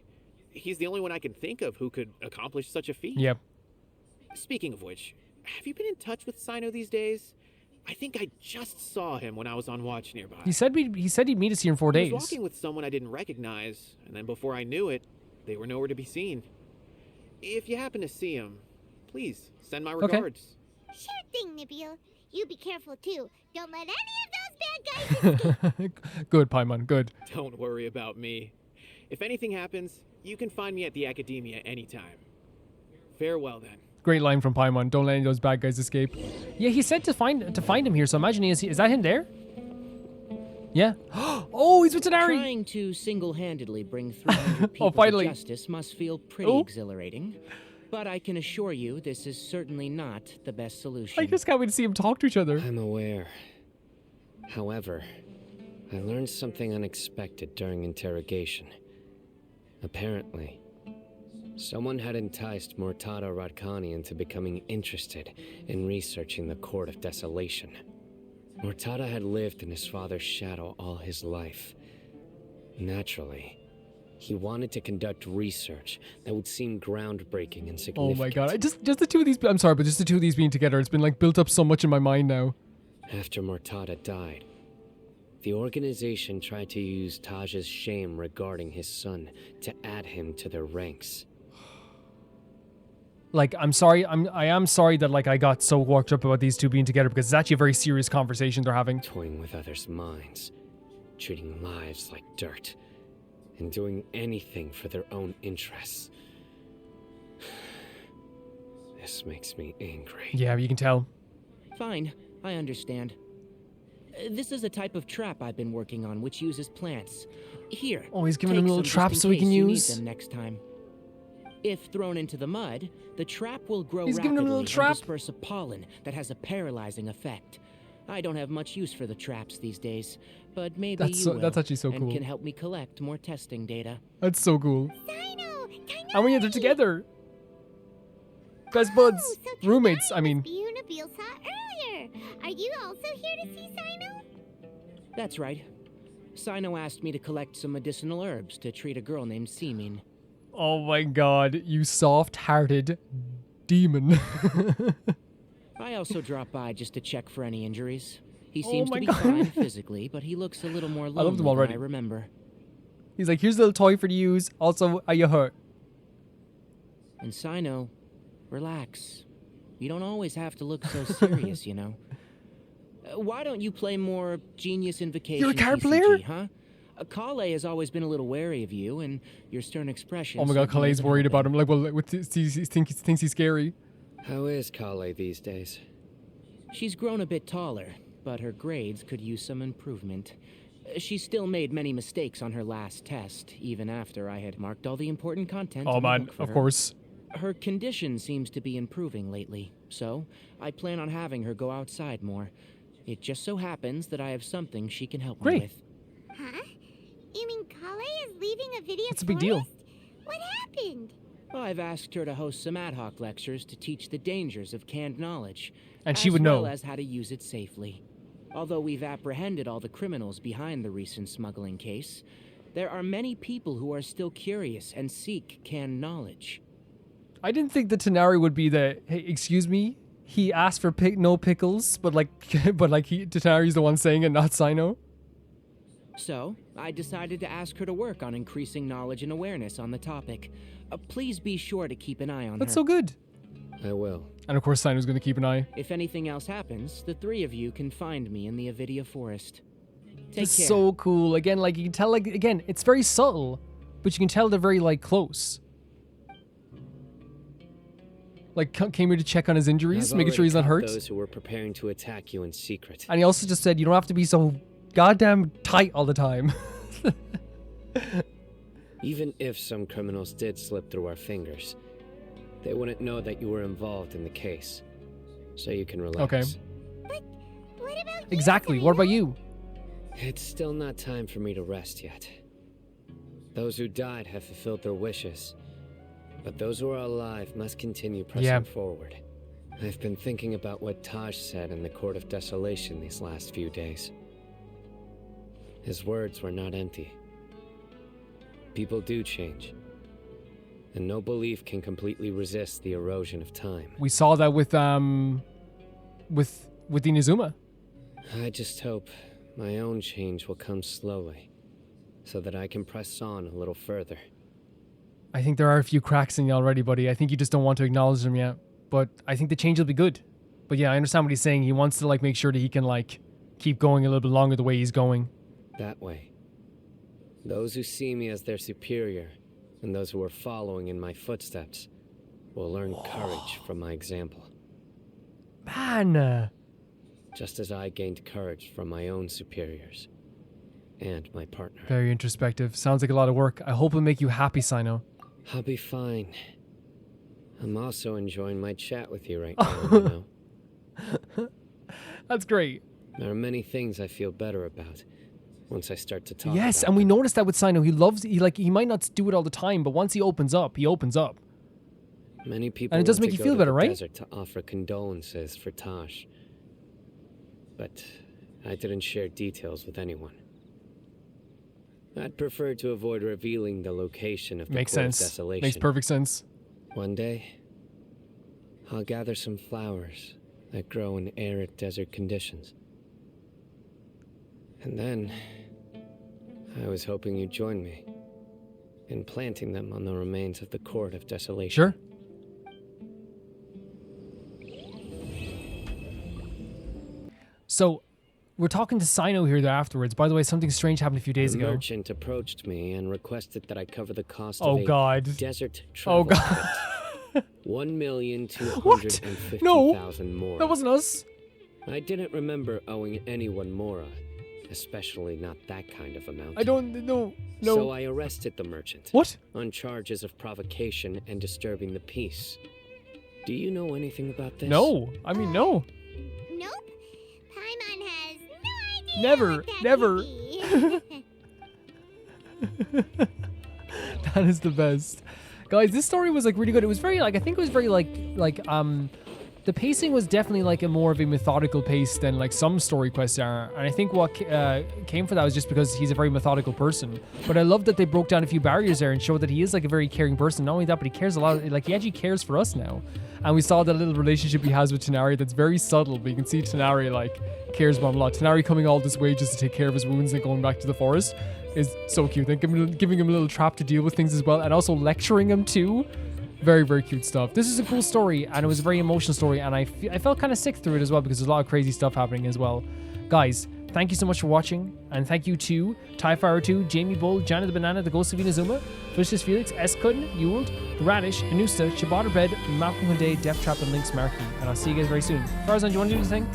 B: He's the only one I can think of who could accomplish such a feat.
A: Yep.
B: Speaking of which, have you been in touch with Cyno these days? I think I just saw him when I was on watch nearby.
A: He said he'd meet us here in 4 days.
B: He was walking with someone I didn't recognize, and then before I knew it, they were nowhere to be seen. If you happen to see him, please send my regards.
C: Sure thing, Nabil. You be careful too. Don't let any of those bad guys escape.
A: Good, Paimon, good.
B: Don't worry about me. If anything happens, you can find me at the Academia anytime. Farewell then.
A: Great line from Paimon. Don't let any of those bad guys escape. Yeah, he said to find him here, so imagine is that him there? Yeah. Oh, he's with Denari.
R: Trying to single-handedly bring 300 people
A: finally.
R: to justice must feel pretty exhilarating. But I can assure you this is certainly not the best solution.
A: I just can't wait to see him talk to each other.
E: I'm aware. However, I learned something unexpected during interrogation. Apparently, someone had enticed Mortada Radkani into becoming interested in researching the Court of Desolation. Mortada had lived in his father's shadow all his life. Naturally, he wanted to conduct research that would seem groundbreaking and significant.
A: Oh my god, just the two of these, I'm sorry, but just the two of these being together, it's been like built up so much in my mind now.
E: After Mortada died, the organization tried to use Taj's shame regarding his son to add him to their ranks.
A: Like, I'm sorry, I am sorry that like I got so worked up about these two being together because it's actually a very serious conversation they're having.
E: Toying with others' minds, treating lives like dirt, and doing anything for their own interests. This makes me angry.
A: Yeah, you can tell.
R: Fine, I understand. This is a type of trap I've been working on which uses plants. Here.
A: Oh, he's giving
R: take
A: him little
R: some just
A: traps
R: in
A: so he
R: case
A: can
R: you
A: use.
R: Need them next time. If thrown into the mud, the trap will grow
A: He's giving
R: rapidly
A: him a little
R: and
A: trap.
R: disperse a pollen that has a paralyzing effect. I don't have much use for the traps these days, but maybe you will,
A: that's actually so
R: and
A: cool.
R: can help me collect more testing data.
A: That's so cool. And we are together. Best
C: Oh,
A: buds. Roommates, I mean.
C: You and Nabil saw earlier. Are you also here to see Cyno?
R: That's right. Cyno asked me to collect some medicinal herbs to treat a girl named Semin.
A: Oh my god, you soft-hearted demon.
R: I also dropped by just to check for any injuries. He
A: Oh
R: seems
A: my
R: to be
A: God.
R: fine physically, but he looks a little more lonely
A: loved him already.
R: than I remember.
A: He's like, here's a little toy for you to use. Also, are you hurt?
R: And Cyno, relax. You don't always have to look so serious, you know. Why don't you play more Genius Invocation
A: You're a card
R: TCG,
A: player?
R: huh? Kale has always been a little wary of you, and your stern expression.
A: Oh my god,
R: certainly
A: Kale's
R: isn't
A: worried
R: helping.
A: about him. Like, well, he thinks he's scary.
E: How is Kale these days?
R: She's grown a bit taller, but her grades could use some improvement. She still made many mistakes on her last test, even after I had marked all the important content.
A: Oh
R: in the
A: man,
R: book for
A: of
R: her.
A: course.
R: Her condition seems to be improving lately, so I plan on having her go outside more. It just so happens that I have something she can help me with.
C: Huh? You mean Kale is leaving a video
A: It's a big deal.
C: What happened?
R: I've asked her to host some ad hoc lectures to teach the dangers of canned knowledge.
A: And she would know.
R: As well as how to use it safely. Although we've apprehended all the criminals behind the recent smuggling case, there are many people who are still curious and seek canned knowledge.
A: I didn't think the Tenari would be the, hey, excuse me? He asked for no pickles, but like, Tenari's the one saying it, not Cyno.
R: So, I decided to ask her to work on increasing knowledge and awareness on the topic. Please be sure to keep an eye on her.
A: That's so good.
E: I will.
A: And of course, Cyno's going to keep an eye.
R: If anything else happens, the three of you can find me in the Avidia Forest. Take
A: It's
R: care.
A: so cool. Again, like, you can tell, like, again, it's very subtle, but you can tell they're very, like, close. Like, came here to check on his injuries,
E: I've
A: making sure he's not
E: already
A: hurt.
E: caught those who were preparing to attack you in secret.
A: And he also just said, you don't have to be so goddamn tight all the time.
E: Even if some criminals did slip through our fingers, they wouldn't know that you were involved in the case. So you can relax.
A: Okay.
C: What about
A: Exactly. What about you?
E: It's still not time for me to rest yet. Those who died have fulfilled their wishes, but those who are alive must continue pressing forward. I've been thinking about what Taj said in the Court of Desolation these last few days. His words were not empty. People do change. And no belief can completely resist the erosion of time.
A: We saw that with Inazuma.
E: I just hope my own change will come slowly, so that I can press on a little further.
A: I think there are a few cracks in you already, buddy. I think you just don't want to acknowledge them yet. But I think the change will be good. But yeah, I understand what he's saying. He wants to like make sure that he can like keep going a little bit longer the way he's going.
E: That way. Those who see me as their superior, and those who are following in my footsteps, will learn courage from my example.
A: Man!
E: Just as I gained courage from my own superiors. And my partner.
A: Very introspective. Sounds like a lot of work. I hope it'll make you happy, Cyno.
E: I'll be fine. I'm also enjoying my chat with you right now, you know.
A: That's great.
E: There are many things I feel better about once I start to talk.
A: Yes,
E: about
A: and we
E: them.
A: noticed that with Cyno. He might not do it all the time, but once he opens up, he opens up.
E: Many people
A: And it does
E: want
A: make
E: to
A: you
E: go
A: feel
E: to
A: better,
E: the
A: right?
E: desert to offer condolences for Taj. But I didn't share details with anyone. I'd prefer to avoid revealing the location of the
A: Makes
E: Court of
A: sense.
E: Desolation.
A: Makes perfect sense.
E: One day, I'll gather some flowers that grow in arid desert conditions. And then, I was hoping you'd join me in planting them on the remains of the Court of Desolation.
A: Sure. So, we're talking to Cyno here afterwards. By the way, something strange happened a few days
E: The
A: ago.
E: merchant approached me and requested that I cover the cost
A: Oh,
E: of a
A: God.
E: desert travel.
A: Oh, God.
E: 1,250,000 more.
A: That wasn't us.
E: I didn't remember owing anyone Mora, especially not that kind of amount.
A: I don't know. No.
E: So I arrested the merchant.
A: What?
E: On charges of provocation and disturbing the peace. Do you know anything about this?
A: No. I mean, no.
C: Nope. Paimon has no idea.
A: Never.
C: What that
A: Never.
C: could be.
A: That is the best. Guys, this story was like really good. It was very like, I think it was very the pacing was definitely like a more of a methodical pace than like some story quests are. And I think what came for that was just because he's a very methodical person. But I love that they broke down a few barriers there and showed that he is like a very caring person. Not only that, but he cares a lot. Like he actually cares for us now. And we saw that little relationship he has with Tanari that's very subtle, but you can see Tanari like cares about him a lot. Tanari coming all this way just to take care of his wounds and going back to the forest is so cute. And giving him a little trap to deal with things as well, and also lecturing him too. Very, very cute stuff. This is a cool story, and it was a very emotional story, and I felt kind of sick through it as well because there's a lot of crazy stuff happening as well. Guys, thank you so much for watching, and thank you to Tyfire2, Jamie Bull, Jana the Banana, the Ghost of Inazuma, Vicious Felix, Eskun, Ewald, Radish, Anusta, Shabata Bread, Malcolm Hunday, Death Trap, and Lynx Markey. And I'll see you guys very soon. Farzan, do you want to do anything?